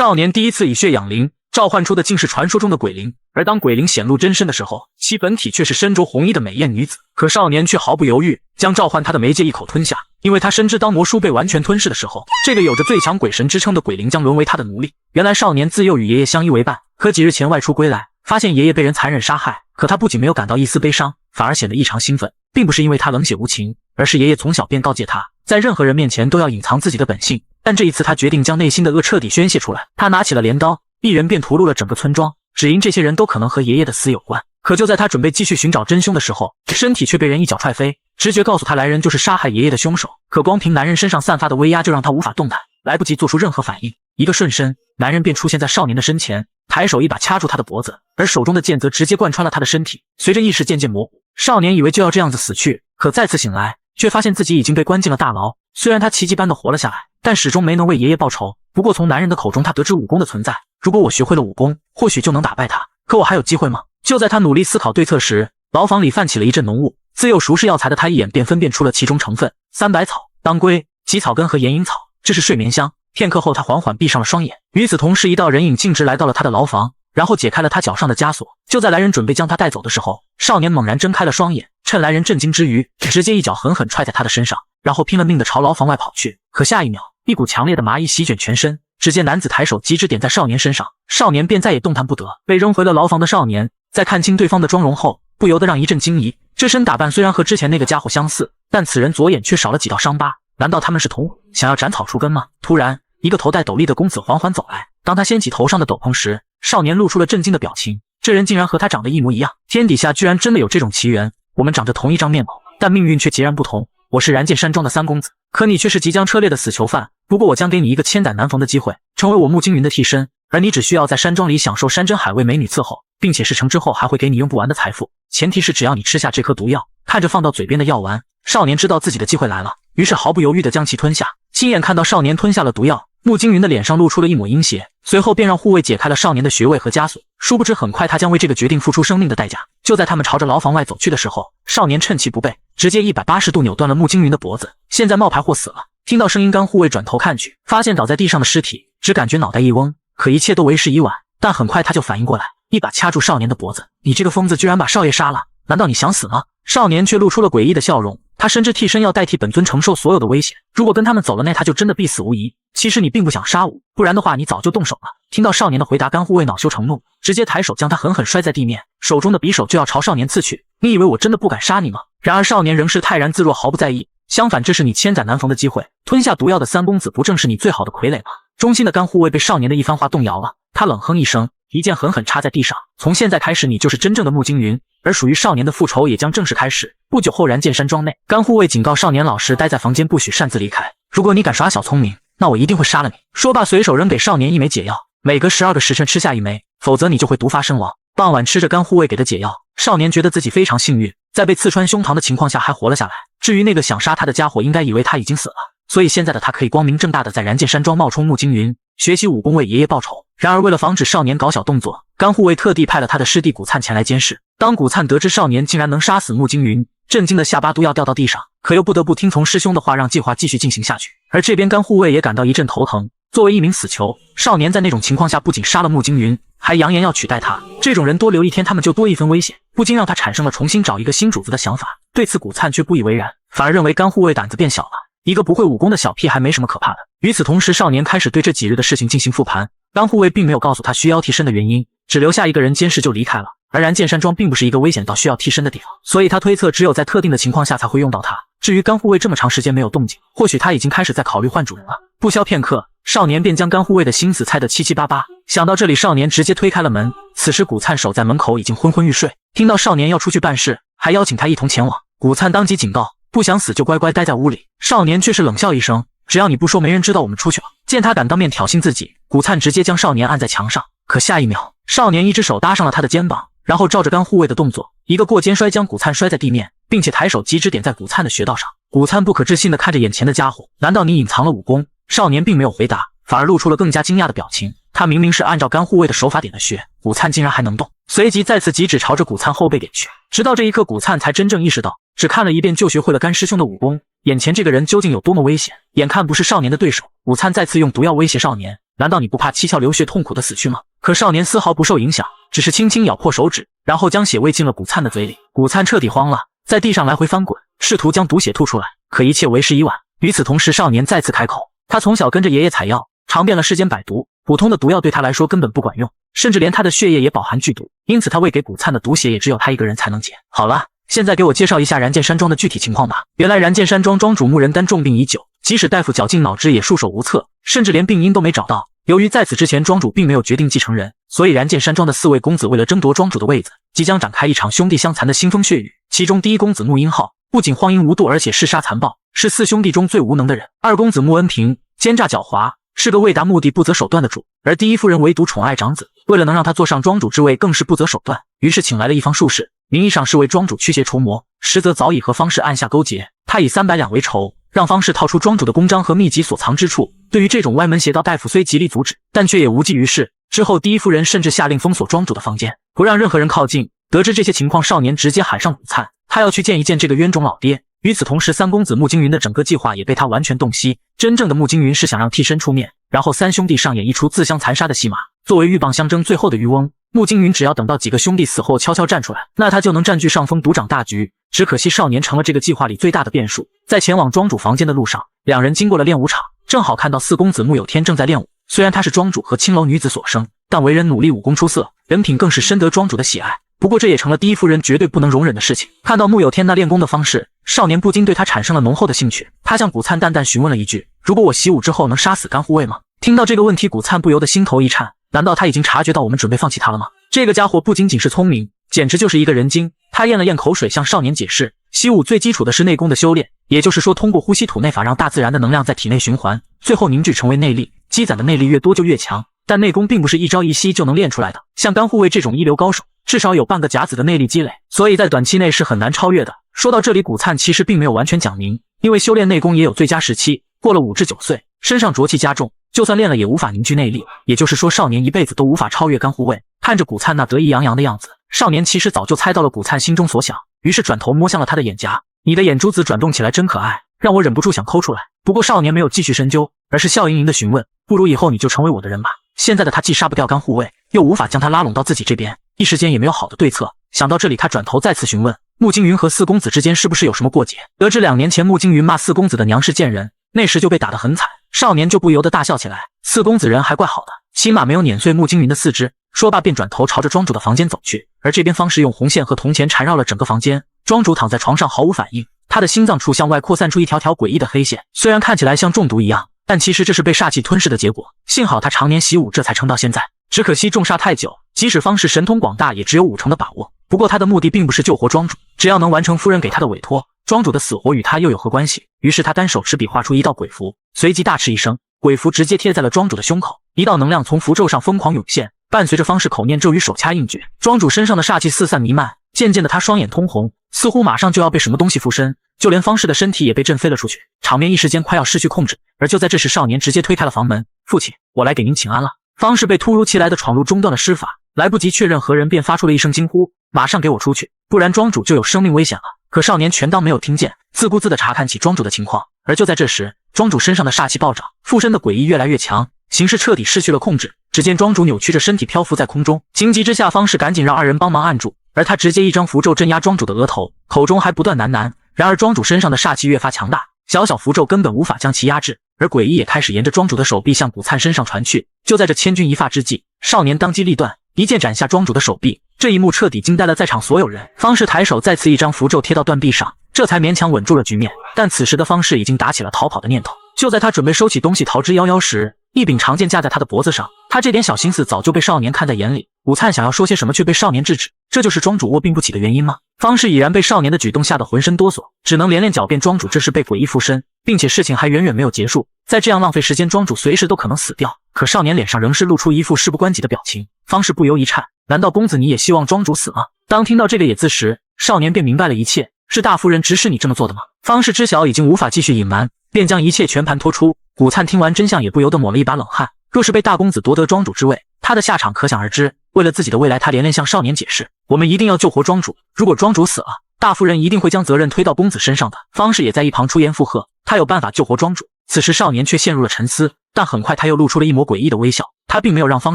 少年第一次以血养灵，召唤出的竟是传说中的鬼灵，而当鬼灵显露真身的时候，其本体却是身着红衣的美艳女子。可少年却毫不犹豫，将召唤他的媒介一口吞下，因为他深知当魔书被完全吞噬的时候，这个有着最强鬼神之称的鬼灵将沦为他的奴隶。原来少年自幼与爷爷相依为伴，可几日前外出归来，发现爷爷被人残忍杀害，可他不仅没有感到一丝悲伤，反而显得异常兴奋，并不是因为他冷血无情，而是爷爷从小便告诫他，在任何人面前都要隐藏自己的本性。但这一次他决定将内心的恶彻底宣泄出来，他拿起了镰刀，一人便屠戮了整个村庄，只因这些人都可能和爷爷的死有关。可就在他准备继续寻找真凶的时候，身体却被人一脚踹飞，直觉告诉他来人就是杀害爷爷的凶手，可光凭男人身上散发的威压就让他无法动弹，来不及做出任何反应。一个瞬身，男人便出现在少年的身前，抬手一把掐住他的脖子，而手中的剑则直接贯穿了他的身体。随着意识渐渐模糊，少年以为就要这样子死去，可再次醒来，却发现自己已经被关进了大牢。虽然他奇迹般的活了下来，但始终没能为爷爷报仇。不过从男人的口中他得知武功的存在，如果我学会了武功，或许就能打败他，可我还有机会吗？就在他努力思考对策时，牢房里泛起了一阵浓雾。自幼熟识药材的他一眼便分辨出了其中成分：三百草、当归、吉草根和岩银草，这是睡眠香。片刻后他缓缓闭上了双眼。与此同时，一道人影径直来到了他的牢房，然后解开了他脚上的枷锁。就在来人准备将他带走的时候，少年猛然睁开了双眼，趁来人震惊之余，直接一脚狠狠踹在他的身上，然后拼了命的朝牢房外跑去。可下一秒，一股强烈的麻意席卷全身，只见男子抬手击指点在少年身上，少年便再也动弹不得。被扔回了牢房的少年在看清对方的妆容后，不由得让一阵惊疑。这身打扮虽然和之前那个家伙相似，但此人左眼却少了几道伤疤，难道他们是同伙，想要斩草除根吗？突然，一个头戴斗笠的公子缓缓走来，当他掀起头上的斗篷时，少年露出了震惊的表情，这人竟然和他长得一模一样，天底下居然真的有这种奇缘。我们长着同一张面孔，但命运却截然不同。我是燃剑山庄的三公子，可你却是即将车裂的死囚犯。不过我将给你一个千载难逢的机会，成为我穆青云的替身，而你只需要在山庄里享受山珍海味美女伺候，并且事成之后还会给你用不完的财富，前提是只要你吃下这颗毒药。看着放到嘴边的药丸，少年知道自己的机会来了，于是毫不犹豫地将其吞下。亲眼看到少年吞下了毒药，穆青云的脸上露出了一抹阴血，随后便让护卫解开了少年的穴位和枷锁。殊不知很快他将为这个决定付出生命的代价。就在他们朝着牢房外走去的时候，少年趁其不备，直接180度扭断了穆青云的脖子，现在冒牌货死了。听到声音，刚护卫转头看去，发现倒在地上的尸体，只感觉脑袋一嗡，可一切都为时已晚。但很快他就反应过来，一把掐住少年的脖子，你这个疯子居然把少爷杀了，难道你想死吗？少年却露出了诡异的笑容，他深知替身要代替本尊承受所有的危险，如果跟他们走了，那他就真的必死无疑。其实你并不想杀我，不然的话你早就动手了。听到少年的回答，甘护卫恼羞成怒，直接抬手将他狠狠摔在地面，手中的匕首就要朝少年刺去。你以为我真的不敢杀你吗？然而少年仍是泰然自若，毫不在意。相反，这是你千载难逢的机会，吞下毒药的三公子不正是你最好的傀儡吗？忠心的甘护卫被少年的一番话动摇了，他冷哼一声，一剑狠狠插在地上。从现在开始，你就是真正的穆青云，而属于少年的复仇也将正式开始。不久后，燃剑山庄内，甘护卫警告少年老实待在房间，不许擅自离开。如果你敢耍小聪明，那我一定会杀了你。说罢，随手扔给少年一枚解药，每隔12个时辰吃下一枚，否则你就会毒发身亡。傍晚吃着甘护卫给的解药，少年觉得自己非常幸运，在被刺穿胸膛的情况下还活了下来。至于那个想杀他的家伙，应该以为他已经死了，所以现在的他可以光明正大的在燃剑山庄冒充穆青云，学习武功为爷爷报仇。然而为了防止少年搞小动作，甘护卫特地派了他的师弟古灿前来监视。当古灿得知少年竟然能杀死穆青云，震惊的下巴都要掉到地上，可又不得不听从师兄的话，让计划继续进行下去。而这边甘护卫也感到一阵头疼，作为一名死囚，少年在那种情况下不仅杀了穆青云，还扬言要取代他，这种人多留一天他们就多一分危险，不禁让他产生了重新找一个新主子的想法。对此古灿却不以为然，反而认为甘护卫胆子变小了，一个不会武功的小屁孩没什么可怕的。与此同时，少年开始对这几日的事情进行复盘，甘护卫并没有告诉他需要替身的原因，只留下一个人监视就离开了。而燃剑山庄并不是一个危险到需要替身的地方，所以他推测只有在特定的情况下才会用到他。至于甘护卫这么长时间没有动静，或许他已经开始在考虑换主人了。不消片刻，少年便将甘护卫的心思猜得七七八八。想到这里，少年直接推开了门。此时古灿守在门口，已经昏昏欲睡，听到少年要出去办事，还邀请他一同前往。古灿当即警告，不想死就乖乖待在屋里。少年却是冷笑一声，只要你不说，没人知道我们出去了。见他敢当面挑衅自己，古灿直接将少年按在墙上。可下一秒，少年一只手搭上了他的肩膀，然后照着甘护卫的动作，一个过肩摔将古灿摔在地面，并且抬手击指点在古灿的穴道上。古灿不可置信地看着眼前的家伙，难道你隐藏了武功？少年并没有回答，反而露出了更加惊讶的表情。他明明是按照甘护卫的手法点的穴，古灿竟然还能动。随即再次击指朝着古灿后背点去。直到这一刻，古灿才真正意识到，只看了一遍就学会了甘师兄的武功，眼前这个人究竟有多么危险。眼看不是少年的对手，古灿再次用毒药威胁少年，难道你不怕七窍流血痛苦的死去吗？可少年丝毫不受影响，只是轻轻咬破手指，然后将血喂进了古灿的嘴里。古灿彻底慌了，在地上来回翻滚，试图将毒血吐出来，可一切为时已晚。与此同时，少年再次开口，他从小跟着爷爷采药，尝遍了世间百毒，普通的毒药对他来说根本不管用，甚至连他的血液也饱含剧毒，因此他喂给古灿的毒血也只有他一个人才能解。好了，现在给我介绍一下燃剑山庄的具体情况吧。原来燃剑山庄庄主木人丹重病已久，即使大夫绞尽脑汁也束手无策，甚至连病因都没找到。由于在此之前庄主并没有决定继承人，所以燃剑山庄的4位公子为了争夺庄主的位子，即将展开一场兄弟相残的腥风血雨。其中第一公子木英浩不仅荒淫无度，而且嗜杀残暴，是4兄弟中最无能的人。二公子木恩平奸诈狡猾，是个为达目的不择手段的主，而第一夫人唯独宠爱长子，为了能让他坐上庄主之位，更是不择手段，于是请来了一方术士，名义上是为庄主驱邪除魔，实则早已和方氏暗下勾结。他以300两为酬，让方氏套出庄主的公章和秘籍所藏之处。对于这种歪门邪道，大夫虽极力阻止，但却也无济于事。之后第一夫人甚至下令封锁庄主的房间，不让任何人靠近。得知这些情况，少年直接喊上古灿，他要去见一见这个冤种老爹。与此同时，3公子穆惊云的整个计划也被他完全洞悉。真正的穆惊云是想让替身出面，然后3兄弟上演一出自相残杀的戏码。作为鹬蚌相争最后的渔翁，穆惊云只要等到几个兄弟死后悄悄站出来，那他就能占据上风，独掌大局。只可惜少年成了这个计划里最大的变数。在前往庄主房间的路上，两人经过了练武场，正好看到4公子穆有天正在练武。虽然他是庄主和青楼女子所生，但为人努力，武功出色，人品更是深得庄主的喜爱。不过这也成了第一夫人绝对不能容忍的事情。看到穆有天那练功的方式，少年不禁对他产生了浓厚的兴趣。他向古灿淡淡询问了一句：如果我习武之后能杀死甘护卫吗？听到这个问题，古灿不由得心头一颤。难道他已经察觉到我们准备放弃他了吗？这个家伙不仅仅是聪明，简直就是一个人精。他咽了咽口水，向少年解释，习武最基础的是内功的修炼，也就是说通过呼吸吐内法让大自然的能量在体内循环，最后凝聚成为内力，积攒的内力越多就越强。但内功并不是一朝一夕就能练出来的，像甘护卫这种一流高手，至少有半个甲子的内力积累，所以在短期内是很难超越的。说到这里，古灿其实并没有完全讲明，因为修炼内功也有最佳时期，过了5至9岁，身上浊气加重，就算练了也无法凝聚内力，也就是说少年一辈子都无法超越甘护卫。看着古灿那得意洋洋的样子，少年其实早就猜到了古灿心中所想，于是转头摸向了他的眼颊。你的眼珠子转动起来真可爱，让我忍不住想抠出来。不过少年没有继续深究，而是笑盈盈的询问，不如以后你就成为我的人吧。现在的他既杀不掉甘护卫，又无法将他拉拢到自己这边，一时间也没有好的对策。想到这里，他转头再次询问穆惊云和4公子之间是不是有什么过节。得知2年前穆惊云骂4公子的娘是贱人，那时就被打得很惨，少年就不由得大笑起来。4公子人还怪好的，起码没有碾碎穆惊云的4肢。说罢便转头朝着庄主的房间走去，而这边方氏用红线和铜钱缠绕了整个房间。庄主躺在床上毫无反应，他的心脏处向外扩散出一条条诡异的黑线，虽然看起来像中毒一样，但其实这是被煞气吞噬的结果。幸好他常年习武，这才撑到现在。只可惜重煞太久，即使方氏神通广大，也只有5成的把握。不过他的目的并不是救活庄主，只要能完成夫人给他的委托，庄主的死活与他又有何关系？于是他单手持笔画出一道鬼符，随即大吃一声，鬼符直接贴在了庄主的胸口，一道能量从符咒上疯狂涌现，伴随着方氏口念咒语，手掐硬诀，庄主身上的煞气四散弥漫，渐渐的他双眼通红，似乎马上就要被什么东西附身，就连方氏的身体也被震飞了出去，场面一时间快要失去控制。而就在这时，少年直接推开了房门，父亲，我来给您请安了。方氏被突如其来的闯入中断了施法，来不及确认何人，便发出了一声惊呼，马上给我出去，不然庄主就有生命危险了。可少年全当没有听见，自顾自地查看起庄主的情况。而就在这时，庄主身上的煞气暴涨，附身的诡异越来越强，形势彻底失去了控制。只见庄主扭曲着身体漂浮在空中，情急之下，方氏赶紧让2人帮忙按住，而他直接一张符咒镇压庄主的额头，口中还不断喃喃。然而庄主身上的煞气越发强大，小小符咒根本无法将其压制，而诡异也开始沿着庄主的手臂向古灿身上传去。就在这千钧一发之际，少年当机立断，一剑斩下庄主的手臂。这一幕彻底惊呆了在场所有人。方氏抬手再次一张符咒贴到断臂上，这才勉强稳住了局面。但此时的方氏已经打起了逃跑的念头。就在他准备收起东西逃之夭夭时，一柄长剑架在他的脖子上。他这点小心思早就被少年看在眼里。古灿想要说些什么，却被少年制止。这就是庄主卧病不起的原因吗？方氏已然被少年的举动吓得浑身哆嗦，只能连连狡辩庄主这是被诡异附身，并且事情还远远没有结束。再这样浪费时间，庄主随时都可能死掉。可少年脸上仍是露出一副事不关己的表情。方氏不由一颤，难道公子你也希望庄主死吗？当听到这个也字时，少年便明白了一切，是大夫人指使你这么做的吗？方氏知晓已经无法继续隐瞒，便将一切全盘托出。古灿听完真相也不由得抹了一把冷汗，若是被大公子夺得庄主之位，他的下场可想而知。为了自己的未来，他连连向少年解释，我们一定要救活庄主，如果庄主死了，大夫人一定会将责任推到公子身上的。方氏也在一旁出言附和，他有办法救活庄主，此时少年却陷入了沉思，但很快他又露出了一抹诡异的微笑。他并没有让方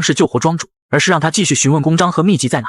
士救活庄主，而是让他继续询问公章和秘籍在哪。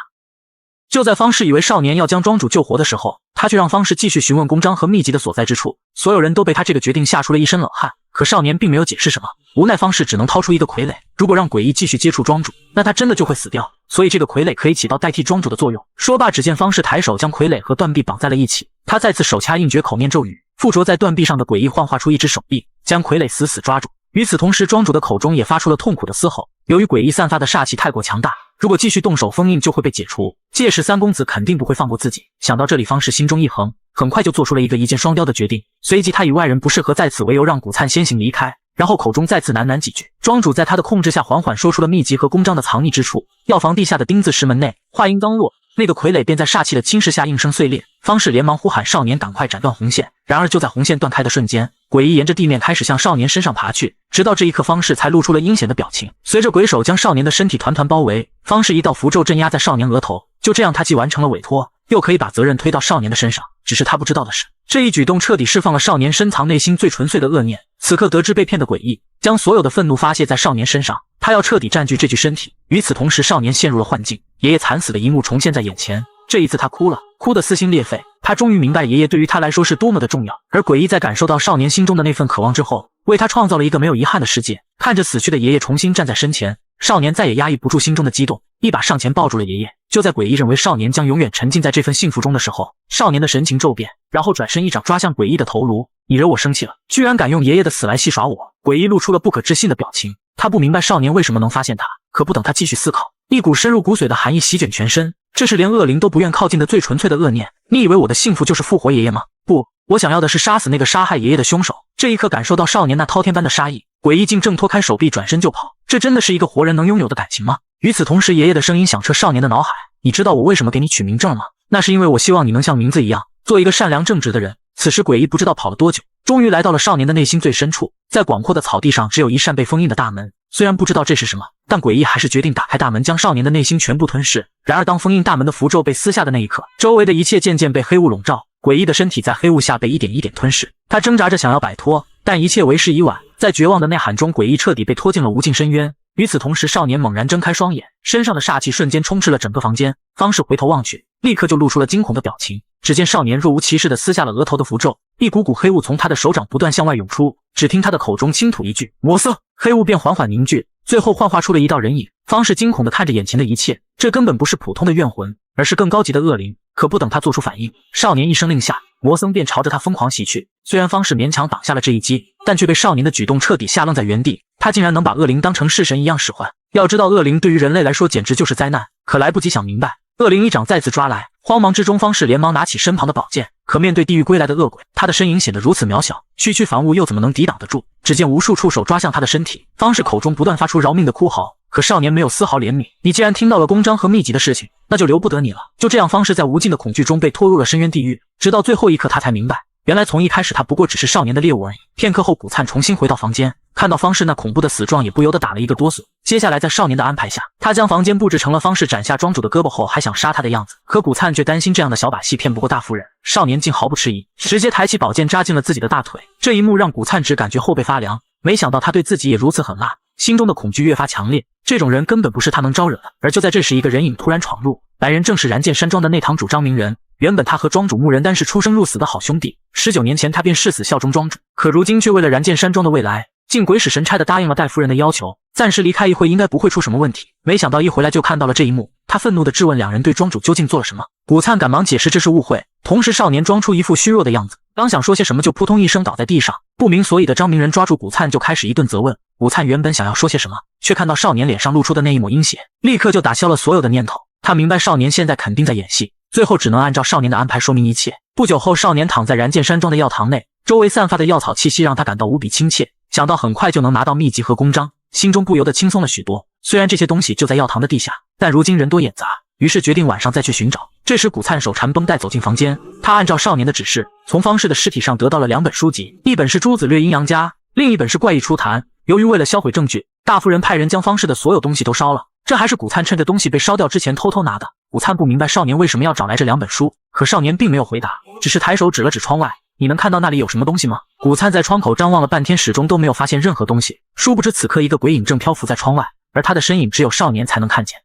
就在方士以为少年要将庄主救活的时候，他却让方士继续询问公章和秘籍的所在之处。所有人都被他这个决定吓出了一身冷汗，可少年并没有解释什么。无奈方士只能掏出一个傀儡，如果让诡异继续接触庄主，那他真的就会死掉，所以这个傀儡可以起到代替庄主的作用。说罢，只见方士抬手将傀儡和断臂绑在了一起，他再次手掐印诀，口念咒语，附着在断臂上的诡异幻化出一只手臂，将傀儡死死抓住。与此同时，庄主的口中也发出了痛苦的嘶吼。由于诡异散发的煞气太过强大，如果继续动手封印就会被解除，届时三公子肯定不会放过自己。想到这里，方士心中一横，很快就做出了一箭双雕的决定。随即他以外人不适合在此为由，让古灿先行离开，然后口中再次喃喃几句。庄主在他的控制下缓缓说出了秘籍和公章的藏匿之处。药房地下的丁字石门内，话音刚落，那个傀儡便在煞气的侵蚀下应声碎裂。方士连忙呼喊少年赶快斩断红线，然而就在红线断开的瞬间，诡异沿着地面开始向少年身上爬去，直到这一刻，方士才露出了阴险的表情。随着鬼手将少年的身体团团包围，方士一道符咒镇压在少年额头，就这样他既完成了委托，又可以把责任推到少年的身上。只是他不知道的是，这一举动彻底释放了少年深藏内心最纯粹的恶念。此刻得知被骗的诡异将所有的愤怒发泄在少年身上，他要彻底占据这具身体。与此同时，少年陷入了幻境，爷爷惨死的一幕重现在眼前。这一次他哭了，哭得撕心裂肺。他终于明白爷爷对于他来说是多么的重要。而诡异在感受到少年心中的那份渴望之后，为他创造了一个没有遗憾的世界。看着死去的爷爷重新站在身前，少年再也压抑不住心中的激动，一把上前抱住了爷爷。就在诡异认为少年将永远沉浸在这份幸福中的时候，少年的神情骤变，然后转身一掌抓向诡异的头颅。你惹我生气了，居然敢用爷爷的死来戏耍我！诡异露出了不可置信的表情，他不明白少年为什么能发现他，可不等他继续思考，一股深入骨髓的寒意席卷全身。这是连恶灵都不愿靠近的最纯粹的恶念。你以为我的幸福就是复活爷爷吗？不，我想要的是杀死那个杀害爷爷的凶手。这一刻感受到少年那滔天般的杀意，诡异竟正脱开手臂转身就跑。这真的是一个活人能拥有的感情吗？与此同时，爷爷的声音响彻少年的脑海。你知道我为什么给你取名字了吗？那是因为我希望你能像名字一样，做一个善良正直的人。此时诡异不知道跑了多久，终于来到了少年的内心最深处。在广阔的草地上，只有一扇被封印的大门。虽然不知道这是什么，但诡异还是决定打开大门，将少年的内心全部吞噬。然而当封印大门的符咒被撕下的那一刻，周围的一切渐渐被黑雾笼罩，诡异的身体在黑雾下被一点一点吞噬。他挣扎着想要摆脱，但一切为时已晚。在绝望的呐喊中，诡异彻底被拖进了无尽深渊。与此同时，少年猛然睁开双眼，身上的煞气瞬间充斥了整个房间。方士回头望去，立刻就露出了惊恐的表情。只见少年若无其事地撕下了额头的符咒，一股股黑雾从他的手掌不断向外涌出。只听他的口中轻吐一句魔色，黑雾便缓缓凝聚，最后幻化出了一道人影。方士惊恐地看着眼前的一切，这根本不是普通的怨魂，而是更高级的恶灵。可不等他做出反应，少年一声令下，魔僧便朝着他疯狂袭去。虽然方士勉强挡下了这一击，但却被少年的举动彻底吓愣在原地。他竟然能把恶灵当成式神一样使唤。要知道恶灵对于人类来说简直就是灾难，可来不及想明白，恶灵一掌再次抓来。慌忙之中，方士连忙拿起身旁的宝剑，可面对地狱归来的恶鬼，他的身影显得如此渺小，区区凡物又怎么能抵挡得住？只见无数触手抓向他的身体，方士口中不断发出饶命的哭嚎。可少年没有丝毫怜悯，你既然听到了公章和秘籍的事情，那就留不得你了。就这样，方士在无尽的恐惧中被拖入了深渊地狱，直到最后一刻他才明白，原来从一开始他不过只是少年的猎物而已。片刻后，古灿重新回到房间，看到方士那恐怖的死状，也不由得打了一个哆嗦。接下来在少年的安排下，他将房间布置成了方士斩下庄主的胳膊后还想杀他的样子。可古灿却担心这样的小把戏骗不过大夫人，少年竟毫不迟疑，直接抬起宝剑扎进了自己的大腿。这一幕让古灿只感觉后背发凉，没想到他对自己也如此狠辣，心中的恐惧越发强烈。这种人根本不是他能招惹的。而就在这时，一个人影突然闯入，来人正是燃剑山庄的内堂主张明仁。原本他和庄主穆仁丹是出生入死的好兄弟，19年前他便誓死效忠庄主，可如今却为了燃剑山庄的未来，竟鬼使神差的答应了戴夫人的要求，暂时离开一会应该不会出什么问题。没想到一回来就看到了这一幕，他愤怒地质问两人对庄主究竟做了什么。古灿赶忙解释这是误会，同时少年装出一副虚弱的样子，刚想说些什么就扑通一声倒在地上。不明所以的张明仁抓住古灿就开始一顿责问。古灿原本想要说些什么，却看到少年脸上露出的那一抹阴血，立刻就打消了所有的念头。他明白少年现在肯定在演戏，最后只能按照少年的安排说明一切。不久后，少年躺在燃剑山庄的药堂内，周围散发的药草气息让他感到无比亲切，想到很快就能拿到秘籍和公章，心中不由得轻松了许多。虽然这些东西就在药堂的地下，但如今人多眼杂，于是决定晚上再去寻找。这时古灿手缠绷带走进房间，他按照少年的指示，从方士的尸体上得到了2本书籍，一本是《诸子略阴阳家》，另一本是《怪异初谈》。由于为了销毁证据，大夫人派人将方士的所有东西都烧了，这还是古灿趁着东西被烧掉之前偷偷拿的。古灿不明白少年为什么要找来这2本书，可少年并没有回答，只是抬手指了指窗外。你能看到那里有什么东西吗？古灿在窗口张望了半天，始终都没有发现任何东西。殊不知此刻一个鬼影正漂浮在窗外，而他的身影只有少年才能看见。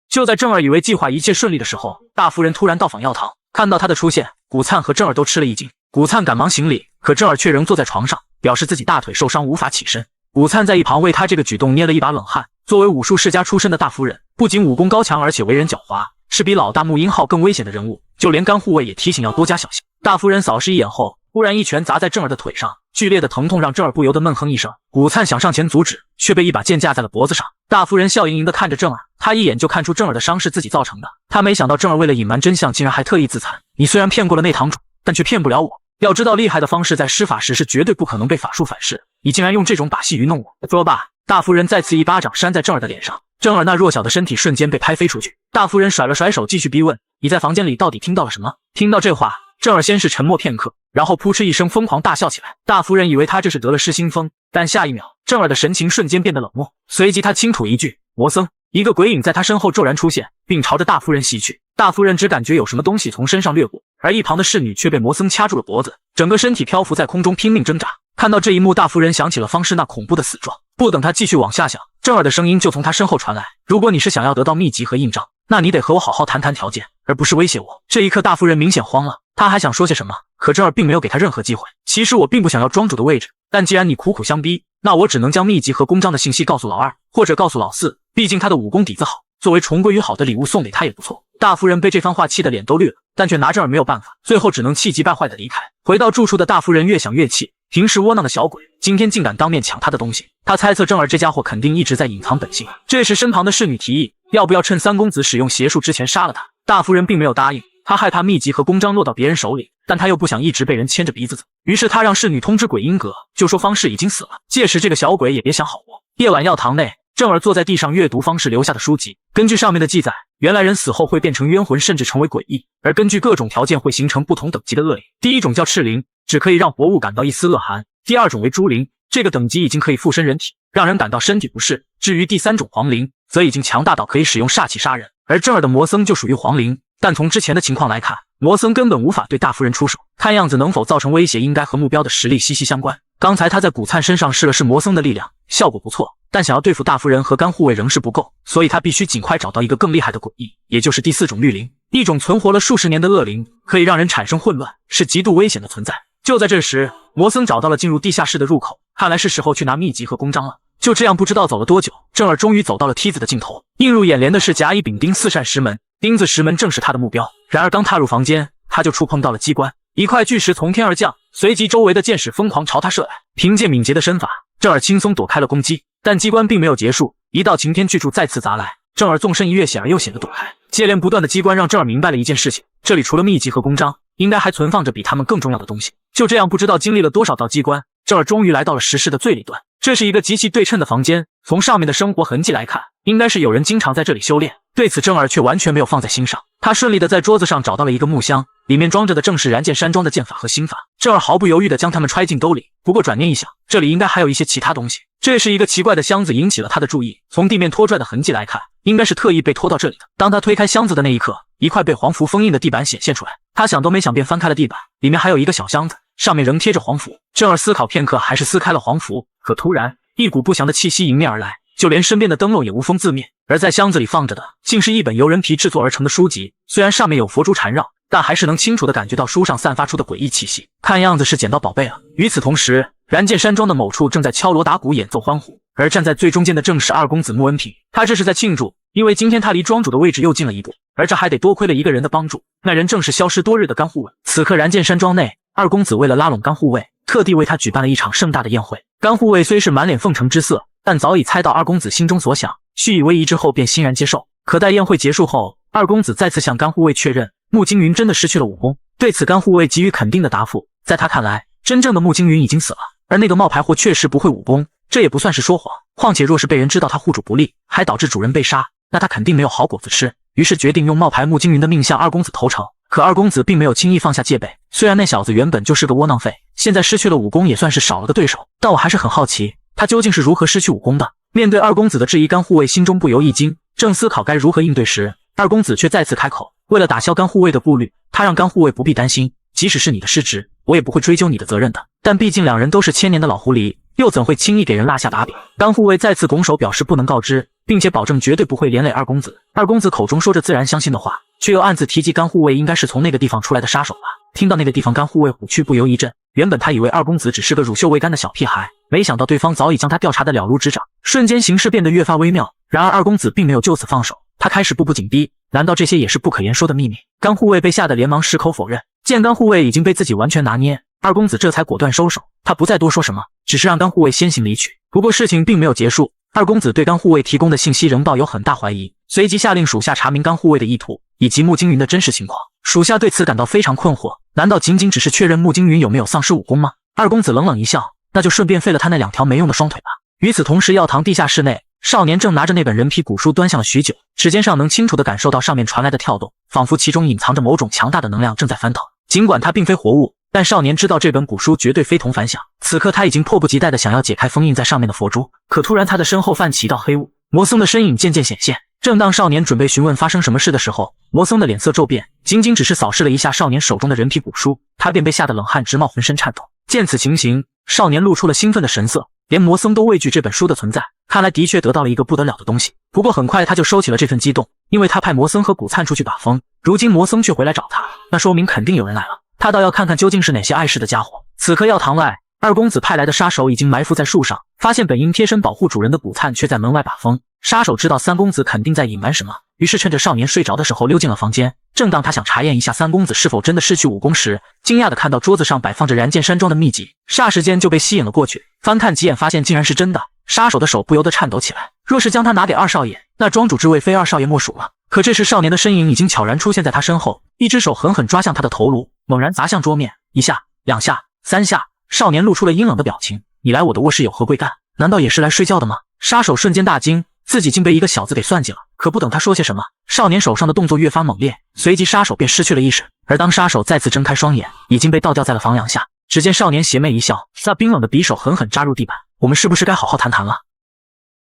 就在正儿以为计划一切顺利的时候，大夫人突然到访药堂，看到他的出现，古灿和正儿都吃了一惊。古灿赶忙行礼，可正儿却仍坐在床上，表示自己大腿受伤无法起身。古灿在一旁为他这个举动捏了一把冷汗。作为武术世家出身的大夫人，不仅武功高强，而且为人狡猾，是比老大穆英浩更危险的人物。就连甘护卫也提醒要多加小心。大夫人扫视一眼后，忽然一拳砸在正儿的腿上，剧烈的疼痛让正儿不由得闷哼一声。古灿想上前阻止，却被一把剑架在了脖子上。大夫人笑盈盈地看着正儿，他一眼就看出正儿的伤是自己造成的。他没想到正儿为了隐瞒真相，竟然还特意自残。你虽然骗过了内堂主，但却骗不了我。要知道，厉害的方式在施法时是绝对不可能被法术反噬。你竟然用这种把戏愚弄我！说罢，大夫人再次一巴掌扇在正儿的脸上。正儿那弱小的身体瞬间被拍飞出去。大夫人甩了甩手，继续逼问：“你在房间里到底听到了什么？”听到这话，正儿先是沉默片刻，然后扑哧一声疯狂大笑起来。大夫人以为他这是得了失心疯，但下一秒，正儿的神情瞬间变得冷漠，随即他轻吐一句：“魔僧！”一个鬼影在他身后骤然出现，并朝着大夫人袭去。大夫人只感觉有什么东西从身上掠过，而一旁的侍女却被魔僧掐住了脖子，整个身体漂浮在空中拼命挣扎。看到这一幕，大夫人想起了方士那恐怖的死状。不等他继续往下想，正儿的声音就从他身后传来：“如果你是想要得到秘籍和印章，那你得和我好好谈谈条件，而不是威胁我。”这一刻，大夫人明显慌了，她还想说些什么，可正儿并没有给她任何机会。其实我并不想要庄主的位置，但既然你苦苦相逼，那我只能将秘籍和公章的信息告诉老二，或者告诉老四。毕竟他的武功底子好，作为重归于好的礼物送给他也不错。大夫人被这番话气得脸都绿了，但却拿正儿没有办法，最后只能气急败坏的离开。回到住处的大夫人越想越气，平时窝囊的小鬼，今天竟敢当面抢他的东西。他猜测正儿这家伙肯定一直在隐藏本性。这时身旁的侍女提议，要不要趁三公子使用邪术之前杀了他？大夫人并没有答应，他害怕秘籍和公章落到别人手里，但他又不想一直被人牵着鼻子走。于是他让侍女通知鬼婴阁，就说方士已经死了，届时这个小鬼也别想好过。夜晚药堂内，正儿坐在地上阅读方士留下的书籍。根据上面的记载，原来人死后会变成冤魂，甚至成为鬼异，而根据各种条件会形成不同等级的恶灵。第一种叫赤灵，只可以让活物感到一丝恶寒；第二种为猪灵，这个等级已经可以附身人体，让人感到身体不适；至于第三种黄灵，则已经强大到可以使用煞气杀人。而正儿的魔僧就属于黄灵，但从之前的情况来看，魔僧根本无法对大夫人出手，看样子能否造成威胁应该和目标的实力息息相关。刚才他在古灿身上试了试魔僧的力量，效果不错，但想要对付大夫人和甘护卫仍是不够，所以他必须尽快找到一个更厉害的诡异，也就是第四种绿灵，一种存活了数十年的恶灵，可以让人产生混乱，是极度危险的存在。就在这时，魔僧找到了进入地下室的入口，看来是时候去拿秘籍和公章了。就这样不知道走了多久，正儿终于走到了梯子的尽头，映入眼帘的是甲乙丙丁四扇石门，钉子石门正是他的目标。然而刚踏入房间，他就触碰到了机关，一块巨石从天而降，随即周围的箭矢疯狂朝他射来。凭借敏捷的身法，正儿轻松躲开了攻击，但机关并没有结束，一道擎天巨柱再次砸来，正儿纵身一跃，险而又险地躲开。接连不断的机关让正儿明白了一件事情，这里除了秘籍和公章，应该还存放着比他们更重要的东西。就这样不知道经历了多少道机关，正儿终于来到了石室的最里端。这是一个极其对称的房间，从上面的生活痕迹来看，应该是有人经常在这里修炼。对此正儿却完全没有放在心上，他顺利的在桌子上找到了一个木箱，里面装着的正是燃剑山庄的剑法和心法。正儿毫不犹豫地将它们揣进兜里，不过转念一想，这里应该还有一些其他东西。这是一个奇怪的箱子引起了他的注意，从地面拖拽的痕迹来看，应该是特意被拖到这里的。当他推开箱子的那一刻，一块被黄符封印的地板显现出来，他想都没想便翻开了地板，里面还有一个小箱子，上面仍贴着黄符。正儿思考片刻，还是撕开了黄符，可突然一股不祥的气息迎面而来，就连身边的灯笼也无风自灭。而在箱子里放着的，竟是一本由人皮制作而成的书籍，虽然上面有佛珠缠绕，但还是能清楚地感觉到书上散发出的诡异气息，看样子是捡到宝贝了。与此同时，燃剑山庄的某处正在敲锣打鼓演奏欢呼，而站在最中间的正是二公子穆恩平，他这是在庆祝，因为今天他离庄主的位置又近了一步，而这还得多亏了一个人的帮助，那人正是消失多日的甘护卫。此刻燃剑山庄内，二公子为了拉拢甘护卫，特地为他举办了一场盛大的宴会。甘护卫虽是满脸奉承之色，但早已猜到二公子心中所想，蓄以为宜之后便欣然接受。可待宴会结束后，二公子再次向甘护卫确认穆青云真的失去了武功。对此甘护卫给予肯定的答复，在他看来，真正的穆青云已经死了，而那个冒牌货确实不会武功，这也不算是说谎。况且若是被人知道他护主不利，还导致主人被杀，那他肯定没有好果子吃。于是决定用冒牌穆青云的命向二公子投诚。可二公子并没有轻易放下戒备，虽然那小子原本就是个窝囊废，现在失去了武功也算是少了个对手，但我还是很好奇他究竟是如何失去武功的。面对二公子的质疑，甘护卫心中不由一惊，正思考该如何应对时，二公子却再次开口，为了打消甘护卫的顾虑，他让甘护卫不必担心，即使是你的失职，我也不会追究你的责任的。但毕竟两人都是千年的老狐狸，又怎会轻易给人落下把柄？甘护卫再次拱手表示不能告知，并且保证绝对不会连累二公子。二公子口中说着自然相信的话，却又暗自提及甘护卫应该是从那个地方出来的杀手吧。听到那个地方，甘护卫虎躯不由一震。原本他以为二公子只是个乳臭未干的小屁孩，没想到对方早已将他调查得了如指掌，瞬间形势变得越发微妙。然而二公子并没有就此放手，他开始步步紧逼。难道这些也是不可言说的秘密？甘护卫被吓得连忙矢口否认。见甘护卫已经被自己完全拿捏，二公子这才果断收手，他不再多说什么，只是让甘护卫先行离去。不过事情并没有结束，二公子对甘护卫提供的信息仍抱有很大怀疑，随即下令属下查明甘护卫的意图以及穆惊云的真实情况。属下对此感到非常困惑，难道仅仅只是确认穆惊云有没有丧失武功吗？二公子冷冷一笑，那就顺便废了他那两条没用的双腿吧。与此同时，药堂地下室内，少年正拿着那本人皮古书端详了许久，指尖上能清楚地感受到上面传来的跳动，仿佛其中隐藏着某种强大的能量正在翻腾。尽管它并非活物，但少年知道这本古书绝对非同凡响。此刻他已经迫不及待地想要解开封印在上面的佛珠，可突然他的身后泛起一道黑雾，魔僧的身影渐渐显现。正当少年准备询问发生什么事的时候，魔僧的脸色骤变，仅仅只是扫视了一下少年手中的人皮古书，他便被吓得冷汗直冒，浑身颤抖。见此情形，少年露出了兴奋的神色，连魔僧都畏惧这本书的存在，看来的确得到了一个不得了的东西。不过很快他就收起了这份激动，因为他派魔僧和古灿出去把风，如今魔僧却回来找他，那说明肯定有人来了。他倒要看看究竟是哪些碍事的家伙。此刻药堂外，二公子派来的杀手已经埋伏在树上，发现本应贴身保护主人的古灿却在门外把风。杀手知道三公子肯定在隐瞒什么，于是趁着少年睡着的时候溜进了房间。正当他想查验一下三公子是否真的失去武功时，惊讶地看到桌子上摆放着燃剑山庄的秘籍，霎时间就被吸引了过去。翻看几眼，发现竟然是真的，杀手的手不由得颤抖起来。若是将他拿给二少爷，那庄主之位非二少爷莫属了。可这时少年的身影已经悄然出现在他身后，一只手狠狠抓向他的头颅，猛然砸向桌面，一下、两下、三下，少年露出了阴冷的表情。你来我的卧室有何贵干？难道也是来睡觉的吗？杀手瞬间大惊，自己竟被一个小子给算计了。可不等他说些什么，少年手上的动作越发猛烈，随即杀手便失去了意识。而当杀手再次睁开双眼，已经被倒吊在了房梁下。只见少年邪魅一笑，那冰冷的匕首狠狠扎入地板。我们是不是该好好谈谈了？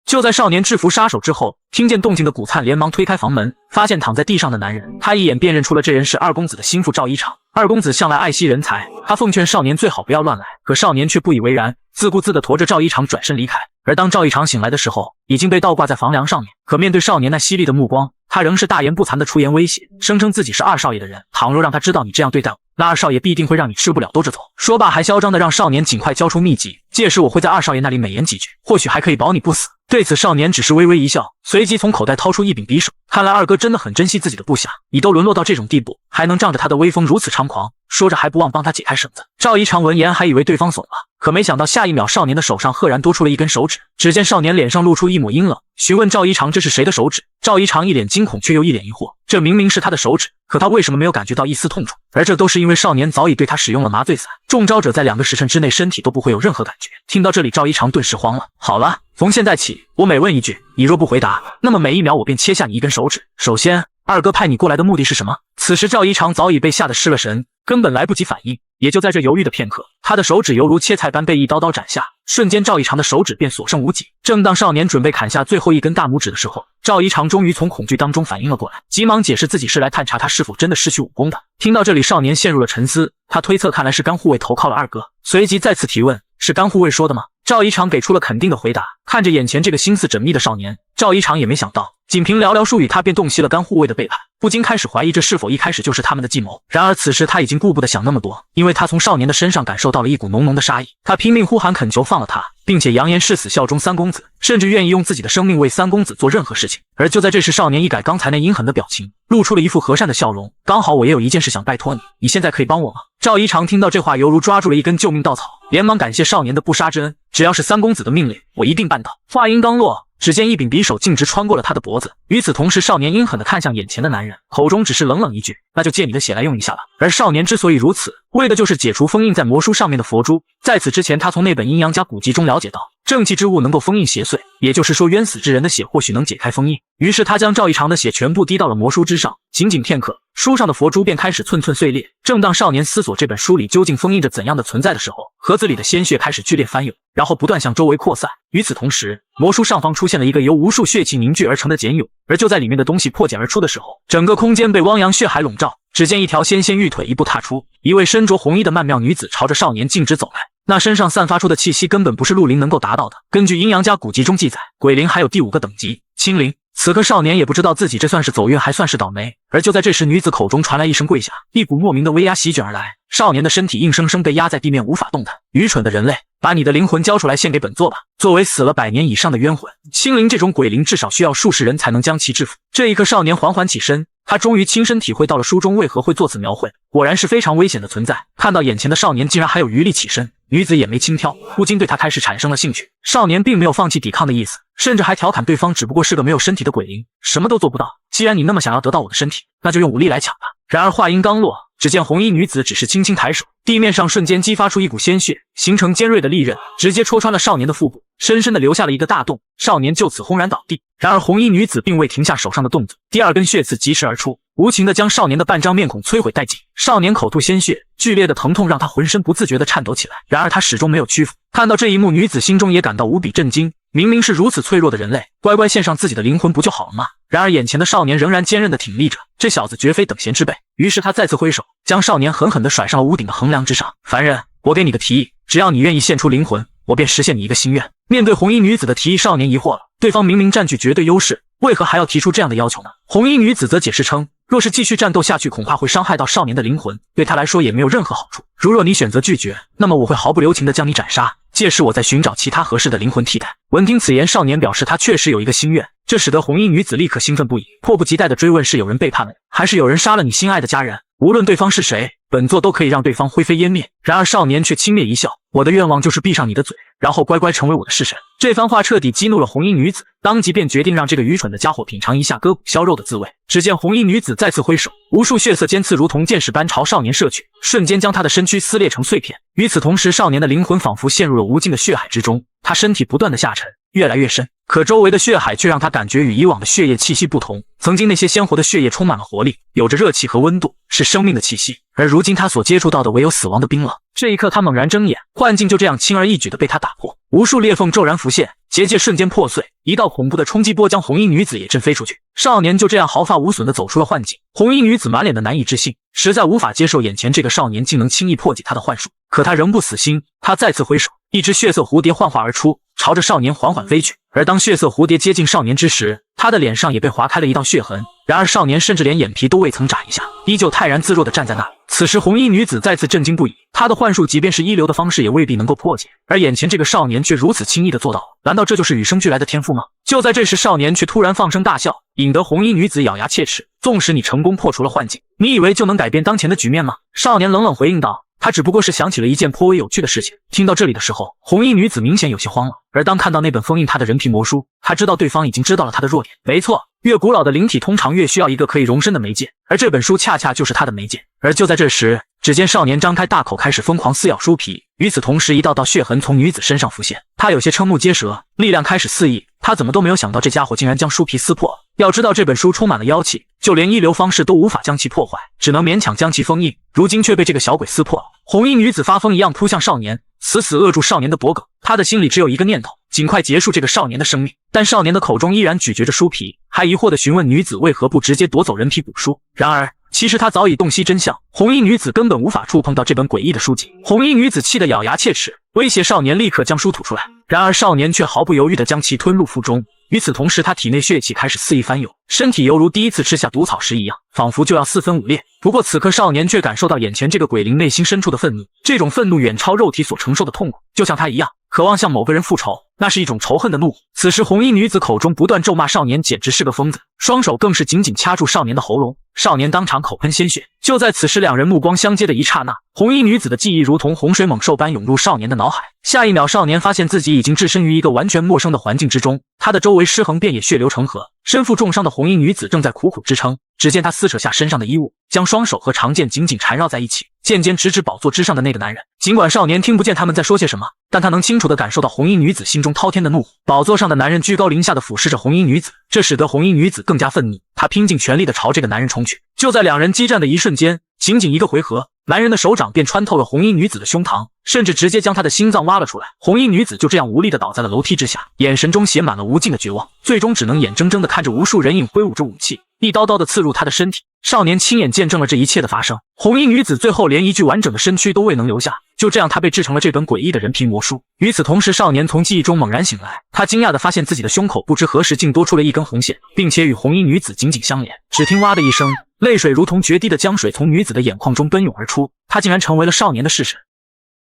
就在少年制服杀手之后，听见动静的古灿连忙推开房门，发现躺在地上的男人，他一眼便认出了这人是二公子的心腹赵一场。二公子向来爱惜人才，他奉劝少年最好不要乱来，可少年却不以为然，自顾自地驮着赵一场转身离开。而当赵一场醒来的时候，已经被倒挂在房梁上面。可面对少年那犀利的目光，他仍是大言不惭地出言威胁，声称自己是二少爷的人，倘若让他知道你这样对待我，那二少爷必定会让你吃不了兜着走。说罢还嚣张地让少年尽快交出秘籍，届时我会在二少爷那里美言几句，或许还可以保你不死。对此少年只是微微一笑，随即从口袋掏出一柄匕首。看来二哥真的很珍惜自己的部下，你都沦落到这种地步，还能仗着他的威风如此猖狂。说着还不忘帮他解开绳子。赵一长闻言还以为对方怂了，可没想到下一秒少年的手上赫然多出了一根手指。只见少年脸上露出一抹阴冷，询问赵一长这是谁的手指。赵一长一脸惊恐却又一脸疑惑，这明明是他的手指，可他为什么没有感觉到一丝痛楚？而这都是因为少年早已对他使用了麻醉散，中招者在2个时辰之内身体都不会有任何感觉。听到这里，赵一长顿时慌了。好了，从现在起，我每问一句，你若不回答，那么每1秒我便切下你一根手指。首先，二哥派你过来的目的是什么？此时赵一长早已被吓得失了神，根本来不及反应。也就在这犹豫的片刻，他的手指犹如切菜般被一刀刀斩下，瞬间赵一长的手指便所剩无几。正当少年准备砍下最后一根大拇指的时候，赵一长终于从恐惧当中反应了过来，急忙解释自己是来探查他是否真的失去武功的。听到这里，少年陷入了沉思，他推测看来是甘护卫投靠了二哥，随即再次提问，是甘护卫说的吗？赵一长给出了肯定的回答。看着眼前这个心思缜密的少年，赵一长也没想到，仅凭寥寥数语，他便洞悉了甘护卫的背叛，不禁开始怀疑这是否一开始就是他们的计谋。然而此时他已经顾不得想那么多，因为他从少年的身上感受到了一股浓浓的杀意。他拼命呼喊恳求放了他，并且扬言誓死效忠三公子，甚至愿意用自己的生命为三公子做任何事情。而就在这时，少年一改刚才那阴狠的表情，露出了一副和善的笑容。刚好我也有一件事想拜托你，你现在可以帮我吗？赵一长听到这话，犹如抓住了一根救命稻草，连忙感谢少年的不杀之恩，只要是三公子的命令，我一定办到。话音刚落，只见一柄匕首径直穿过了他的脖子。与此同时，少年阴狠地看向眼前的男人，口中只是冷冷一句，那就借你的血来用一下吧。而少年之所以如此，为的就是解除封印在魔书上面的佛珠。在此之前，他从那本阴阳家古籍中了解到，正气之物能够封印邪祟，也就是说冤死之人的血或许能解开封印。于是他将赵一长的血全部滴到了魔书之上，仅仅片刻，书上的佛珠便开始寸寸碎裂。正当少年思索这本书里究竟封印着怎样的存在的时候，盒子里的鲜血开始剧烈翻涌，然后不断向周围扩散。与此同时，魔书上方出现了一个由无数血气凝聚而成的茧蛹，而就在里面的东西破茧而出的时候，整个空间被汪洋血海笼罩。只见一条纤纤玉腿一步踏出，一位身着红衣的曼妙女子朝着少年径直走来。那身上散发出的气息根本不是陆灵能够达到的。根据阴阳家古籍中记载，鬼灵还有第5个等级，青灵。此刻少年也不知道自己这算是走运还算是倒霉。而就在这时，女子口中传来一声跪下，一股莫名的威压席卷而来，少年的身体硬生生被压在地面无法动弹。愚蠢的人类，把你的灵魂交出来献给本座吧。作为死了100年以上的冤魂，青灵这种鬼灵至少需要数十人才能将其制服。这一刻，少年缓缓起身，他终于亲身体会到了书中为何会作此描绘，果然是非常危险的存在。看到眼前的少年竟然还有余力起身，女子眼眉轻挑，不禁对他开始产生了兴趣。少年并没有放弃抵抗的意思，甚至还调侃对方只不过是个没有身体的鬼灵，什么都做不到。既然你那么想要得到我的身体，那就用武力来抢吧。然而话音刚落，只见红衣女子只是轻轻抬手，地面上瞬间激发出一股鲜血，形成尖锐的利刃，直接戳穿了少年的腹部，深深的留下了一个大洞。少年就此轰然倒地。然而红衣女子并未停下手上的动作，第2根血刺疾驰而出，无情的将少年的半张面孔摧毁殆尽。少年口吐鲜血，剧烈的疼痛让他浑身不自觉地颤抖起来。然而他始终没有屈服。看到这一幕，女子心中也感到无比震惊。明明是如此脆弱的人类，乖乖献上自己的灵魂不就好了吗？然而眼前的少年仍然坚韧地挺立着，这小子绝非等闲之辈。于是他再次挥手，将少年狠狠地甩上了屋顶的横梁之上。凡人，我给你个提议，只要你愿意献出灵魂，我便实现你一个心愿。面对红衣女子的提议，少年疑惑了，对方明明占据绝对优势，为何还要提出这样的要求呢？红衣女子则解释称，若是继续战斗下去，恐怕会伤害到少年的灵魂，对他来说也没有任何好处。如若你选择拒绝，那么我会毫不留情地将你斩杀，届时我再寻找其他合适的灵魂替代。闻听此言，少年表示他确实有一个心愿，这使得红衣女子立刻兴奋不已，迫不及待地追问是有人背叛了你，还是有人杀了你心爱的家人？无论对方是谁，本座都可以让对方灰飞烟灭。然而少年却轻蔑一笑，我的愿望就是闭上你的嘴，然后乖乖成为我的侍神。这番话彻底激怒了红衣女子，当即便决定让这个愚蠢的家伙品尝一下割骨削肉的滋味。只见红衣女子再次挥手，无数血色尖刺如同箭矢般朝少年射去，瞬间将他的身躯撕裂成碎片。与此同时，少年的灵魂仿佛陷入了无尽的血海之中，他身体不断的下沉，越来越深，可周围的血海却让他感觉与以往的血液气息不同。曾经那些鲜活的血液充满了活力，有着热气和温度，是生命的气息，而如今他所接触到的唯有死亡的冰冷。这一刻他猛然睁眼，幻境就这样轻而易举地被他打破，无数裂缝骤然浮现，结界瞬间破碎，一道恐怖的冲击波将红衣女子也震飞出去。少年就这样毫发无损地走出了幻境。红衣女子满脸的难以置信，实在无法接受眼前这个少年竟能轻易破解她的幻术。可她仍不死心，她再次挥手，一只血色蝴蝶幻化而出，朝着少年缓缓飞去。而当血色蝴蝶接近少年之时，他的脸上也被划开了一道血痕。然而少年甚至连眼皮都未曾眨一下，依旧泰然自若地站在那。此时红衣女子再次震惊不已，她的幻术即便是一流的方式也未必能够破解，而眼前这个少年却如此轻易地做到了，难道这就是与生俱来的天赋吗？就在这时，少年却突然放声大笑，引得红衣女子咬牙切齿。纵使你成功破除了幻境，你以为就能改变当前的局面吗？少年冷冷回应道，他只不过是想起了一件颇为有趣的事情。听到这里的时候，红衣女子明显有些慌了，而当看到那本封印她的人皮魔书，她知道对方已经知道了她的弱点。没错，越古老的灵体通常越需要一个可以容身的媒介，而这本书恰恰就是她的媒介。而就在这时，只见少年张开大口开始疯狂撕咬书皮，与此同时一道道血痕从女子身上浮现，他有些瞠目结舌，力量开始肆意。他怎么都没有想到这家伙竟然将书皮撕破了。要知道这本书充满了妖气，就连一流方式都无法将其破坏，只能勉强将其封印，如今却被这个小鬼撕破了。红衣女子发疯一样扑向少年，死死扼住少年的脖颈。她的心里只有一个念头，尽快结束这个少年的生命。但少年的口中依然咀嚼着书皮，还疑惑地询问女子为何不直接夺走人皮古书。然而其实他早已洞悉真相，红衣女子根本无法触碰到这本诡异的书籍。红衣女子气得咬牙切齿，威胁少年立刻将书吐出来。然而少年却毫不犹豫地将其吞入腹中。与此同时，他体内血气开始肆意翻涌，身体犹如第一次吃下毒草时一样，仿佛就要四分五裂。不过此刻少年却感受到眼前这个鬼灵内心深处的愤怒，这种愤怒远超肉体所承受的痛苦，就像他一样，渴望向某个人复仇，那是一种仇恨的怒火。此时红衣女子口中不断咒骂少年简直是个疯子，双手更是紧紧掐住少年的喉咙，少年当场口喷鲜血。就在此时，两人目光相接的一刹那，红衣女子的记忆如同洪水猛兽般涌入少年的脑海。下一秒，少年发现自己已经置身于一个完全陌生的环境之中，他的周围尸横遍野，血流成河。身负重伤的红衣女子正在苦苦支撑，只见她撕扯下身上的衣物，将双手和长剑紧紧缠绕在一起，渐渐直指宝座之上的那个男人。尽管少年听不见他们在说些什么，但他能清楚地感受到红衣女子心中滔天的怒火。宝座上的男人居高临下地俯视着红衣女子，这使得红衣女子更加愤怒。她拼尽全力地朝这个男人冲去。就在两人激战的一瞬间，仅仅一个回合，男人的手掌便穿透了红衣女子的胸膛，甚至直接将她的心脏挖了出来。红衣女子就这样无力地倒在了楼梯之下，眼神中写满了无尽的绝望，最终只能眼睁睁地看着无数人影挥舞着武器，一刀刀地刺入她的身体。少年亲眼见证了这一切的发生，红衣女子最后连一具完整的身躯都未能留下，就这样她被制成了这本诡异的人皮魔书。与此同时，少年从记忆中猛然醒来，他惊讶地发现自己的胸口不知何时竟多出了一根红线，并且与红衣女子紧紧相连。只听哇的一声，泪水如同决堤的江水从女子的眼眶中奔涌而出，她竟然成为了少年的式神。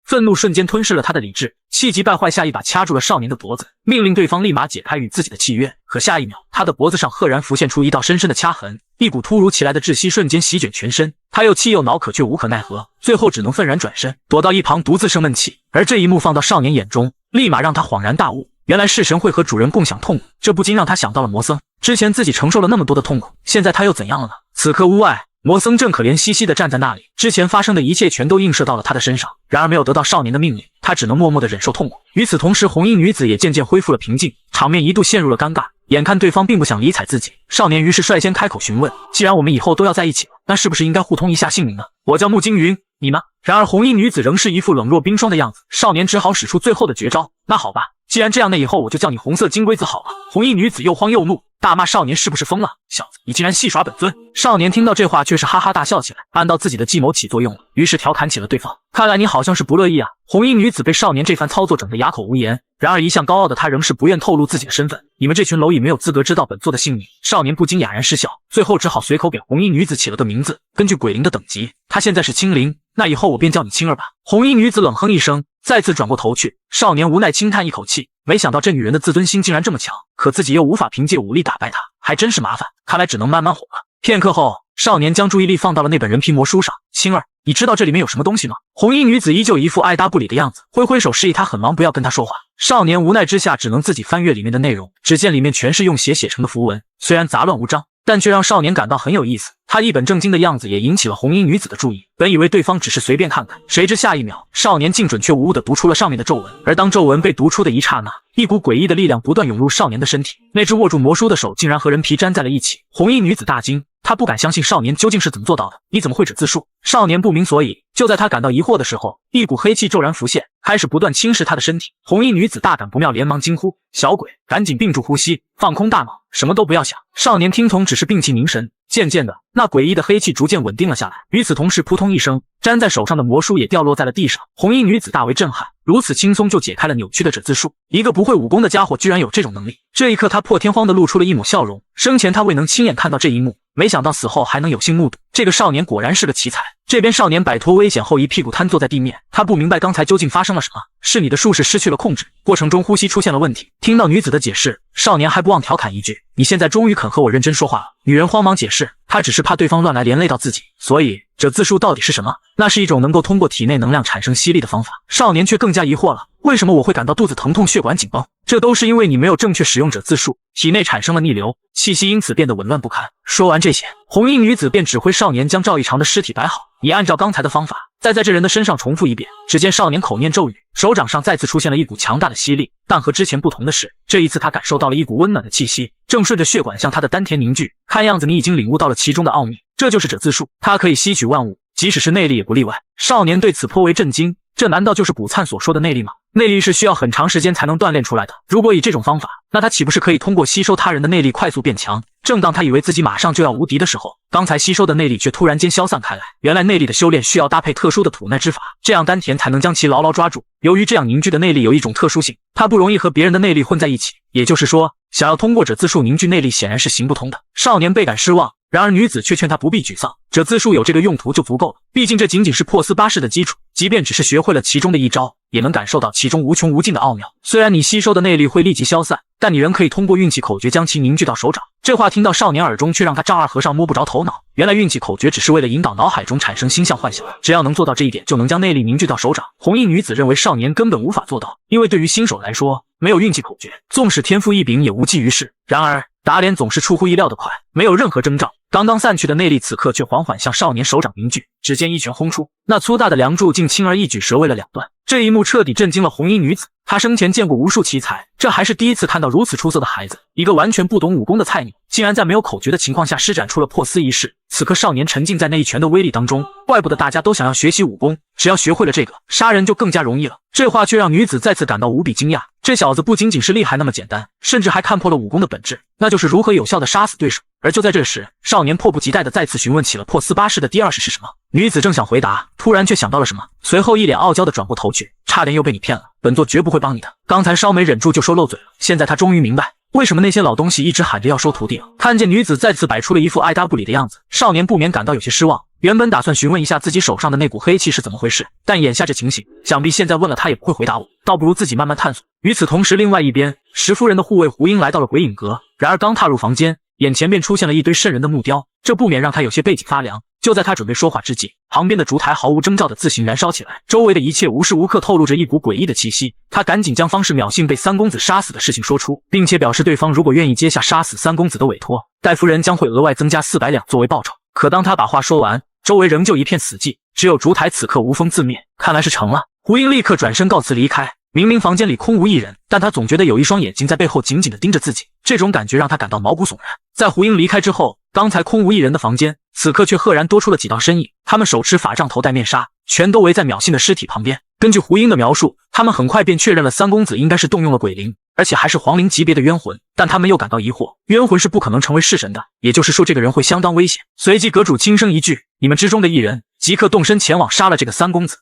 愤怒瞬间吞噬了他的理智，气急败坏下一把掐住了少年的脖子，命令对方立马解开与自己的契约。可下一秒，他的脖子上赫然浮现出一道深深的掐痕，一股突如其来的窒息瞬间席卷全身，他又气又恼，可却无可奈何，最后只能愤然转身，躲到一旁独自生闷气。而这一幕放到少年眼中，立马让他恍然大悟，原来式神会和主人共享痛苦，这不禁让他想到了魔僧。之前自己承受了那么多的痛苦，现在他又怎样了呢？此刻屋外，魔僧正可怜兮兮地站在那里，之前发生的一切全都映射到了他的身上，然而没有得到少年的命令，他只能默默地忍受痛苦。与此同时，红衣女子也渐渐恢复了平静，场面一度陷入了尴尬。眼看对方并不想理睬自己，少年于是率先开口询问：既然我们以后都要在一起了，那是不是应该互通一下姓名呢？我叫穆惊云，你呢？然而红衣女子仍是一副冷若冰霜的样子，少年只好使出最后的绝招：那好吧，既然这样，那以后我就叫你红色金龟子好了。红衣女子又慌又怒，大骂少年是不是疯了？小子，你竟然戏耍本尊！少年听到这话却是哈哈大笑起来，暗道自己的计谋起作用了，于是调侃起了对方：看来你好像是不乐意啊。红衣女子被少年这番操作整得哑口无言，然而一向高傲的她仍是不愿透露自己的身份。你们这群蝼蚁没有资格知道本座的姓名。少年不禁哑然失笑，最后只好随口给红衣女子起了个名字，根据鬼灵的等级，她现在是青灵，那以后我便叫你青儿吧。红衣女子冷哼一声，再次转过头去。少年无奈轻叹一口气，没想到这女人的自尊心竟然这么强，可自己又无法凭借武力打败她，还真是麻烦，看来只能慢慢火了。片刻后，少年将注意力放到了那本人皮魔书上。青儿，你知道这里面有什么东西吗？红衣女子依旧一副爱答不理的样子，挥挥手示意他很忙，不要跟他说话。少年无奈之下只能自己翻阅里面的内容，只见里面全是用血写成的符文，虽然杂乱无章，但却让少年感到很有意思。他一本正经的样子也引起了红衣女子的注意，本以为对方只是随便看看，谁知下一秒，少年竟准确无误地读出了上面的咒文。而当咒文被读出的一刹那，一股诡异的力量不断涌入少年的身体，那只握住魔书的手竟然和人皮粘在了一起。红衣女子大惊，她不敢相信少年究竟是怎么做到的，你怎么会止字术？少年不明所以，就在他感到疑惑的时候，一股黑气骤然浮现，开始不断侵蚀他的身体。红衣女子大感不妙，连忙惊呼：小鬼，赶紧屏住呼吸，放空大脑，什么都不要想。少年听从，只是屏气凝神，渐渐的，那诡异的黑气逐渐稳定了下来。与此同时，扑通一声，粘在手上的魔书也掉落在了地上。红衣女子大为震撼，如此轻松就解开了扭曲的止字术，一个不会武功的家伙居然有这种能力。这一刻，他破天荒地露出了一抹笑容，生前他未能亲眼看到这一幕，没想到死后还能有幸目睹。这个少年果然是个奇才。这边少年摆脱危险后一屁股瘫坐在地面，他不明白刚才究竟发生了什么，是你的术士失去了控制，过程中呼吸出现了问题。听到女子的解释，少年还不忘调侃一句：你现在终于肯和我认真说话了。女人慌忙解释，她只是怕对方乱来连累到自己，所以这字术到底是什么？那是一种能够通过体内能量产生吸力的方法。少年却更加疑惑了，为什么我会感到肚子疼痛、血管紧绷？这都是因为你没有正确使用者字术，体内产生了逆流，气息因此变得紊乱不堪。说完这些，红衣女子便指挥少年将赵一长的尸体摆好，你按照刚才的方法，再在这人的身上重复一遍。只见少年口念咒语，手掌上再次出现了一股强大的吸力，但和之前不同的是，这一次他感受到了一股温暖的气息，正顺着血管向他的丹田凝聚。看样子你已经领悟到了其中的奥秘，这就是者字术，它可以吸取万物，即使是内力也不例外。少年对此颇为震惊，这难道就是卜粲所说的内力吗？内力是需要很长时间才能锻炼出来的，如果以这种方法，那他岂不是可以通过吸收他人的内力快速变强？正当他以为自己马上就要无敌的时候，刚才吸收的内力却突然间消散开来。原来内力的修炼需要搭配特殊的吐纳之法，这样丹田才能将其牢牢抓住。由于这样凝聚的内力有一种特殊性，它不容易和别人的内力混在一起，也就是说，想要通过者字术凝聚内力显然是行不通的。少年倍感失望，然而女子却劝他不必沮丧，者字术有这个用途就足够了，毕竟这仅仅是破四八式的基础，即便只是学会了其中的一招，也能感受到其中无穷无尽的奥妙。虽然你吸收的内力会立即消散，但你仍可以通过运气口诀将其凝聚到手掌。这话听到少年耳中，却让他丈二和尚摸不着头脑。原来运气口诀只是为了引导脑海中产生星象幻想，只要能做到这一点，就能将内力凝聚到手掌。红衣女子认为少年根本无法做到，因为对于新手来说，没有运气口诀，纵使天赋异禀也无济于事。然而打脸总是出乎意料的快，没有任何征兆，刚刚散去的内力此刻却缓缓向少年手掌凝聚。只见一拳轰出，那粗大的梁柱竟轻而易举折为了两段。这一幕彻底震惊了红衣女子，她生前见过无数奇才，这还是第一次看到如此出色的孩子。一个完全不懂武功的菜鸟，竟然在没有口诀的情况下施展出了破丝一式。此刻少年沉浸在那一拳的威力当中，怪不得大家都想要学习武功，只要学会了这个，杀人就更加容易了。这话却让女子再次感到无比惊讶，这小子不仅仅是厉害那么简单，甚至还看破了武功的本质，那就是如何有效地杀死对手。而就在这时，少年迫不及待地再次询问起了破丝八式的第二式是什么。女子正想回答，突然却想到了什么，随后一脸傲娇地转过头去，差点又被你骗了，本座绝不会帮你的。刚才稍没忍住就说漏嘴了，现在他终于明白为什么那些老东西一直喊着要收徒弟了。看见女子再次摆出了一副爱答不理的样子，少年不免感到有些失望。原本打算询问一下自己手上的那股黑气是怎么回事，但眼下这情形，想必现在问了他也不会回答我，倒不如自己慢慢探索。与此同时，另外一边，石夫人的护卫胡英来到了鬼影阁，然而刚踏入房间，眼前便出现了一堆瘆人的木雕，这不免让他有些背脊发凉。就在他准备说话之际，旁边的烛台毫无征兆的自行燃烧起来，周围的一切无时无刻透露着一股诡异的气息。他赶紧将方氏秒幸被三公子杀死的事情说出，并且表示对方如果愿意接下杀死三公子的委托，戴夫人将会额外增加400两作为报酬。可当他把话说完，周围仍旧一片死寂，只有烛台此刻无风自灭，看来是成了。胡英立刻转身告辞离开。明明房间里空无一人，但他总觉得有一双眼睛在背后紧紧地盯着自己，这种感觉让他感到毛骨悚然。在胡英离开之后，刚才空无一人的房间，此刻却赫然多出了几道身影，他们手持法杖，头戴面纱，全都围在淼信的尸体旁边。根据胡英的描述，他们很快便确认了三公子应该是动用了鬼灵，而且还是皇灵级别的冤魂，但他们又感到疑惑，冤魂是不可能成为弑神的，也就是说这个人会相当危险。随即阁主轻声一句，你们之中的一人即刻动身前往杀了这个三公子。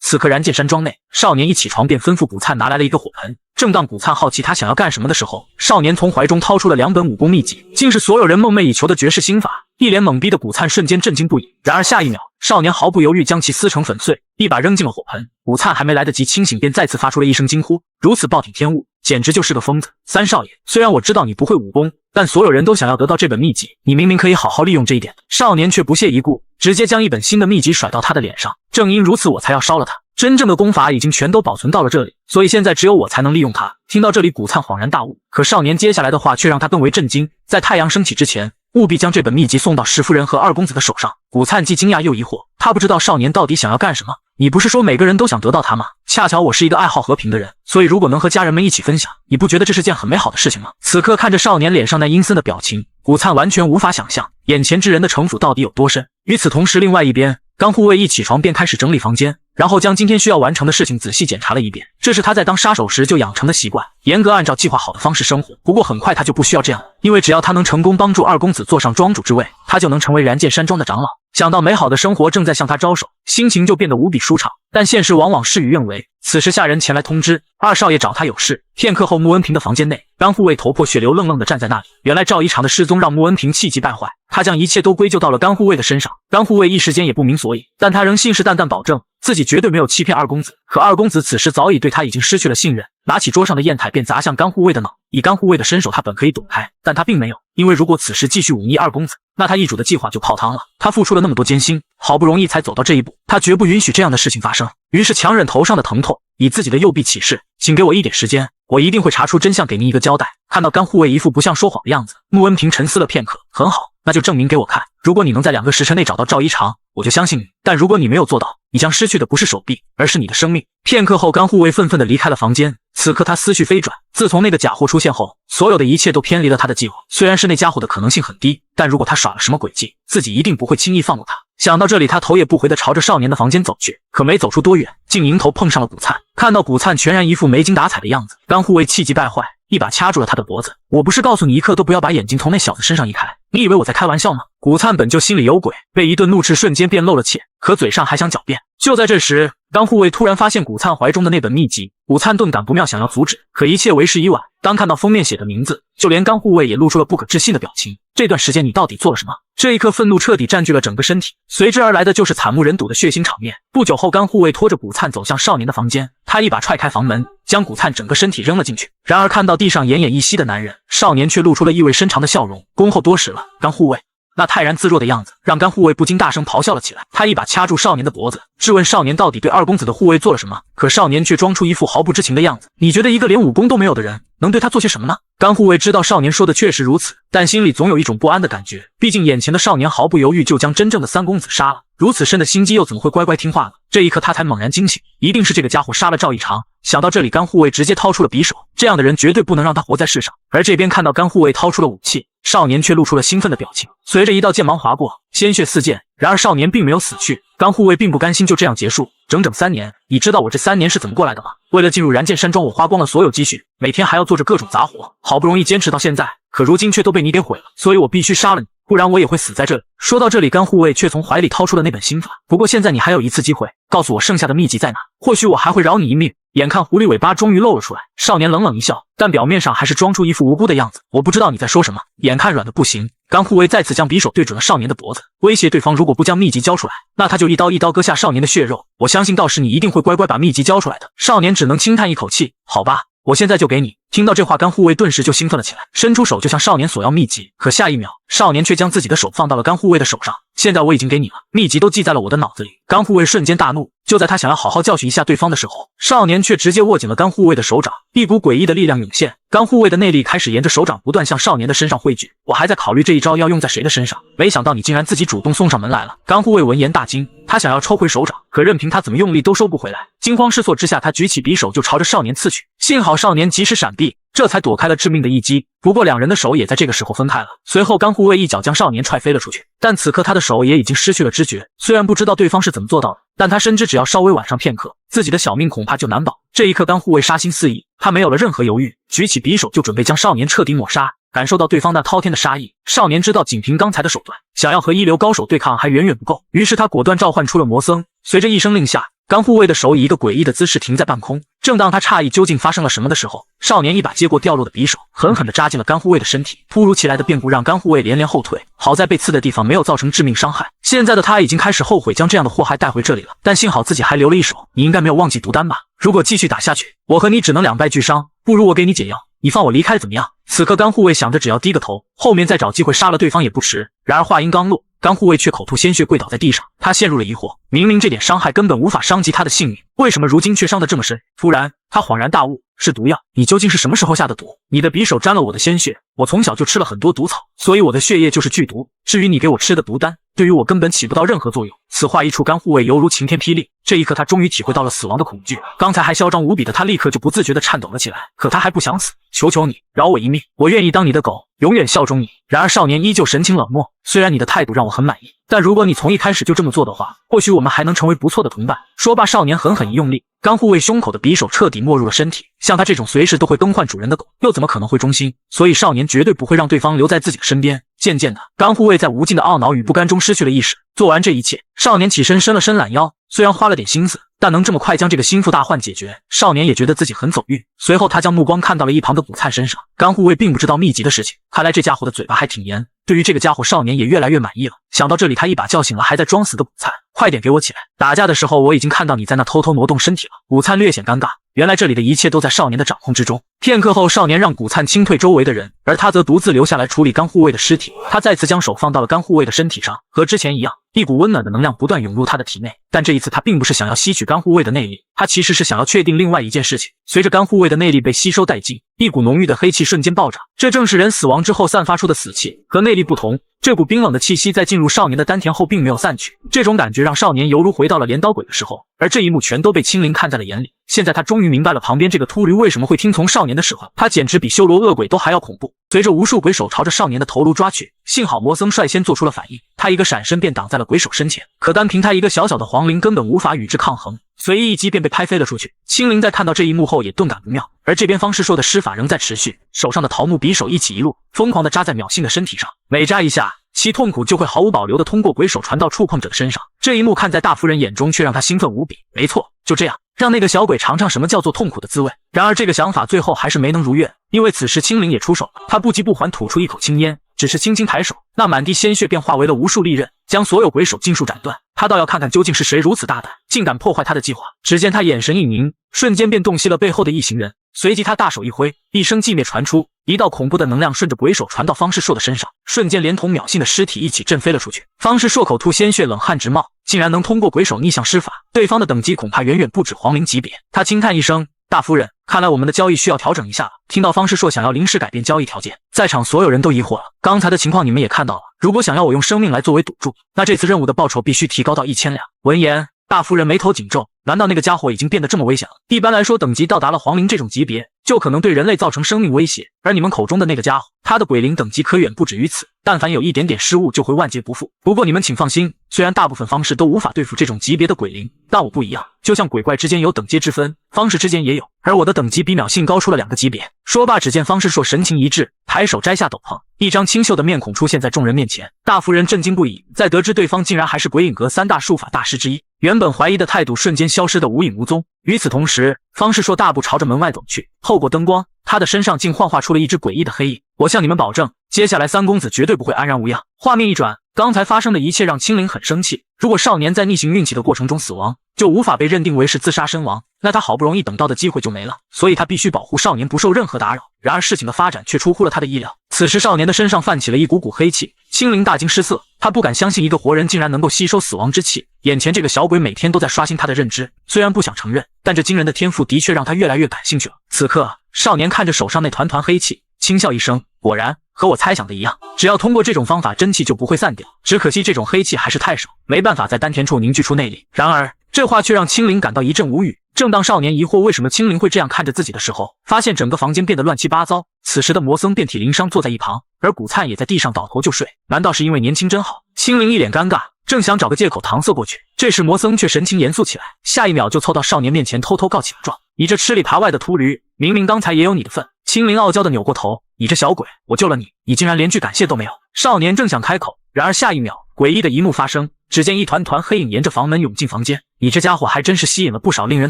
此刻燃剑山庄内，少年一起床便吩咐古灿拿来了一个火盆。正当古灿好奇他想要干什么的时候，少年从怀中掏出了2本武功秘籍，竟是所有人梦寐以求的绝世心法。一脸懵逼的古灿瞬间震惊不已，然而下一秒，少年毫不犹豫将其撕成粉碎，一把扔进了火盆。古灿还没来得及清醒，便再次发出了一声惊呼，如此暴殄天物，简直就是个疯子。三少爷，虽然我知道你不会武功，但所有人都想要得到这本秘籍，你明明可以好好利用这一点。少年却不屑一顾，直接将一本新的秘籍甩到他的脸上。正因如此，我才要烧了他。真正的功法已经全都保存到了这里，所以现在只有我才能利用它。听到这里，古灿恍然大悟，可少年接下来的话却让他更为震惊。在太阳升起之前，务必将这本秘籍送到石夫人和二公子的手上。古灿既惊讶又疑惑，他不知道少年到底想要干什么。你不是说每个人都想得到它吗？恰巧我是一个爱好和平的人，所以如果能和家人们一起分享，你不觉得这是件很美好的事情吗？此刻看着少年脸上那阴森的表情，古灿完全无法想象眼前之人的城府到底有多深。与此同时，另外一边，刚护卫一起床便开始整理房间，然后将今天需要完成的事情仔细检查了一遍，这是他在当杀手时就养成的习惯，严格按照计划好的方式生活。不过很快他就不需要这样了，因为只要他能成功帮助二公子坐上庄主之位，他就能成为燃剑山庄的长老。想到美好的生活正在向他招手，心情就变得无比舒畅。但现实往往事与愿违，此时下人前来通知二少爷找他有事。片刻后，穆恩平的房间内，刚护卫头破血流，愣愣地站在那里。原来赵一长的失踪让穆恩平气急败坏，他将一切都归咎到了甘护卫的身上。甘护卫一时间也不明所以，但他仍信誓旦旦保证自己绝对没有欺骗二公子。可二公子此时早已对他已经失去了信任，拿起桌上的砚台便砸向甘护卫的脑。以甘护卫的身手，他本可以躲开，但他并没有，因为如果此时继续忤逆二公子，那他易主的计划就泡汤了。他付出了那么多艰辛，好不容易才走到这一步，他绝不允许这样的事情发生。于是强忍头上的疼痛，以自己的右臂起誓，请给我一点时间，我一定会查出真相，给您一个交代。看到甘护卫一副不像说谎的样子，穆恩平沉思了片刻，很好，那就证明给我看。如果你能在2个时辰内找到赵一长，我就相信你，但如果你没有做到，你将失去的不是手臂，而是你的生命。片刻后，甘护卫愤愤地离开了房间。此刻他思绪飞转，自从那个假货出现后，所有的一切都偏离了他的计划。虽然是那家伙的可能性很低，但如果他耍了什么诡计，自己一定不会轻易放过他。想到这里，他头也不回地朝着少年的房间走去。可没走出多远，竟迎头碰上了古灿。看到古灿全然一副没精打采的样子，甘护卫气急败坏，一把掐住了他的脖子。我不是告诉你一刻都不要把眼睛从那小子身上移开，你以为我在开玩笑吗？古灿本就心里有鬼，被一顿怒斥瞬间便露了怯，可嘴上还想狡辩。就在这时，甘护卫突然发现古灿怀中的那本秘籍，古灿顿感不妙，想要阻止，可一切为时已晚。当看到封面写的名字，就连甘护卫也露出了不可置信的表情。这段时间你到底做了什么？这一刻，愤怒彻底占据了整个身体，随之而来的就是惨不忍睹的血腥场面。不久后，甘护卫拖着古灿走向少年的房间，他一把踹开房门，将古灿整个身体扔了进去。然而看到地上奄奄一息的男人，少年却露出了意味深长的笑容。恭候多时了，甘护卫。那泰然自若的样子让甘护卫不禁大声咆哮了起来。他一把掐住少年的脖子，质问少年到底对二公子的护卫做了什么。可少年却装出一副毫不知情的样子。你觉得一个连武功都没有的人能对他做些什么呢？甘护卫知道少年说的确实如此，但心里总有一种不安的感觉，毕竟眼前的少年毫不犹豫就将真正的三公子杀了，如此深的心机又怎么会乖乖听话呢？这一刻他才猛然惊醒，一定是这个家伙杀了赵一长。想到这里，甘护卫直接掏出了匕首，这样的人绝对不能让他活在世上。而这边看到甘护卫掏出了武器，少年却露出了兴奋的表情，随着一道剑芒划过，鲜血四溅。然而少年并没有死去，甘护卫并不甘心就这样结束。整整3年，你知道我这3年是怎么过来的吗？为了进入燃剑山庄，我花光了所有积蓄，每天还要做着各种杂活，好不容易坚持到现在，可如今却都被你给毁了，所以我必须杀了你，不然我也会死在这里。说到这里，甘护卫却从怀里掏出了那本心法。不过现在你还有一次机会，告诉我剩下的秘籍在哪，或许我还会饶你一命。眼看狐狸尾巴终于露了出来，少年冷冷一笑，但表面上还是装出一副无辜的样子。我不知道你在说什么。眼看软的不行，甘护卫再次将匕首对准了少年的脖子，威胁对方如果不将秘籍交出来，那他就一刀一刀割下少年的血肉。我相信到时你一定会乖乖把秘籍交出来的。少年只能轻叹一口气，好吧，我现在就给你。听到这话，甘护卫顿时就兴奋了起来，伸出手就向少年索要秘籍。可下一秒，少年却将自己的手放到了甘护卫的手上。现在我已经给你了，秘籍都记在了我的脑子里。甘护卫瞬间大怒，就在他想要好好教训一下对方的时候，少年却直接握紧了甘护卫的手掌，一股诡异的力量涌现，甘护卫的内力开始沿着手掌不断向少年的身上汇聚。我还在考虑这一招要用在谁的身上，没想到你竟然自己主动送上门来了。甘护卫闻言大惊，他想要抽回手掌，可任凭他怎么用力都收不回来。惊慌失措之下，他举起匕首就朝着少年刺去，幸好少年及时闪避，这才躲开了致命的一击。不过两人的手也在这个时候分开了，随后甘护卫一脚将少年踹飞了出去，但此刻他的手也已经失去了知觉。虽然不知道对方是怎么做到的，但他深知只要稍微晚上片刻，自己的小命恐怕就难保。这一刻甘护卫杀心四溢，他没有了任何犹豫，举起匕首就准备将少年彻底抹杀。感受到对方那滔天的杀意，少年知道仅凭刚才的手段，想要和一流高手对抗还远远不够，于是他果断召唤出了魔僧。随着一声令下，甘护卫的手以一个诡异的姿势停在半空。正当他诧异究竟发生了什么的时候，少年一把接过掉落的匕首，狠狠地扎进了甘护卫的身体。突如其来的变故让甘护卫连连后退，好在被刺的地方没有造成致命伤害。现在的他已经开始后悔将这样的祸害带回这里了，但幸好自己还留了一手。你应该没有忘记毒丹吧？如果继续打下去，我和你只能两败俱伤，不如我给你解药，你放我离开怎么样？此刻甘护卫想着只要低个头，后面再找机会杀了对方也不迟。然而话音刚落，甘护卫却口吐鲜血跪倒在地上，他陷入了疑惑，明明这点伤害根本无法伤及他的性命，为什么如今却伤得这么深？突然他恍然大悟，是毒药。你究竟是什么时候下的毒？你的匕首沾了我的鲜血，我从小就吃了很多毒草，所以我的血液就是剧毒。至于你给我吃的毒丹，对于我根本起不到任何作用。此话一出，甘护卫犹如晴天霹雳，这一刻他终于体会到了死亡的恐惧。刚才还嚣张无比的他立刻就不自觉地颤抖了起来，可他还不想死，求求你饶我一命，我愿意当你的狗，永远效忠你。然而少年依旧神情冷漠，虽然你的态度让我很满意，但如果你从一开始就这么做的话，或许我们还能成为不错的同伴。说罢，少年狠狠一用力，甘护卫胸口的匕首彻底没入了身体。像他这种随时都会更换主人的狗，又怎么可能会忠心？所以少年绝对不会让对方留在自己的身边。渐渐的，甘护卫在无尽的懊恼与不甘中失去了意识。做完这一切，少年起身伸了伸懒腰，虽然花了点心思，但能这么快将这个心腹大患解决，少年也觉得自己很走运。随后他将目光看到了一旁的古灿身上，甘护卫并不知道秘籍的事情，看来这家伙的嘴巴还挺严。对于这个家伙，少年也越来越满意了。想到这里，他一把叫醒了还在装死的古灿，快点给我起来！打架的时候我已经看到你在那偷偷挪动身体了。古灿略显尴尬，原来这里的一切都在少年的掌控之中。片刻后，少年让古灿清退周围的人，而他则独自留下来处理甘护卫的尸体。他再次将手放到了甘护卫的身体上，和之前一样，一股温暖的能量不断涌入他的体内。但这一次他并不是想要吸取甘护卫的内力，他其实是想要确定另外一件事情。随着甘护卫的内力被吸收殆尽，一股浓郁的黑气瞬间暴涨，这正是人死亡之后散发出的死气。和内力不同，这股冰冷的气息在进入少年的丹田后并没有散去，这种感觉让少年犹如回到了镰刀鬼的时候，而这一幕全都被青灵看在了眼里。现在他终于明白了旁边这个秃驴为什么会听从少年的使唤，他简直比修罗恶鬼都还要恐怖。随着无数鬼手朝着少年的头颅抓去，幸好魔僧率先做出了反应，他一个闪身便挡在了鬼手身前，可单凭他一个小小的皇灵根本无法与之抗衡，随意一击便被拍飞了出去。青灵在看到这一幕后也顿感不妙，而这边方世硕的施法仍在持续，手上的桃木匕首一起一落，疯狂地扎在淼信的身体上，每扎一下，其痛苦就会毫无保留地通过鬼手传到触碰者的身上。这一幕看在大夫人眼中却让他兴奋无比。没错，就这样让那个小鬼尝尝什么叫做痛苦的滋味。然而这个想法最后还是没能如愿，因为此时青灵也出手了，他不急不缓吐出一口青烟，只是轻轻抬手，那满地鲜血便化为了无数利刃，将所有鬼手尽数斩断。他倒要看看究竟是谁如此大胆，竟敢破坏他的计划。只见他眼神一凝，瞬间便洞悉了背后的一行人，随即他大手一挥，一声寂灭传出，一道恐怖的能量顺着鬼手传到方世硕的身上，瞬间连同淼信的尸体一起震飞了出去。方世硕口吐鲜血，冷汗直冒，竟然能通过鬼手逆向施法，对方的等级恐怕远远不止皇灵级别。他轻叹一声，大夫人，看来我们的交易需要调整一下了。听到方世硕想要临时改变交易条件，在场所有人都疑惑了。刚才的情况你们也看到了，如果想要我用生命来作为赌注，那这次任务的报酬必须提高到1000两。闻言，大夫人眉头紧皱，难道那个家伙已经变得这么危险了？一般来说，等级到达了皇灵这种级别，就可能对人类造成生命威胁，而你们口中的那个家伙，他的鬼灵等级可远不止于此，但凡有一点点失误，就会万劫不复。不过你们请放心，虽然大部分方式都无法对付这种级别的鬼灵，但我不一样，就像鬼怪之间有等阶之分，方式之间也有，而我的等级比秒性高出了2个级别。说罢，只见方世硕神情一致，抬手摘下斗篷，一张清秀的面孔出现在众人面前。大夫人震惊不已，在得知对方竟然还是鬼影阁3大术法大师之一，原本怀疑的态度瞬间消失得无影无踪。与此同时，方世硕大步朝着门外走去，透过灯光，他的身上竟幻化出了一只诡异的黑影。我向你们保证，接下来三公子绝对不会安然无恙。画面一转，刚才发生的一切让青灵很生气。如果少年在逆行运气的过程中死亡，就无法被认定为是自杀身亡，那他好不容易等到的机会就没了，所以他必须保护少年不受任何打扰。然而事情的发展却出乎了他的意料，此时少年的身上泛起了一股股黑气，青灵大惊失色，他不敢相信一个活人竟然能够吸收死亡之气，眼前这个小鬼每天都在刷新他的认知，虽然不想承认，但这惊人的天赋的确让他越来越感兴趣了。此刻，少年看着手上那团团黑气，轻笑一声，果然和我猜想的一样，只要通过这种方法，真气就不会散掉。只可惜这种黑气还是太少，没办法在丹田处凝聚出内力。然而这话却让青灵感到一阵无语。正当少年疑惑为什么青灵会这样看着自己的时候，发现整个房间变得乱七八糟。此时的魔僧遍体鳞伤坐在一旁，而古灿也在地上倒头就睡。难道是因为年轻真好？青灵一脸尴尬，正想找个借口搪塞过去，这时魔僧却神情严肃起来，下一秒就凑到少年面前偷偷告起了状。你这吃里扒外的秃驴，明明刚才也有你的份。青灵傲娇的扭过头，你这小鬼，我救了你，你竟然连句感谢都没有。少年正想开口，然而下一秒诡异的一幕发生，只见一团团黑影沿着房门涌进房间。你这家伙还真是吸引了不少令人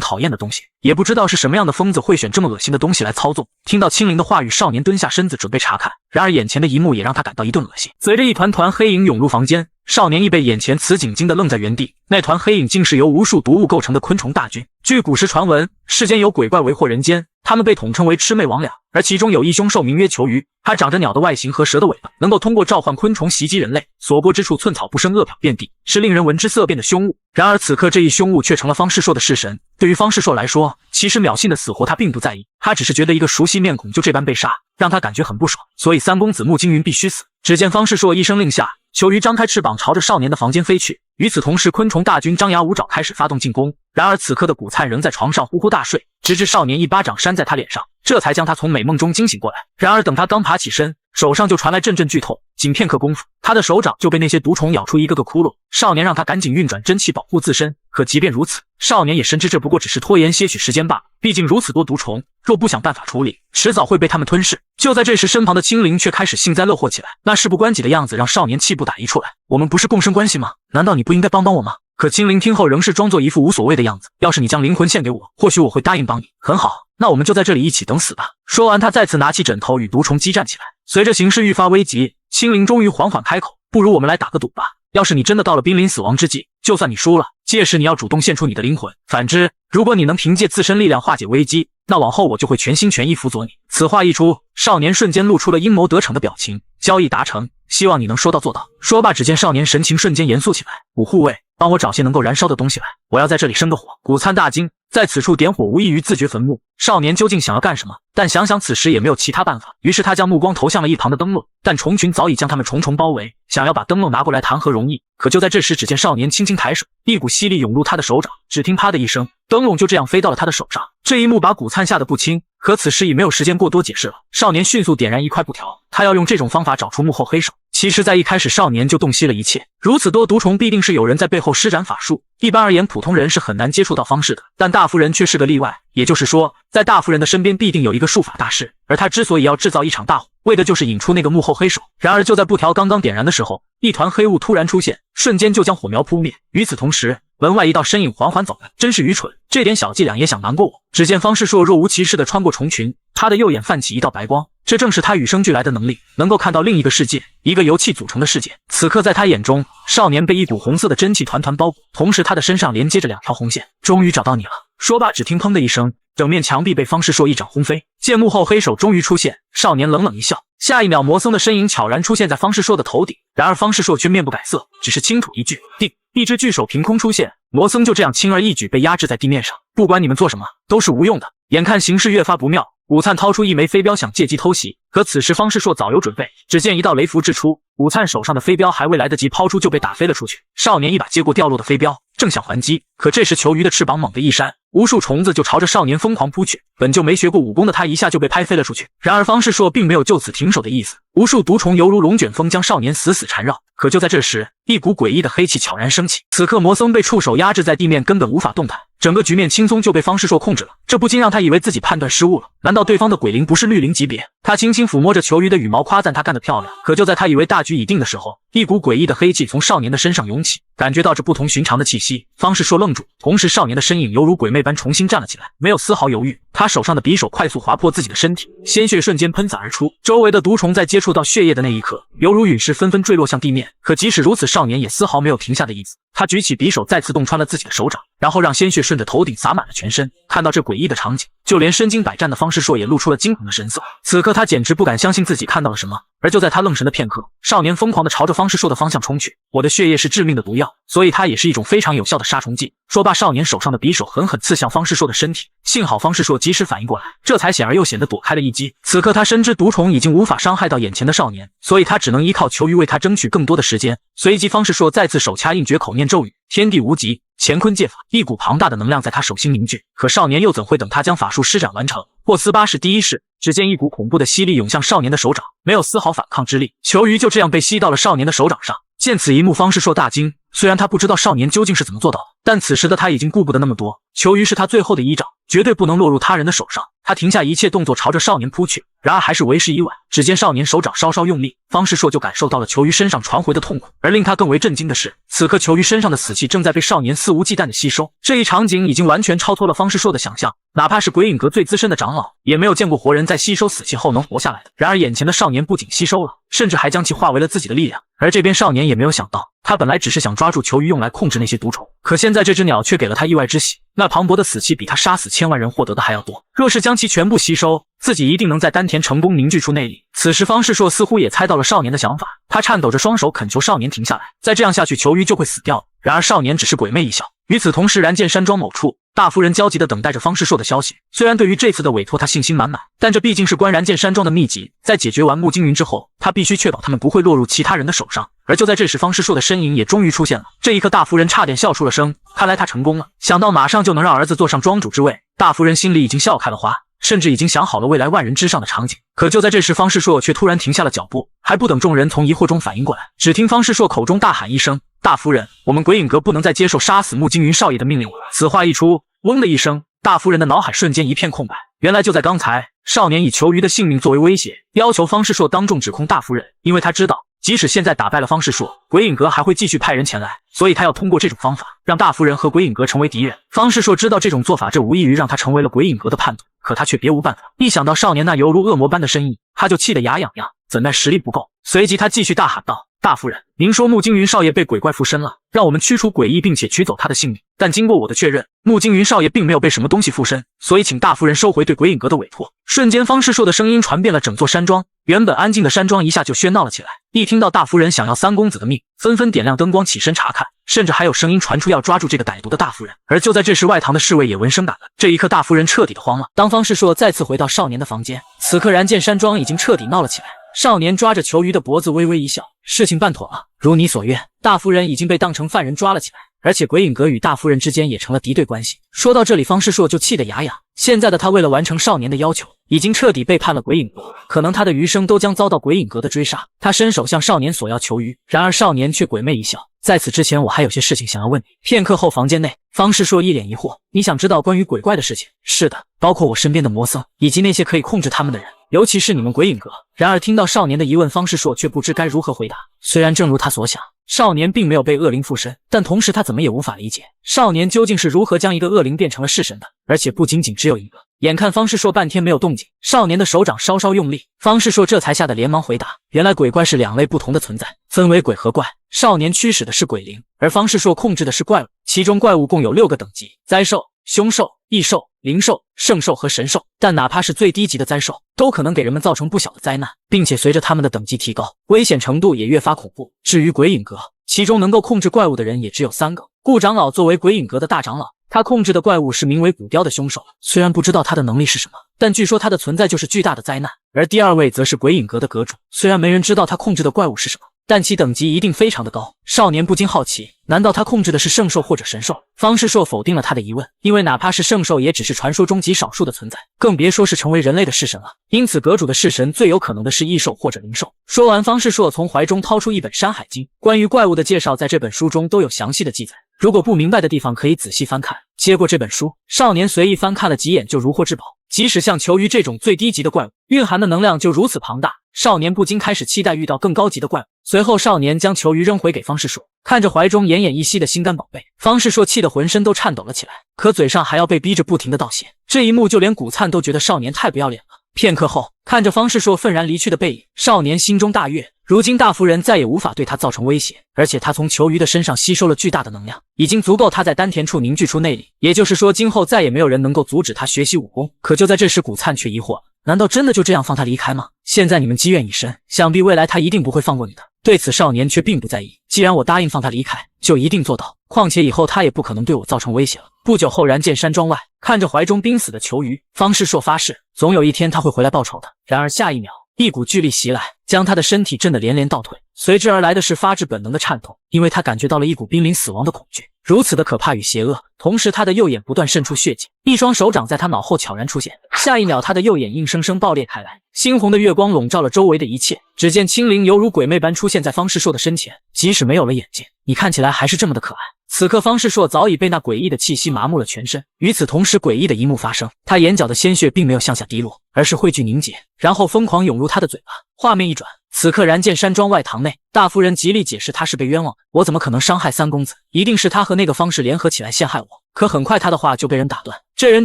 讨厌的东西，也不知道是什么样的疯子会选这么恶心的东西来操纵。听到青灵的话语，少年蹲下身子准备查看，然而眼前的一幕也让他感到一顿恶心。随着一团团黑影涌入房间，少年亦被眼前此景惊得愣在原地。那团黑影竟是由无数毒物构成的昆虫大军。据古时传闻，世间有鬼怪为祸人间，他们被统称为魑魅魍魉，而其中有一凶兽名曰囚鱼，它长着鸟的外形和蛇的尾巴，能够通过召唤昆虫袭击人类，所过之处寸草不生，恶殍遍地，是令人闻之色变的凶物。然而此刻这一凶物却成了方世硕的式神。对于方世硕来说，其实淼信的死活他并不在意，他只是觉得一个熟悉面孔就这般被杀，让他感觉很不爽，所以三公子穆惊云必须死。只见方世硕一声令下，囚鱼张开翅膀朝着少年的房间飞去。与此同时，昆虫大军张牙舞爪开始发动进攻。然而此刻的古灿仍在床上呼呼大睡，直至少年一巴掌扇在他脸上，这才将他从美梦中惊醒过来。然而等他刚爬起身，手上就传来阵阵剧痛，仅片刻功夫，他的手掌就被那些毒虫咬出一个个窟窿。少年让他赶紧运转真气保护自身，可即便如此，少年也深知这不过只是拖延些许时间罢了。毕竟如此多毒虫，若不想办法处理，迟早会被他们吞噬。就在这时，身旁的青灵却开始幸灾乐祸起来，那事不关己的样子让少年气不打一处来。我们不是共生关系吗？难道你不应该帮帮我吗？可青灵听后仍是装作一副无所谓的样子，要是你将灵魂献给我，或许我会答应帮你。很好，那我们就在这里一起等死吧。说完，他再次拿起枕头与毒虫激战起来。随着形势愈发危急，青灵终于缓缓开口，不如我们来打个赌吧。要是你真的到了濒临死亡之际，就算你输了，届时你要主动献出你的灵魂。反之，如果你能凭借自身力量化解危机，那往后我就会全心全意辅佐你。此话一出，少年瞬间露出了阴谋得逞的表情。交易达成，希望你能说到做到。说罢，只见少年神情瞬间严肃起来。五护卫，帮我找些能够燃烧的东西来，我要在这里生个火。古灿大惊，在此处点火无异于自掘坟墓。少年究竟想要干什么？但想想此时也没有其他办法，于是他将目光投向了一旁的灯笼，但虫群早已将他们重重包围，想要把灯笼拿过来谈何容易。可就在这时，只见少年轻轻抬手，一股吸力涌入他的手掌，只听啪的一声，灯笼就这样飞到了他的手上。这一幕把古灿吓得不轻，可此时已没有时间过多解释了。少年迅速点燃一块布条，他要用这种方法找出幕后黑手。其实在一开始，少年就洞悉了一切，如此多毒虫必定是有人在背后施展法术。一般而言，普通人是很难接触到方式的，但大夫人却是个例外。也就是说，在大夫人的身边必定有一个术法大师，而他之所以要制造一场大火，为的就是引出那个幕后黑手。然而就在布条刚刚点燃的时候，一团黑雾突然出现，瞬间就将火苗扑灭。与此同时，门外一道身影缓缓走来，真是愚蠢，这点小伎俩也想瞒过我。只见方世硕若无其事地穿过虫群，他的右眼泛起一道白光，这正是他与生俱来的能力，能够看到另一个世界，一个由气组成的世界。此刻在他眼中，少年被一股红色的真气团团包裹，同时他的身上连接着2条红线。终于找到你了。说罢，只听砰的一声，整面墙壁被方世硕一掌轰飞。见幕后黑手终于出现，少年冷冷一笑。下一秒，魔僧的身影悄然出现在方世硕的头顶，然而方世硕却面不改色，只是轻吐一句定，一只巨手凭空出现，魔僧就这样轻而易举被压制在地面上。不管你们做什么，都是无用的。眼看形势越发不妙，武灿掏出一枚飞镖想借机偷袭，可此时方世硕早有准备，只见一道雷符掷出，武灿手上的飞镖还未来得及抛出就被打飞了出去。少年一把接过掉落的飞镖，正想还击，可这时球鱼的翅膀猛地一扇，无数虫子就朝着少年疯狂扑去。本就没学过武功的他一下就被拍飞了出去。然而方世硕并没有就此停手的意思，无数毒虫犹如龙卷风将少年死死缠绕。可就在这时，一股诡异的黑气悄然升起，此刻魔僧被触手压制在地面，根本无法动弹。整个局面轻松就被方世硕控制了，这不禁让他以为自己判断失误了。难道对方的鬼灵不是绿灵级别？他轻轻抚摸着球鱼的羽毛，夸赞他干得漂亮。可就在他以为大局已定的时候，一股诡异的黑气从少年的身上涌起，感觉到这不同寻常的气息，方世硕愣住，同时少年的身影犹如鬼魅般重新站了起来，没有丝毫犹豫，他手上的匕首快速划破自己的身体，鲜血瞬间喷洒而出，周围的毒虫在接触到血液的那一刻，犹如陨石纷纷坠落向地面。可即使如此，少年也丝毫没有停下的意思，他举起匕首再次洞穿了自己的手掌，然后让鲜血顺着头顶洒满了全身。看到这诡异的场景，就连身经百战的方世硕也露出了惊恐的神色。此刻他简直不敢相信自己看到了什么。而就在他愣神的片刻，少年疯狂地朝着方世硕的方向冲去。我的血液是致命的毒药，所以它也是一种非常有效的杀虫剂。说罢，少年手上的匕首狠狠刺向方世硕的身体。幸好方世硕及时反应过来，这才险而又险地躲开了一击。此刻他深知毒虫已经无法伤害到眼前的少年，所以他只能依靠球鱼为他争取更多的时间。随即方世硕再次手掐印诀，口念咒语，天地无极，乾坤借法，一股庞大的能量在他手心凝聚。可少年又怎会等他将法术施展完成？霍斯巴氏第一式，只见一股恐怖的吸力涌向少年的手掌，没有丝毫反抗之力，球鱼就这样被吸到了少年的手掌上。见此一幕，方世硕大惊，虽然他不知道少年究竟是怎么做到的，但此时的他已经顾不得那么多，球鱼是他最后的依仗，绝对不能落入他人的手上。他停下一切动作，朝着少年扑去。然而还是为时已晚，只见少年手掌稍稍用力，方世硕就感受到了球鱼身上传回的痛苦。而令他更为震惊的是，此刻球鱼身上的死气正在被少年肆无忌惮的吸收。这一场景已经完全超脱了方世硕的想象，哪怕是鬼影阁最资深的长老，也没有见过活人在吸收死气后能活下来的。然而眼前的少年不仅吸收了，甚至还将其化为了自己的力量。而这边少年也没有想到，他本来只是想抓住球鱼用来控制那些毒虫，可现在这只鸟却给了他意外之喜。那磅礴的死气比他杀死千万人获得的还要多，若是将其全部吸收，自己一定能在丹田成功凝聚出内力。此时方世硕似乎也猜到了少年的想法，他颤抖着双手恳求少年停下来，再这样下去球鱼就会死掉了。然而少年只是鬼魅一笑。与此同时，燃剑山庄某处，大夫人焦急地等待着方世硕的消息。虽然对于这次的委托他信心满满，但这毕竟是关燃剑山庄的秘籍，在解决完木精云之后，他必须确保他们不会落入其他人的手上。而就在这时，方世硕的身影也终于出现了。这一刻，大夫人差点笑出了声，看来他成功了。想到马上就能让儿子坐上庄主之位，大夫人心里已经笑开了花，甚至已经想好了未来万人之上的场景。可就在这时，方世硕却突然停下了脚步，还不等众人从疑惑中反应过来，只听方世硕口中大喊一声：“大夫人，我们鬼影阁不能再接受杀死木精云少爷的命令了。”此话一出，嗡的一声，大夫人的脑海瞬间一片空白。原来就在刚才，少年以球鱼的性命作为威胁，要求方世硕当众指控大夫人，因为他知道即使现在打败了方世硕，鬼影阁还会继续派人前来，所以他要通过这种方法让大夫人和鬼影阁成为敌人。方世硕知道这种做法，这无异于让他成为了鬼影阁的叛徒，可他却别无办法。一想到少年那犹如恶魔般的身影，他就气得牙痒痒，怎奈实力不够。随即他继续大喊道：“大夫人，您说木精云少爷被鬼怪附身了，让我们驱除诡异并且取走他的性命。但经过我的确认，木精云少爷并没有被什么东西附身，所以请大夫人收回对鬼影阁的委托。”瞬间，方世硕的声音传遍了整座山庄，原本安静的山庄一下就喧闹了起来。一听到大夫人想要三公子的命，纷纷点亮灯光起身查看，甚至还有声音传出要抓住这个歹毒的大夫人。而就在这时，外堂的侍卫也闻声赶来。这一刻，大夫人彻底的慌了。当方世硕再次回到少年的房间，此刻燃剑山庄已经彻底闹了起来。少年抓着球鱼的脖子微微一笑，事情办妥了，如你所愿，大夫人已经被当成犯人抓了起来，而且鬼影阁与大夫人之间也成了敌对关系。说到这里，方世硕就气得牙痒。现在的他为了完成少年的要求，已经彻底背叛了鬼影阁，可能他的余生都将遭到鬼影阁的追杀。他伸手向少年索要球鱼，然而少年却鬼魅一笑：“在此之前，我还有些事情想要问你。”片刻后，房间内，方世硕一脸疑惑：“你想知道关于鬼怪的事情？”“是的，包括我身边的魔僧，以及那些可以控制他们的人，尤其是你们鬼影阁。”然而听到少年的疑问，方世硕却不知该如何回答。虽然正如他所想，少年并没有被恶灵附身，但同时他怎么也无法理解少年究竟是如何将一个恶灵变成了式神的，而且不仅仅只有一个。眼看方世硕半天没有动静，少年的手掌稍稍用力，方世硕这才吓得连忙回答：“原来鬼怪是两类不同的存在，分为鬼和怪。少年驱使的是鬼灵，而方世硕控制的是怪物，其中怪物共有6个等级：灾兽、凶兽、异兽、灵兽、圣兽和神兽。但哪怕是最低级的灾兽，都可能给人们造成不小的灾难，并且随着他们的等级提高，危险程度也越发恐怖。至于鬼影阁，其中能够控制怪物的人也只有3个。顾长老作为鬼影阁的大长老，他控制的怪物是名为古雕的凶手，虽然不知道他的能力是什么，但据说他的存在就是巨大的灾难。而第二位则是鬼影阁的阁主，虽然没人知道他控制的怪物是什么，但其等级一定非常的高。少年不禁好奇，难道他控制的是圣兽或者神兽？方世硕否定了他的疑问，因为哪怕是圣兽也只是传说中极少数的存在，更别说是成为人类的式神了。因此阁主的式神最有可能的是异兽或者灵兽。说完，方世硕从怀中掏出一本《山海经》，关于怪物的介绍在这本书中都有详细的记载，如果不明白的地方可以仔细翻看。接过这本书，少年随意翻看了几眼就如获至宝。即使像球鱼这种最低级的怪物，蕴含的能量就如此庞大，少年不禁开始期待遇到更高级的怪物。随后少年将球鱼扔回给方世硕，看着怀中奄奄一息的心肝宝贝，方世硕气得浑身都颤抖了起来，可嘴上还要被逼着不停的道谢。这一幕就连古灿都觉得少年太不要脸了。片刻后，看着方世硕愤然离去的背影，少年心中大悦，如今大夫人再也无法对他造成威胁，而且他从球鱼的身上吸收了巨大的能量，已经足够他在丹田处凝聚出内力，也就是说今后再也没有人能够阻止他学习武功。可就在这时，古灿却疑惑了，难道真的就这样放他离开吗？现在你们积怨已深，想必未来他一定不会放过你的。对此少年却并不在意，既然我答应放他离开，就一定做到，况且以后他也不可能对我造成威胁了。不久后，然见山庄外，看着怀中濒死的球鱼，方世硕发誓，总有一天他会回来报仇的。然而下一秒，一股巨力袭来，将他的身体震得连连倒退，随之而来的是发自本能的颤抖，因为他感觉到了一股濒临死亡的恐惧，如此的可怕与邪恶。同时他的右眼不断渗出血迹，一双手掌在他脑后悄然出现，下一秒他的右眼硬生生爆裂开来，猩红的月光笼罩了周围的一切。只见青灵犹如鬼魅般出现在方世硕的身前，即使没有了眼睛，你看起来还是这么的可爱。此刻方世硕早已被那诡异的气息麻木了全身，与此同时诡异的一幕发生，他眼角的鲜血并没有向下滴落，而是汇聚凝结，然后疯狂涌入他的嘴巴。画面一转，此刻然见山庄外堂内，大夫人极力解释他是被冤枉的，我怎么可能伤害三公子，一定是他和那个方氏联合起来陷害我。可很快他的话就被人打断，这人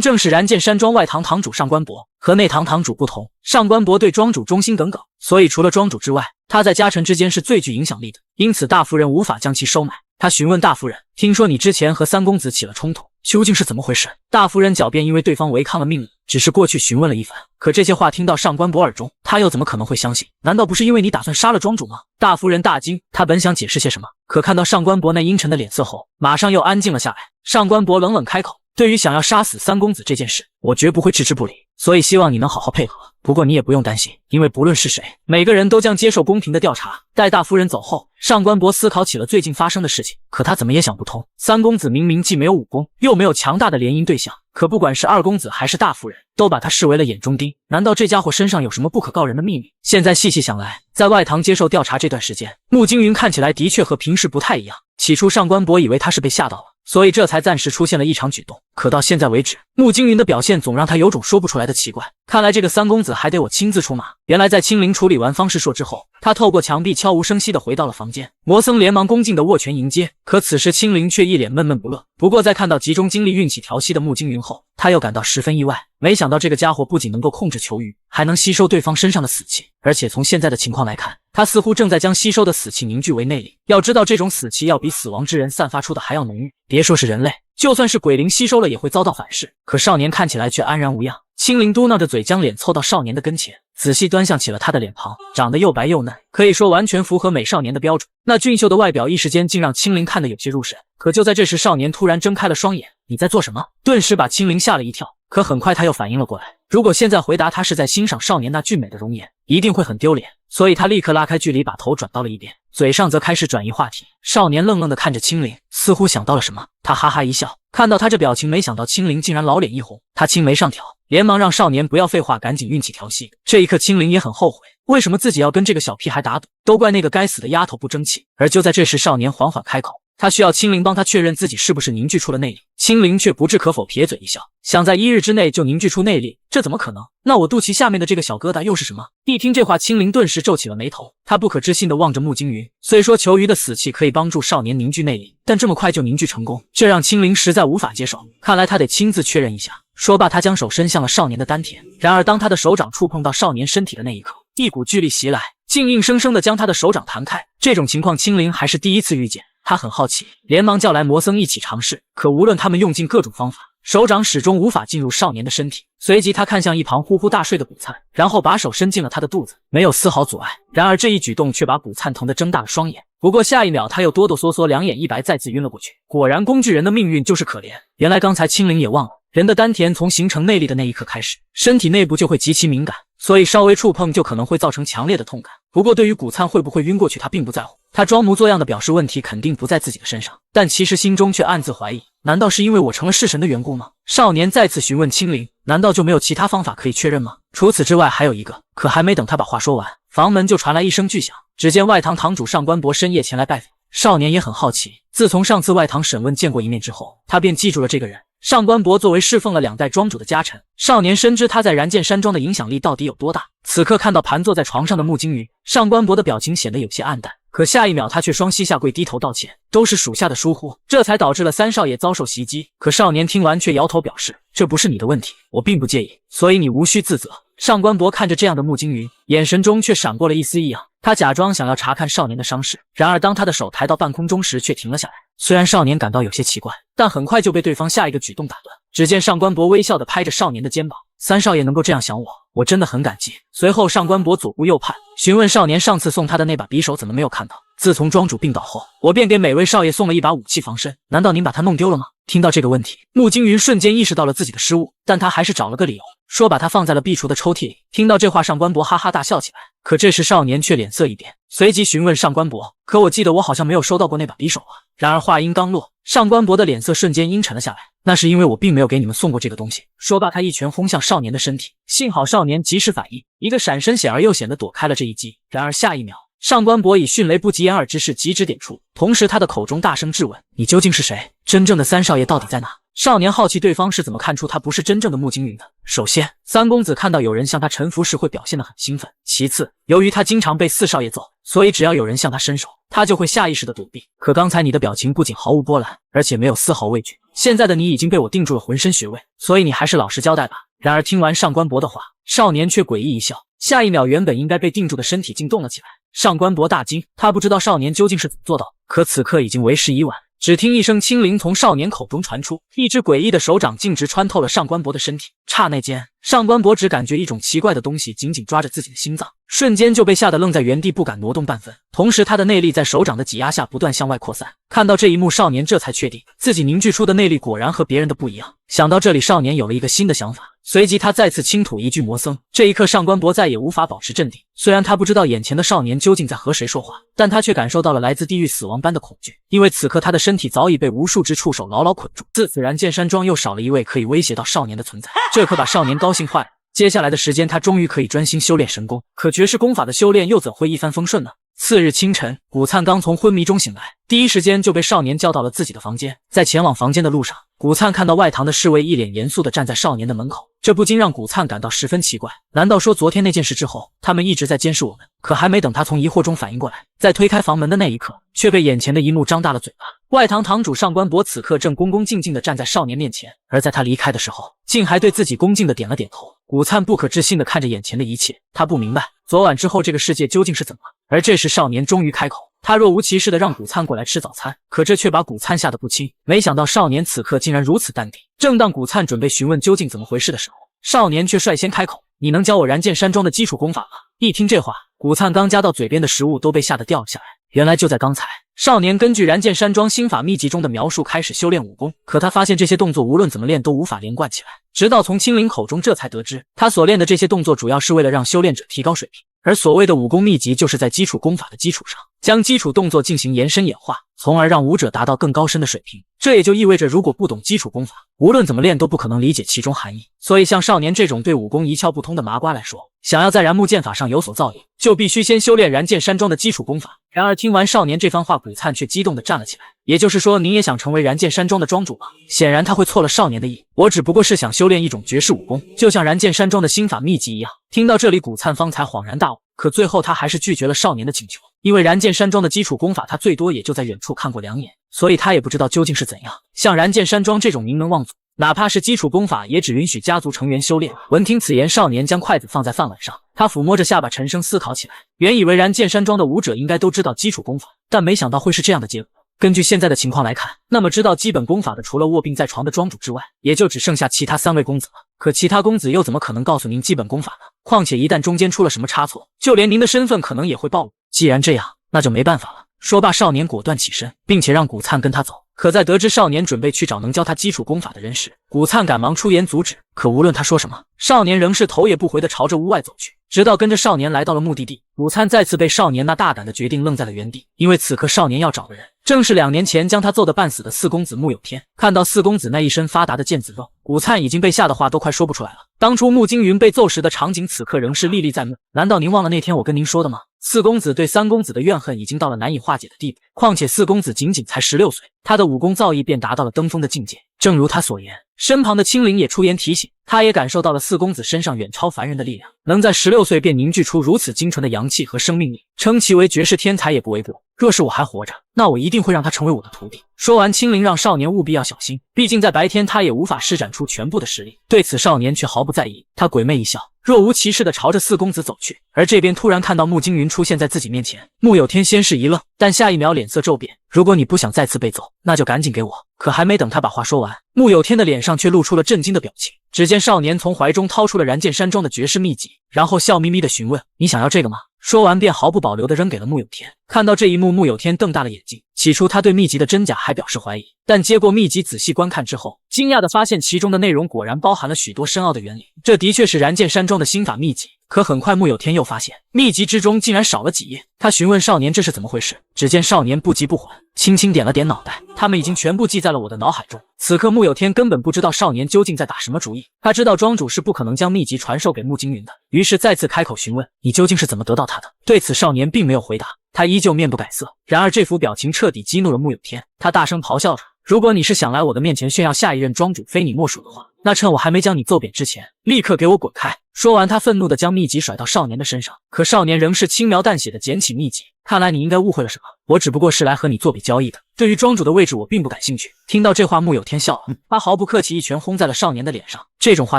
正是然见山庄外堂堂主上官博。和内堂堂主不同，上官博对庄主忠心耿耿，所以除了庄主之外，他在家臣之间是最具影响力的，因此大夫人无法将其收买。他询问大夫人，听说你之前和三公子起了冲突，究竟是怎么回事？大夫人狡辩，因为对方违抗了命令，只是过去询问了一番。可这些话听到上官博耳中，他又怎么可能会相信？难道不是因为你打算杀了庄主吗？大夫人大惊，他本想解释些什么，可看到上官博那阴沉的脸色后，马上又安静了下来。上官博冷冷开口，对于想要杀死三公子这件事，我绝不会置之不理，所以希望你能好好配合。不过你也不用担心，因为不论是谁，每个人都将接受公平的调查。待大夫人走后，上官博思考起了最近发生的事情，可他怎么也想不通，三公子明明既没有武功，又没有强大的联姻对象，可不管是二公子还是大夫人，都把他视为了眼中钉。难道这家伙身上有什么不可告人的秘密？现在细细想来，在外堂接受调查这段时间，穆惊云看起来的确和平时不太一样。起初上官博以为他是被吓到了，所以这才暂时出现了异常举动，可到现在为止，穆惊云的表现总让他有种说不出来的奇怪。看来这个三公子还得我亲自出马。原来在青灵处理完方世硕之后，他透过墙壁悄无声息地回到了房间。魔僧连忙恭敬地握拳迎接，可此时青灵却一脸闷闷不乐。不过在看到集中精力运气调息的穆惊云后，他又感到十分意外，没想到这个家伙不仅能够控制球鱼，还能吸收对方身上的死气，而且从现在的情况来看，他似乎正在将吸收的死气凝聚为内力。要知道这种死气要比死亡之人散发出的还要浓郁，别说是人类，就算是鬼灵吸收了也会遭到反噬。可少年看起来却安然无恙，青灵嘟囔着嘴将脸凑到少年的跟前，仔细端详起了他的脸庞，长得又白又嫩，可以说完全符合美少年的标准。那俊秀的外表一时间竟让青灵看得有些入神。可就在这时，少年突然睁开了双眼，你在做什么？顿时把青灵吓了一跳。可很快他又反应了过来，如果现在回答他是在欣赏少年那俊美的容颜，一定会很丢脸，所以他立刻拉开距离，把头转到了一边，嘴上则开始转移话题。少年愣愣地看着青灵，似乎想到了什么，他哈哈一笑。看到他这表情，没想到青灵竟然老脸一红，他青眉上挑，连忙让少年不要废话，赶紧运气调息。这一刻青灵也很后悔，为什么自己要跟这个小屁孩打赌，都怪那个该死的丫头不争气。而就在这时，少年缓缓开口，他需要青灵帮他确认自己是不是凝聚出了内力。青灵却不置可否，撇嘴一笑，想在1日之内就凝聚出内力，这怎么可能？那我肚脐下面的这个小疙瘩又是什么？一听这话，青灵顿时皱起了眉头，他不可置信地望着穆惊云。虽说球鱼的死气可以帮助少年凝聚内力，但这么快就凝聚成功，这让青灵实在无法接受。看来他得亲自确认一下。说罢，他将手伸向了少年的丹田。然而当他的手掌触碰到少年身体的那一刻，一股巨力袭来，竟硬生生地将他的手掌弹开。这种情况青灵还是第一次遇见，他很好奇，连忙叫来魔僧一起尝试。可无论他们用尽各种方法，手掌始终无法进入少年的身体。随即他看向一旁呼呼大睡的古灿，然后把手伸进了他的肚子，没有丝毫阻碍。然而这一举动却把古灿疼得睁大了双眼。不过下一秒他又哆哆嗦嗦，两眼一白，再次晕了过去。果然工具人的命运就是可怜。原来刚才青灵也忘了，人的丹田从形成内力的那一刻开始，身体内部就会极其敏感，所以稍微触碰就可能会造成强烈的痛感。不过对于古灿会不会晕过去，他并不在乎，他装模作样的表示问题肯定不在自己的身上，但其实心中却暗自怀疑，难道是因为我成了弑神的缘故吗？少年再次询问青灵，难道就没有其他方法可以确认吗？除此之外还有一个，可还没等他把话说完，房门就传来一声巨响，只见外堂堂主上官博深夜前来拜访。少年也很好奇，自从上次外堂审问见过一面之后，他便记住了这个人。上官博作为侍奉了2代庄主的家臣，少年深知他在燃剑山庄的影响力到底有多大。此刻看到盘坐在床上的穆金云，上官博的表情显得有些黯淡，可下一秒他却双膝下跪低头道歉，都是属下的疏忽，这才导致了三少爷遭受袭击。可少年听完却摇头表示，这不是你的问题，我并不介意，所以你无需自责。上官博看着这样的穆金云，眼神中却闪过了一丝异样，他假装想要查看少年的伤势，然而当他的手抬到半空中时却停了下来。虽然少年感到有些奇怪，但很快就被对方下一个举动打断。只见上官博微笑地拍着少年的肩膀，三少爷能够这样想我，我真的很感激。随后上官博左顾右盼，询问少年上次送他的那把匕首怎么没有看到。自从庄主病倒后，我便给每位少爷送了一把武器防身，难道您把它弄丢了吗？听到这个问题，穆金云瞬间意识到了自己的失误，但他还是找了个理由，说把它放在了壁橱的抽屉里。听到这话，上官博哈哈大笑起来，可这时少年却脸色一变，随即询问上官博，可我记得我好像没有收到过那把匕首啊。然而话音刚落，上官博的脸色瞬间阴沉了下来，那是因为我并没有给你们送过这个东西。说罢，他一拳轰向少年的身体，幸好少年及时反应，一个闪身显而又显地躲开了这一击。然而下一秒，上官博以迅雷不及掩耳之势疾指点出，同时他的口中大声质问，你究竟是谁？真正的三少爷到底在哪？少年好奇对方是怎么看出他不是真正的穆金云的。首先，三公子看到有人向他臣服时会表现得很兴奋，其次，由于他经常被四少爷揍，所以只要有人向他伸手，他就会下意识地躲避。可刚才你的表情不仅毫无波澜，而且没有丝毫畏惧，现在的你已经被我定住了浑身穴位，所以你还是老实交代吧。然而听完上官博的话，少年却诡异一笑，下一秒原本应该被定住的身体竟动了起来。上官博大惊，他不知道少年究竟是怎么做到，可此刻已经为时已晚。只听一声清灵从少年口中传出，一只诡异的手掌径直穿透了上官博的身体。刹那间，上官博只感觉一种奇怪的东西紧紧抓着自己的心脏，瞬间就被吓得愣在原地，不敢挪动半分。同时他的内力在手掌的挤压下不断向外扩散。看到这一幕，少年这才确定自己凝聚出的内力果然和别人的不一样。想到这里，少年有了一个新的想法，随即他再次倾吐一具魔僧。这一刻，上官博再也无法保持镇定。虽然他不知道眼前的少年究竟在和谁说话，但他却感受到了来自地狱死亡般的恐惧，因为此刻他的身体早已被无数只触手牢牢捆住。自此燃剑山庄又少了一位可以威胁到少年的存在，这可把少年高兴坏了。接下来的时间，他终于可以专心修炼神功，可绝世功法的修炼又怎会一帆风顺呢？次日清晨，古灿刚从昏迷中醒来，第一时间就被少年叫到了自己的房间。在前往房间的路上，古灿看到外堂的侍卫一脸严肃地站在少年的门口，这不禁让古灿感到十分奇怪。难道说昨天那件事之后，他们一直在监视我们？可还没等他从疑惑中反应过来，在推开房门的那一刻，却被眼前的一幕张大了嘴巴。外堂堂主上官博此刻正恭恭敬敬地站在少年面前，而在他离开的时候，竟还对自己恭敬地点了点头。古灿不可置信地看着眼前的一切，他不明白昨晚之后这个世界究竟是怎么了。而这时少年终于开口，他若无其事地让古灿过来吃早餐，可这却把古灿吓得不轻。没想到少年此刻竟然如此淡定。正当古灿准备询问究竟怎么回事的时候，少年却率先开口，你能教我燃剑山庄的基础功法吗？一听这话，古灿刚夹到嘴边的食物都被吓得掉了下来。原来就在刚才，少年根据燃剑山庄心法秘籍中的描述开始修炼武功，可他发现这些动作无论怎么练都无法连贯起来，直到从青灵口中这才得知，他所练的这些动作主要是为了让修炼者提高水平，而所谓的武功秘籍就是在基础功法的基础上，将基础动作进行延伸演化，从而让武者达到更高深的水平。这也就意味着，如果不懂基础功法，无论怎么练都不可能理解其中含义。所以像少年这种对武功一窍不通的麻瓜来说，想要在燃木剑法上有所造诣，就必须先修炼燃剑山庄的基础功法。然而听完少年这番话，古灿却激动地站了起来。也就是说，您也想成为燃剑山庄的庄主吗？显然他会错了少年的意，我只不过是想修炼一种绝世武功，就像燃剑山庄的心法秘籍一样。听到这里，古灿方才恍然大悟，可最后他还是拒绝了少年的请求，因为燃剑山庄的基础功法他最多也就在远处看过两眼，所以他也不知道究竟是怎样。像燃剑山庄这种名门望族，哪怕是基础功法也只允许家族成员修炼。闻听此言，少年将筷子放在饭碗上，他抚摸着下巴沉声思考起来。原以为燃剑山庄的武者应该都知道基础功法，但没想到会是这样的结果。根据现在的情况来看，那么知道基本功法的除了卧病在床的庄主之外，也就只剩下其他3位公子了。可其他公子又怎么可能告诉您基本功法呢？况且一旦中间出了什么差错，就连您的身份可能也会暴露。既然这样，那就没办法了。说罢，少年果断起身，并且让古灿跟他走。可在得知少年准备去找能教他基础功法的人时，古灿赶忙出言阻止。可无论他说什么，少年仍是头也不回地朝着屋外走去，直到跟着少年来到了目的地。古灿再次被少年那大胆的决定愣在了原地，因为此刻少年要找的人正是2年前将他揍得半死的四公子穆有天。看到四公子那一身发达的腱子肉，古灿已经被吓得话都快说不出来了。当初穆惊云被揍时的场景，此刻仍是历历在目。难道您忘了那天我跟您说的吗？四公子对三公子的怨恨已经到了难以化解的地步，况且四公子仅仅才16岁，他的武功造诣便达到了登峰的境界。正如他所言，身旁的青灵也出言提醒，他也感受到了四公子身上远超凡人的力量，能在16岁便凝聚出如此精纯的阳气和生命力，称其为绝世天才也不为过。若是我还活着，那我一定会让他成为我的徒弟。说完，青灵让少年务必要小心，毕竟在白天他也无法施展出全部的实力。对此少年却毫不在意，他鬼魅一笑，若无其事地朝着四公子走去。而这边突然看到穆惊云出现在自己面前，穆有天先是一愣，但下一秒脸色骤变。如果你不想再次被揍，那就赶紧给我。可还没等他把话说完，穆有天的脸上却露出了震惊的表情。只见少年从怀中掏出了燃剑山庄的绝世秘籍，然后笑眯眯地询问：“你想要这个吗？”说完便毫不保留地扔给了穆有天。看到这一幕，穆有天瞪大了眼睛。起初他对秘籍的真假还表示怀疑，但接过秘籍仔细观看之后，惊讶地发现其中的内容果然包含了许多深奥的原理。这的确是燃剑山庄的心法秘籍。可很快穆有天又发现秘籍之中竟然少了几页。他询问少年这是怎么回事，只见少年不急不缓，轻轻点了点脑袋，他们已经全部记在了我的脑海中。此刻穆有天根本不知道少年究竟在打什么主意，他知道庄主是不可能将秘籍传授给穆惊云的，于是再次开口询问：“你究竟是怎么得到他的？”对此少年并没有回答，他依旧面不改色。然而这副表情彻底激怒了穆有天，他大声咆哮着：“如果你是想来我的面前炫耀下一任庄主非你莫属的话，那趁我还没将你揍扁之前，立刻给我滚开！”说完，他愤怒地将秘籍甩到少年的身上，可少年仍是轻描淡写地捡起秘籍。看来你应该误会了什么，我只不过是来和你做笔交易的，对于庄主的位置我并不感兴趣。听到这话，穆有天笑了，他毫不客气一拳轰在了少年的脸上。这种话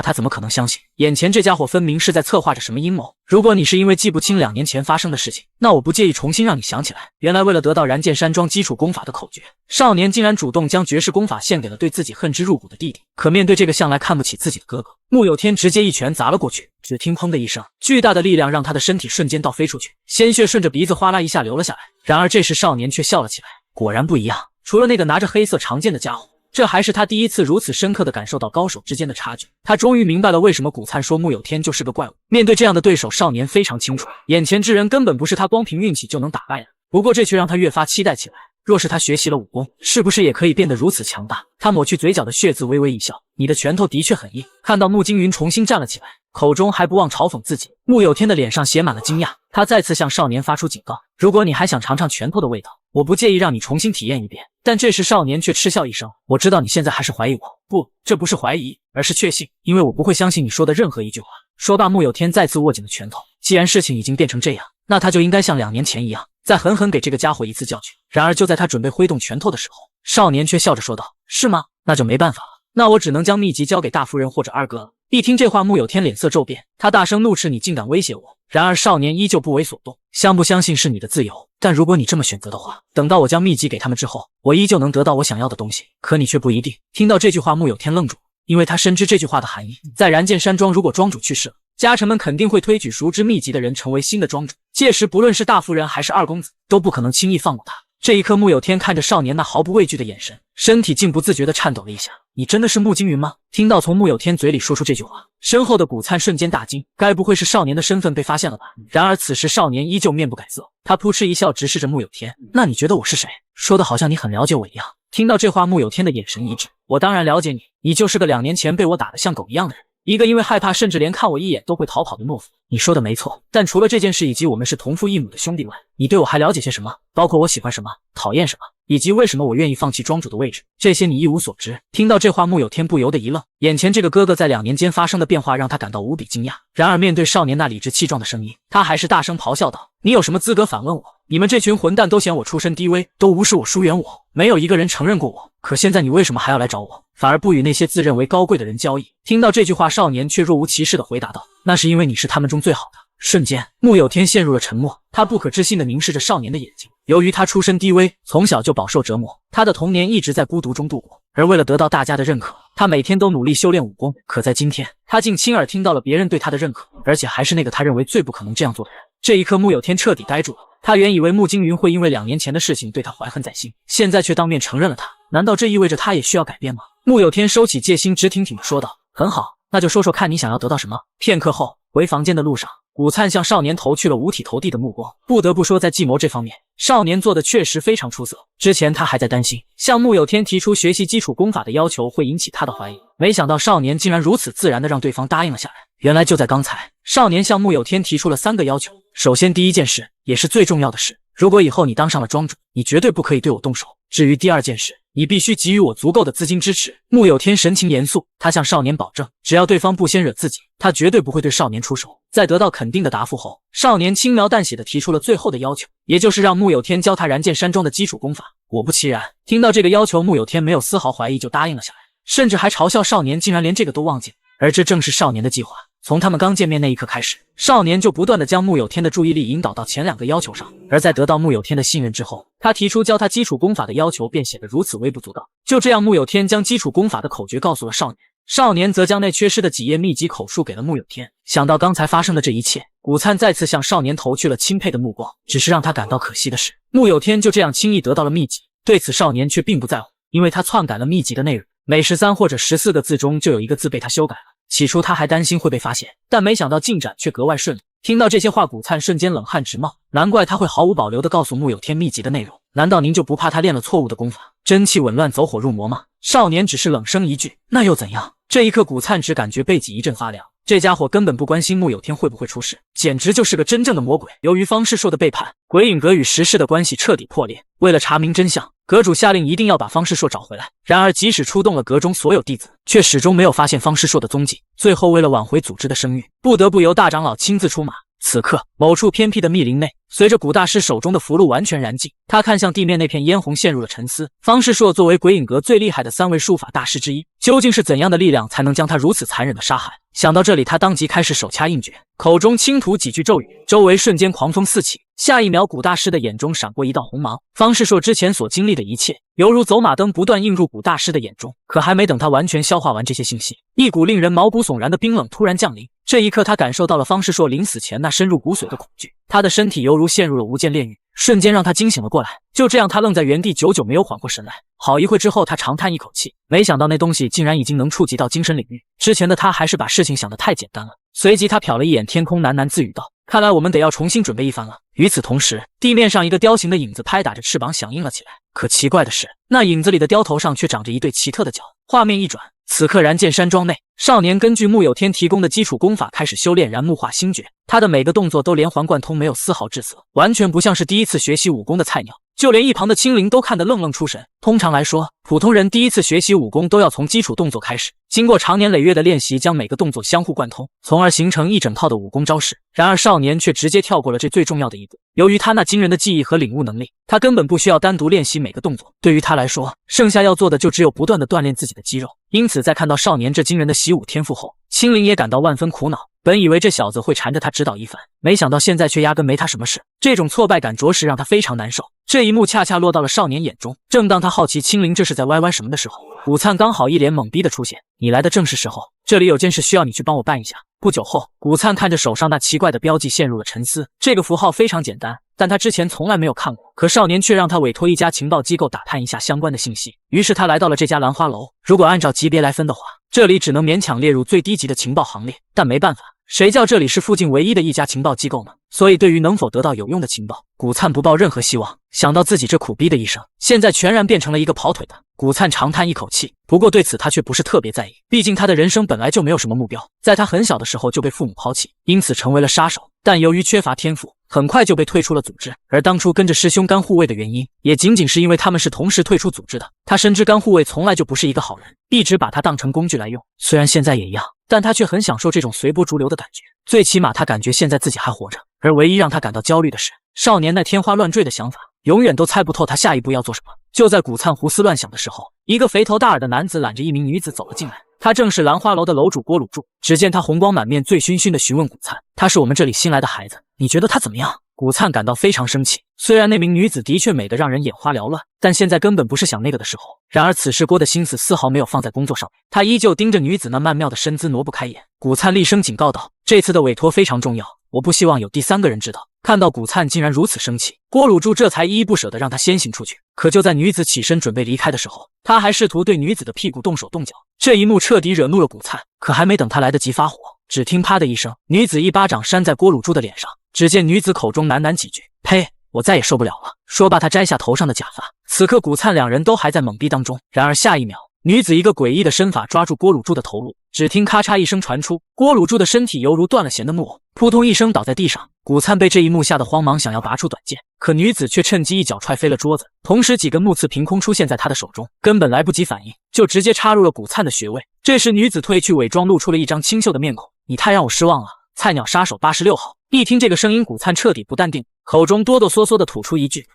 他怎么可能相信？眼前这家伙分明是在策划着什么阴谋。如果你是因为记不清2年前发生的事情，那我不介意重新让你想起来。原来为了得到燃剑山庄基础功法的口诀，少年竟然主动将绝世功法献给了对自己恨之入骨的弟弟。可面对这个向来看不起自己的哥哥，穆有天直接一拳砸了过去。只听砰的一声，巨大的力量让他的身体瞬间倒飞出去，鲜血顺着鼻子哗啦一下流了下来。然而这时少年却笑了起来，果然不一样，除了那个拿着黑色长剑的家伙，这还是他第一次如此深刻地感受到高手之间的差距。他终于明白了为什么古灿说穆有天就是个怪物。面对这样的对手，少年非常清楚，眼前之人根本不是他光凭运气就能打败的。不过这却让他越发期待起来，若是他学习了武功，是不是也可以变得如此强大？他抹去嘴角的血渍，微微一笑：“你的拳头的确很硬。”看到穆惊云重新站了起来，口中还不忘嘲讽自己，穆有天的脸上写满了惊讶。他再次向少年发出警告：“如果你还想尝尝拳头的味道，我不介意让你重新体验一遍。”但这时少年却嗤笑一声：“我知道你现在还是怀疑我，不，这不是怀疑，而是确信，因为我不会相信你说的任何一句话。”说罢，穆有天再次握紧了拳头。既然事情已经变成这样，那他就应该像2年前一样，再狠狠给这个家伙一次教训。然而就在他准备挥动拳头的时候，少年却笑着说道：“是吗？那就没办法了，那我只能将秘籍交给大夫人或者二哥了。”一听这话，穆有天脸色骤变，他大声怒斥：“你竟敢威胁我！”然而少年依旧不为所动：“相不相信是你的自由，但如果你这么选择的话，等到我将秘籍给他们之后，我依旧能得到我想要的东西，可你却不一定。”听到这句话，穆有天愣住，因为他深知这句话的含义。在燃剑山庄，如果庄主去世了，家臣们肯定会推举熟知秘籍的人成为新的庄主，届时不论是大夫人还是二公子，都不可能轻易放过他。这一刻，穆有天看着少年那毫不畏惧的眼神，身体竟不自觉地颤抖了一下。你真的是穆惊云吗？听到从穆有天嘴里说出这句话，身后的古灿瞬间大惊，该不会是少年的身份被发现了吧？然而此时少年依旧面不改色，他扑哧一笑，直视着穆有天：“那你觉得我是谁？说的好像你很了解我一样。”听到这话，穆有天的眼神一滞：“我当然了解你，你就是个2年前被我打得像狗一样的人。”一个因为害怕甚至连看我一眼都会逃跑的懦夫。你说的没错，但除了这件事以及我们是同父异母的兄弟外，你对我还了解些什么？包括我喜欢什么，讨厌什么，以及为什么我愿意放弃庄主的位置，这些你一无所知。听到这话，穆有天不由得一愣，眼前这个哥哥在2年间发生的变化让他感到无比惊讶。然而面对少年那理直气壮的声音，他还是大声咆哮道：“你有什么资格反问我？你们这群混蛋都嫌我出身低微，都无视我、疏远我，没有一个人承认过我。可现在你为什么还要来找我，反而不与那些自认为高贵的人交易？”听到这句话，少年却若无其事地回答道：“那是因为你是他们中最好的。”瞬间，穆有天陷入了沉默，他不可置信地凝视着少年的眼睛。由于他出身低微，从小就饱受折磨，他的童年一直在孤独中度过。而为了得到大家的认可，他每天都努力修炼武功。可在今天，他竟亲耳听到了别人对他的认可，而且还是那个他认为最不可能这样做的人。这一刻，穆有天彻底呆住了。他原以为穆惊云会因为2年前的事情对他怀恨在心，现在却当面承认了他，难道这意味着他也需要改变吗？穆有天收起戒心，直挺挺地说道：“很好，那就说说看你想要得到什么。”片刻后，回房间的路上，古灿向少年投去了五体投地的目光。不得不说，在计谋这方面，少年做的确实非常出色。之前他还在担心，向穆有天提出学习基础功法的要求会引起他的怀疑，没想到少年竟然如此自然地让对方答应了下来。原来就在刚才，少年向穆有天提出了3个要求。首先，第一件事，也是最重要的事，如果以后你当上了庄主，你绝对不可以对我动手。至于第二件事，你必须给予我足够的资金支持。穆有天神情严肃，他向少年保证，只要对方不先惹自己，他绝对不会对少年出手。在得到肯定的答复后，少年轻描淡写地提出了最后的要求，也就是让穆有天教他燃剑山庄的基础功法。果不其然，听到这个要求，穆有天没有丝毫怀疑就答应了下来，甚至还嘲笑少年竟然连这个都忘记了。而这正是少年的计划。从他们刚见面那一刻开始，少年就不断地将穆有天的注意力引导到前2个要求上，而在得到穆有天的信任之后，他提出教他基础功法的要求便显得如此微不足道。就这样，穆有天将基础功法的口诀告诉了少年，少年则将那缺失的几页秘籍口述给了穆有天。想到刚才发生的这一切，古灿再次向少年投去了钦佩的目光。只是让他感到可惜的是，穆有天就这样轻易得到了秘籍，对此少年却并不在乎，因为他篡改了秘籍的内容，每13或者14个字中就有1个字被他修改了。起初他还担心会被发现，但没想到进展却格外顺利。听到这些话，古灿瞬间冷汗直冒，难怪他会毫无保留地告诉穆有天秘籍的内容。难道您就不怕他练了错误的功法，真气紊乱，走火入魔吗？少年只是冷声一句，那又怎样？这一刻，古灿只感觉背脊一阵发凉。这家伙根本不关心穆有天会不会出事，简直就是个真正的魔鬼。由于方世硕的背叛，鬼影阁与石室的关系彻底破裂。为了查明真相，阁主下令一定要把方世硕找回来。然而即使出动了阁中所有弟子，却始终没有发现方世硕的踪迹。最后为了挽回组织的声誉，不得不由大长老亲自出马。此刻，某处偏僻的密林内，随着古大师手中的符箓完全燃尽，他看向地面那片嫣红，陷入了沉思。方世硕作为鬼影阁最厉害的3位术法大师之一，究竟是怎样的力量才能将他如此残忍的杀害？想到这里，他当即开始手掐印诀，口中轻吐几句咒语，周围瞬间狂风四起。下一秒，古大师的眼中闪过一道红芒。方世硕之前所经历的一切，犹如走马灯不断映入古大师的眼中。可还没等他完全消化完这些信息，一股令人毛骨悚然的冰冷突然降临。这一刻，他感受到了方世硕临死前那深入骨髓的恐惧，他的身体犹如陷入了无间炼狱，瞬间让他惊醒了过来。就这样，他愣在原地，久久没有缓过神来。好一会之后，他长叹一口气，没想到那东西竟然已经能触及到精神领域。之前的他还是把事情想得太简单了。随即他瞟了一眼天空，喃喃自语道：“看来我们得要重新准备一番了。”与此同时，地面上一个雕形的影子拍打着翅膀响应了起来。可奇怪的是，那影子里的雕头上却长着一对奇特的角。画面一转，此刻燃剑山庄内，少年根据穆有天提供的基础功法开始修炼燃木化星诀，他的每个动作都连环贯通，没有丝毫滞涩，完全不像是第一次学习武功的菜鸟。就连一旁的青灵都看得愣愣出神。通常来说，普通人第一次学习武功都要从基础动作开始，经过长年累月的练习，将每个动作相互贯通，从而形成一整套的武功招式。然而少年却直接跳过了这最重要的一步。由于他那惊人的记忆和领悟能力，他根本不需要单独练习每个动作。对于他来说，剩下要做的就只有不断地锻炼自己的肌肉。因此在看到少年这惊人的习武天赋后，青灵也感到万分苦恼。本以为这小子会缠着他指导一番，没想到现在却压根没他什么事。这种挫败感着实让他非常难受。这一幕恰恰落到了少年眼中。正当他好奇青灵这是在歪歪什么的时候，古灿刚好一脸懵逼的出现。你来的正是时候，这里有件事需要你去帮我办一下。不久后，古灿看着手上那奇怪的标记陷入了沉思。这个符号非常简单，但他之前从来没有看过。可少年却让他委托一家情报机构打探一下相关的信息。于是他来到了这家兰花楼。如果按照级别来分的话，这里只能勉强列入最低级的情报行列。但没办法，谁叫这里是附近唯一的一家情报机构呢？所以对于能否得到有用的情报，古灿不抱任何希望。想到自己这苦逼的一生，现在全然变成了一个跑腿的，古灿长叹一口气。不过对此他却不是特别在意，毕竟他的人生本来就没有什么目标。在他很小的时候就被父母抛弃，因此成为了杀手。但由于缺乏天赋，很快就被退出了组织。而当初跟着师兄干护卫的原因，也仅仅是因为他们是同时退出组织的。他深知干护卫从来就不是一个好人，一直把他当成工具来用。虽然现在也一样，但他却很享受这种随波逐流的感觉。最起码他感觉现在自己还活着。而唯一让他感到焦虑的是，少年那天花乱坠的想法，永远都猜不透他下一步要做什么。就在古灿胡思乱想的时候，一个肥头大耳的男子揽着一名女子走了进来。他正是兰花楼的楼主郭鲁柱。只见他红光满面，醉醺醺地询问古灿：“他是我们这里新来的孩子，你觉得他怎么样？”古灿感到非常生气。虽然那名女子的确美得让人眼花缭乱，但现在根本不是想那个的时候。然而此时郭的心思丝毫没有放在工作上面，他依旧盯着女子那曼妙的身姿挪不开眼。古灿厉声警告道：“这次的委托非常重要，我不希望有第3个人知道。”看到古灿竟然如此生气，郭鲁柱这才依依不舍地让他先行出去。可就在女子起身准备离开的时候，他还试图对女子的屁股动手动脚。这一幕彻底惹怒了古灿，可还没等他来得及发火，只听啪的一声，女子一巴掌扇在郭鲁柱的脸上。只见女子口中喃喃几句：“呸！我再也受不了了。”说罢，她摘下头上的假发。此刻古灿两人都还在懵逼当中，然而下一秒，女子一个诡异的身法抓住郭鲁柱的头颅，只听咔嚓一声传出，郭鲁柱的身体犹如断了弦的木偶，扑通一声倒在地上。古灿被这一幕吓得慌忙想要拔出短剑，可女子却趁机一脚踹飞了桌子，同时几根木刺凭空出现在他的手中，根本来不及反应，就直接插入了古灿的穴位。这时女子褪去伪装，露出了一张清秀的面孔：“你太让我失望了，菜鸟杀手86号。”一听这个声音，古灿彻底不淡定，口中哆哆嗦嗦地吐出一句：“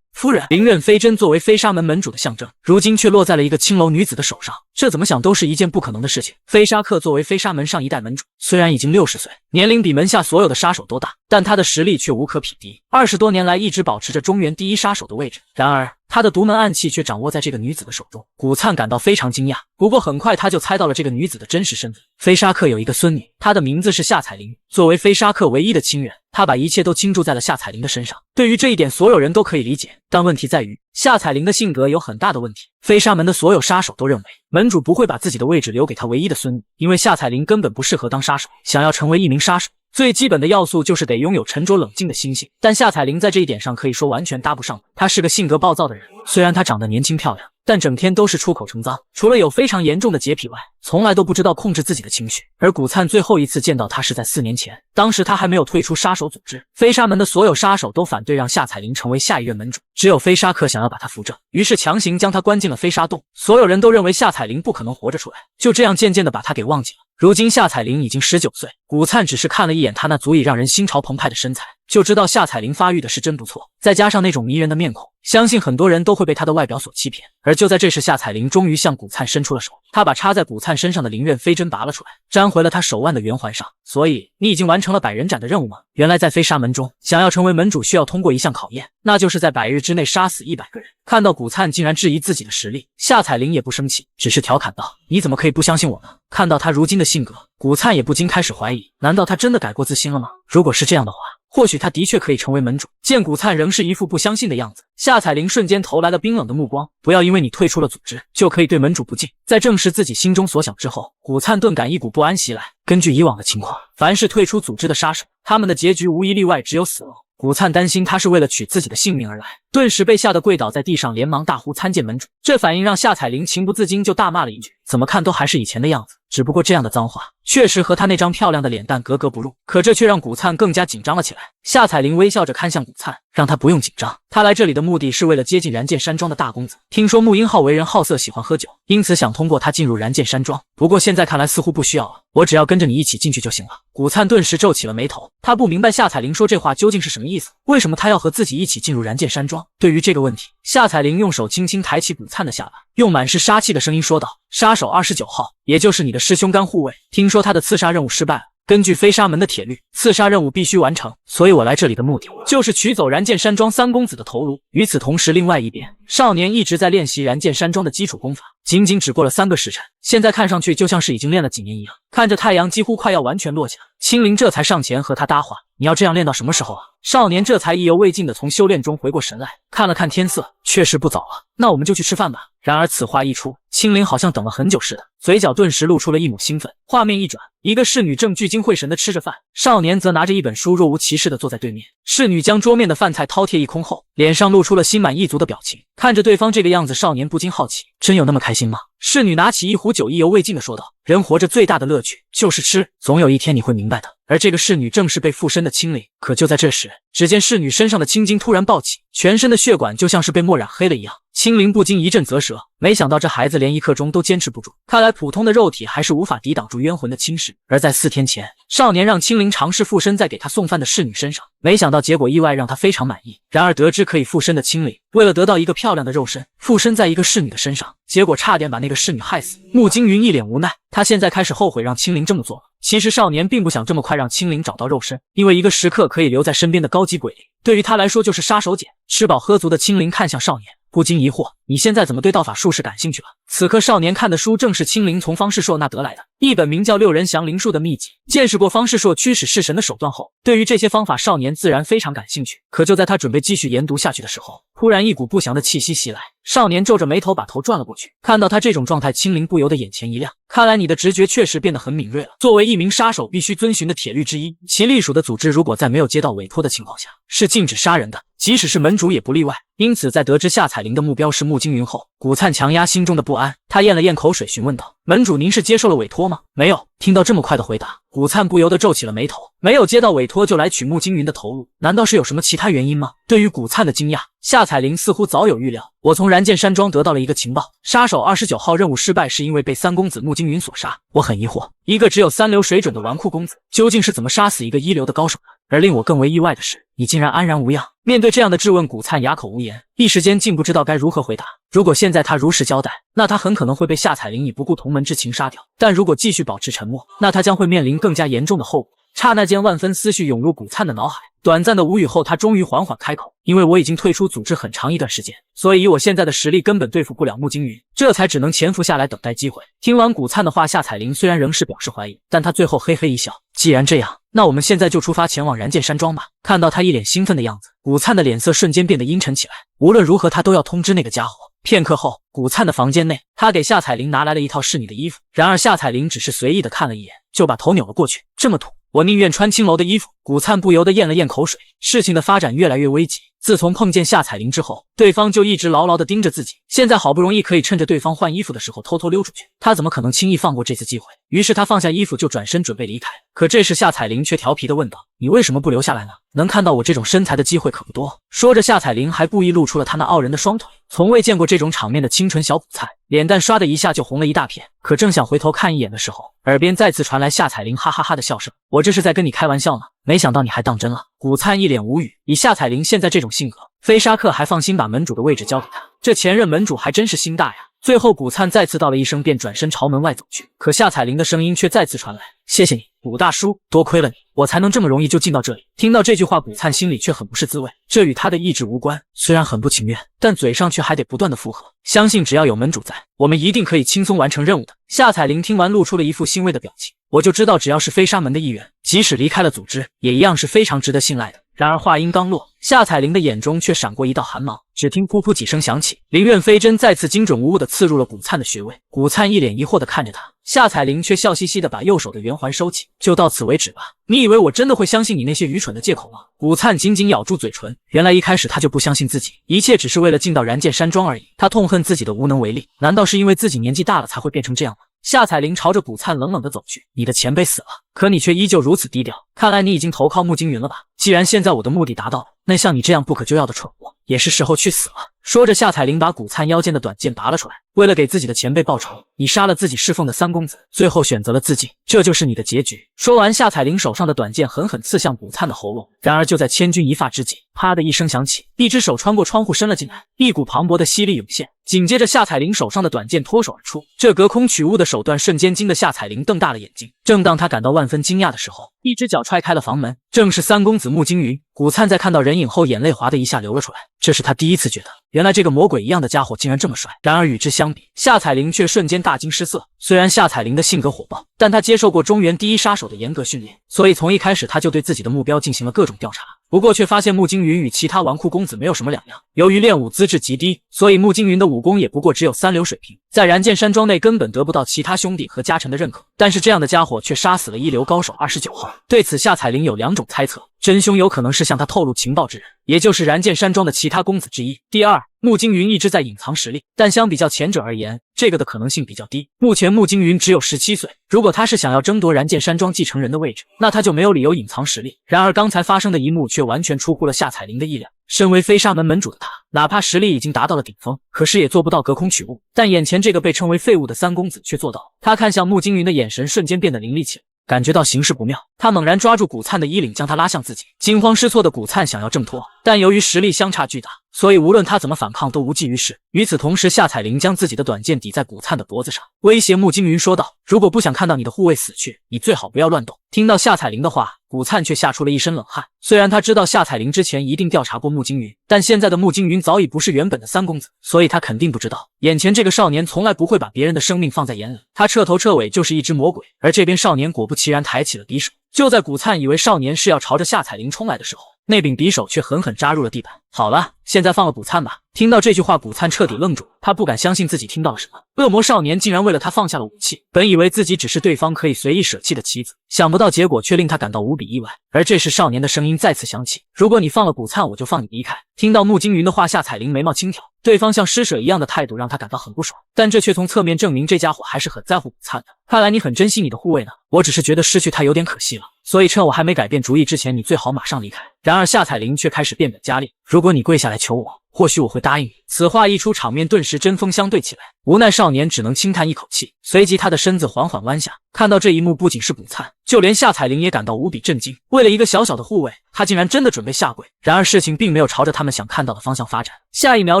夫人。”灵刃飞针作为飞沙门门主的象征，如今却落在了一个青楼女子的手上，这怎么想都是一件不可能的事情。飞沙克作为飞沙门上一代门主，虽然已经60岁，年龄比门下所有的杀手都大，但他的实力却无可匹敌，20多年来一直保持着中原第一杀手的位置。然而他的独门暗器却掌握在这个女子的手中，古灿感到非常惊讶。不过很快他就猜到了这个女子的真实身份。飞沙克有一个孙女，她的名字是夏彩玲。作为飞沙克唯一的亲人，他把一切都倾注在了夏彩玲的身上。对于这一点，所有人都可以理解，但问题在于夏彩玲的性格有很大的问题。飞沙门的所有杀手都认为，门主不会把自己的位置留给他唯一的孙女，因为夏彩玲根本不适合当杀手。想要成为一名杀手，最基本的要素就是得拥有沉着冷静的心性，但夏彩玲在这一点上可以说完全搭不上。她是个性格暴躁的人，虽然她长得年轻漂亮，但整天都是出口成脏，除了有非常严重的洁癖外，从来都不知道控制自己的情绪。而古灿最后一次见到她是在4年前，当时他还没有退出杀手组织。飞沙门的所有杀手都反对让夏彩玲成为下一任门主，只有飞沙克想要把她扶正，于是强行将她关进了飞沙洞。所有人都认为夏彩玲不可能活着出来，就这样渐渐的把她给忘记了。如今夏彩玲已经19岁，古灿只是看了一眼她那足以让人心潮澎湃的身材，就知道夏彩玲发育的是真不错，再加上那种迷人的面孔，相信很多人都会被她的外表所欺骗。而就在这时，夏彩玲终于向古灿伸出了手，她把插在古灿身上的灵刃飞针拔了出来，粘回了他手腕的圆环上。所以你已经完成了100人斩的任务吗？原来在飞沙门中，想要成为门主需要通过一项考验，那就是在100日之内杀死100个人。看到古灿竟然质疑自己的实力，夏彩玲也不生气，只是调侃道：“你怎么可以不相信我呢？”看到他如今的性格，古灿也不禁开始怀疑，难道他真的改过自新了吗？如果是这样的话，或许他的确可以成为门主。见古灿仍是一副不相信的样子，夏彩玲瞬间投来了冰冷的目光。不要因为你退出了组织，就可以对门主不敬。在证实自己心中所想之后，古灿顿感一股不安袭来。根据以往的情况，凡是退出组织的杀手，他们的结局无一例外只有死亡。古灿担心他是为了取自己的性命而来，顿时被吓得跪倒在地上，连忙大呼参见门主。这反应让夏彩玲情不自禁就大骂了一句：“怎么看都还是以前的样子。”只不过这样的脏话确实和他那张漂亮的脸蛋格格不入，可这却让古灿更加紧张了起来。夏彩玲微笑着看向古灿，让他不用紧张，他来这里的目的是为了接近燃剑山庄的大公子。听说穆英浩为人好色，喜欢喝酒，因此想通过他进入燃剑山庄。不过现在看来似乎不需要了，我只要跟着你一起进去就行了。古灿顿时皱起了眉头，他不明白夏彩玲说这话究竟是什么意思，为什么他要和自己一起进入燃剑山庄？对于这个问题，夏彩玲用手轻轻抬起古灿的下巴，用满是杀气的声音说道：“杀手29号，也就是你的师兄干护卫，听说他的刺杀任务失败了。根据飞沙门的铁律，刺杀任务必须完成，所以我来这里的目的就是取走燃剑山庄3公子的头颅。与此同时，另外一边，少年一直在练习燃剑山庄的基础功法，仅仅只过了3个时辰，现在看上去就像是已经练了几年一样。看着太阳几乎快要完全落下，青灵这才上前和他搭话：“你要这样练到什么时候啊？”少年这才意犹未尽的从修炼中回过神来，看了看天色，确实不早了，那我们就去吃饭吧。然而此话一出，青灵好像等了很久似的，嘴角顿时露出了一抹兴奋。画面一转，一个侍女正聚精会神的吃着饭，少年则拿着一本书若无其事的坐在对面。侍女将桌面的饭菜饕餮一空后，脸上露出了心满意足的表情。看着对方这个样子，少年不禁好奇，真有那么开心吗？侍女拿起一壶酒，意犹未尽的说道：“人活着最大的乐趣就是吃，总有一天你会明白的。”而这个侍女正是被附身的青灵。可就在这时，只见侍女身上的青筋突然暴起，全身的血管就像是被墨染黑了一样。青灵不禁一阵啧舌，没想到这孩子连1刻钟都坚持不住，看来普通的肉体还是无法抵挡住冤魂的侵蚀。而在4天前，少年让青灵尝试附身在给他送饭的侍女身上，没想到结果意外让他非常满意。然而得知可以附身的青灵，为了得到一个漂亮的肉身，附身在一个侍女的身上，结果差点把那个侍女害死。穆惊云一脸无奈，他现在开始后悔让青灵这么做了。其实少年并不想这么快让青灵找到肉身，因为一个时刻可以留在身边的高级鬼灵，对于他来说就是杀手锏。吃饱喝足的青灵看向少年，不禁疑惑：“你现在怎么对道法术士感兴趣了？此刻少年看的书正是青灵从方世硕那得来的一本名叫《六人降灵术》的秘籍。见识过方世硕驱使式神的手段后，对于这些方法少年自然非常感兴趣。可就在他准备继续研读下去的时候，突然一股不祥的气息袭来，少年皱着眉头把头转了过去。看到他这种状态，青灵不由得眼前一亮，看来你的直觉确实变得很敏锐了。作为一名杀手，必须遵循的铁律之一，其隶属的组织如果在没有接到委托的情况下，是禁止杀人的，即使是门主也不例外。因此在得知夏彩玲的目标是穆惊云后，古灿强压心中的不安，他咽了咽口水询问道：门主您是接受了委托吗？没有。听到这么快的回答，古灿不由得皱起了眉头。没有接到委托就来取穆惊云的头颅，难道是有什么其他原因吗？对于古灿的惊讶，夏彩玲似乎早有预料。我从燃剑山庄得到了一个情报，杀手29号任务失败是因为被三公子穆惊云所杀。我很疑惑，一个只有3流水准的纨绔公子究竟是怎么杀死一个1流的高手的？而令我更为意外的是，你竟然安然无恙。面对这样的质问，古灿哑口无言，一时间竟不知道该如何回答。如果现在他如实交代，那他很可能会被夏彩玲以不顾同门之情杀掉，但如果继续保持沉默，那他将会面临更加严重的后果。刹那间，万分思绪涌入古灿的脑海，短暂的无语后，他终于缓缓开口：因为我已经退出组织很长一段时间，所以以我现在的实力根本对付不了穆惊云，这才只能潜伏下来等待机会。听完古灿的话，夏彩玲虽然仍是表示怀疑，但她最后嘿嘿一笑：既然这样，那我们现在就出发前往燃剑山庄吧。看到他一脸兴奋的样子，古灿的脸色瞬间变得阴沉起来。无论如何，他都要通知那个家伙。片刻后，古灿的房间内，他给夏彩玲拿来了一套侍女的衣服，然而夏彩玲只是随意的看了一眼，就把头扭了过去。这么土，我宁愿穿青楼的衣服。古灿不由得咽了咽口水。事情的发展越来越危急，自从碰见夏彩玲之后，对方就一直牢牢地盯着自己，现在好不容易可以趁着对方换衣服的时候偷偷溜出去，他怎么可能轻易放过这次机会？于是他放下衣服就转身准备离开。可这时夏彩玲却调皮地问道：你为什么不留下来呢？能看到我这种身材的机会可不多。说着，夏彩玲还故意露出了她那傲人的双腿。从未见过这种场面的清纯小古灿，脸蛋唰的一下就红了一大片。可正想回头看一眼的时候，耳边再次传来夏彩玲哈哈哈的笑声。我这是在跟你开玩笑呢，没想到你还当真了。古灿一脸无语，以夏彩玲现在这种性格，菲沙克还放心把门主的位置交给他，这前任门主还真是心大呀。最后古灿再次道了一声，便转身朝门外走去。可夏彩玲的声音却再次传来：谢谢你，古大叔，多亏了你，我才能这么容易就进到这里。听到这句话，古灿心里却很不是滋味，这与他的意志无关，虽然很不情愿，但嘴上却还得不断的附和，相信只要有门主在，我们一定可以轻松完成任务的。夏彩玲听完露出了一副欣慰的表情，我就知道只要是飞沙门的一员，即使离开了组织，也一样是非常值得信赖的。然而话音刚落，夏彩玲的眼中却闪过一道寒芒，只听噗噗几声响起，灵刃飞针再次精准无误地刺入了古灿的穴位。古灿一脸疑惑地看着他，夏彩玲却笑嘻嘻地把右手的圆环收起，就到此为止吧。你以为我真的会相信你那些愚蠢的借口吗？古灿紧紧咬住嘴唇，原来一开始他就不相信自己，一切只是为了进到燃剑山庄而已。他痛恨自己的无能为力，难道是因为自己年纪大了才会变成这样吗？夏彩玲朝着古灿冷冷地走去，你的前辈死了，可你却依旧如此低调，看来你已经投靠穆惊云了吧？既然现在我的目的达到了，那像你这样不可救药的蠢货，也是时候去死了。说着，夏彩玲把古灿腰间的短剑拔了出来，为了给自己的前辈报仇，你杀了自己侍奉的三公子，最后选择了自尽，这就是你的结局。说完，夏彩玲手上的短剑狠狠刺向古灿的喉咙。然而就在千钧一发之际，啪的一声响起，一只手穿过窗户伸了进来，一股磅礴的吸力涌现，紧接着夏彩玲手上的短剑脱手而出，这隔空取物的手段瞬间惊得夏彩玲瞪大了眼睛。正当她感到万分惊讶的时候，一只脚踹开了房门，正是三公子穆惊云。古灿在看到人影后，眼泪哗的一下流了出来，这是他第一次觉得，原来这个魔鬼一样的家伙竟然这么帅。然而与之相比，夏彩玲却瞬间大惊失色。虽然夏彩玲的性格火爆，但她接受过中原第一杀手的严格训练，所以从一开始她就对自己的目标进行了各种调查。不过却发现穆惊云与其他纨绔公子没有什么两样，由于练武资质极低，所以穆惊云的武功也不过只有3流水平，在燃剑山庄内根本得不到其他兄弟和家臣的认可。但是这样的家伙却杀死了1流高手29号，对此夏彩玲有2种猜测：真凶有可能是向他透露情报之人，也就是燃剑山庄的其他公子之一；第二，穆惊云一直在隐藏实力，但相比较前者而言，这个的可能性比较低。目前穆惊云只有17岁，如果他是想要争夺燃剑山庄继承人的位置，那他就没有理由隐藏实力。然而刚才发生的一幕却完全出乎了夏彩玲的意料。身为飞沙门门主的他，哪怕实力已经达到了顶峰，可是也做不到隔空取物，但眼前这个被称为废物的三公子却做到了。他看向穆惊云的眼神瞬间变得凌厉起来，感觉到形势不妙，他猛然抓住古灿的衣领，将他拉向自己。惊慌失措的古灿想要挣脱，但由于实力相差巨大，所以无论他怎么反抗都无济于事。与此同时，夏彩玲将自己的短剑抵在古灿的脖子上，威胁穆惊云说道：“如果不想看到你的护卫死去，你最好不要乱动。”听到夏彩玲的话，古灿却吓出了一身冷汗。虽然他知道夏彩玲之前一定调查过穆惊云，但现在的穆惊云早已不是原本的三公子，所以他肯定不知道，眼前这个少年从来不会把别人的生命放在眼里，他彻头彻尾就是一只魔鬼。而这边少年果不其然抬起了匕首，就在古灿以为少年是要朝着夏彩玲冲来的时候，那柄匕首却狠狠扎入了地板。好了，现在放了古灿吧。听到这句话，古灿彻底愣住，他不敢相信自己听到了什么。恶魔少年竟然为了他放下了武器，本以为自己只是对方可以随意舍弃的棋子，想不到结果却令他感到无比意外。而这时少年的声音再次响起：“如果你放了古灿，我就放你离开。”听到穆惊云的话，夏彩玲眉毛轻挑，对方像施舍一样的态度让他感到很不爽，但这却从侧面证明这家伙还是很在乎古灿的。看来你很珍惜你的护卫呢，我只是觉得失去他有点可惜了，所以趁我还没改变主意之前，你最好马上离开。然而夏彩玲却开始变本加厉：“如果你跪下来求我，或许我会答应你。”此话一出，场面顿时针锋相对起来。无奈少年只能轻叹一口气，随即他的身子缓缓弯下。看到这一幕，不仅是古灿，就连夏彩玲也感到无比震惊。为了一个小小的护卫，他竟然真的准备下跪。然而事情并没有朝着他们想看到的方向发展。下一秒，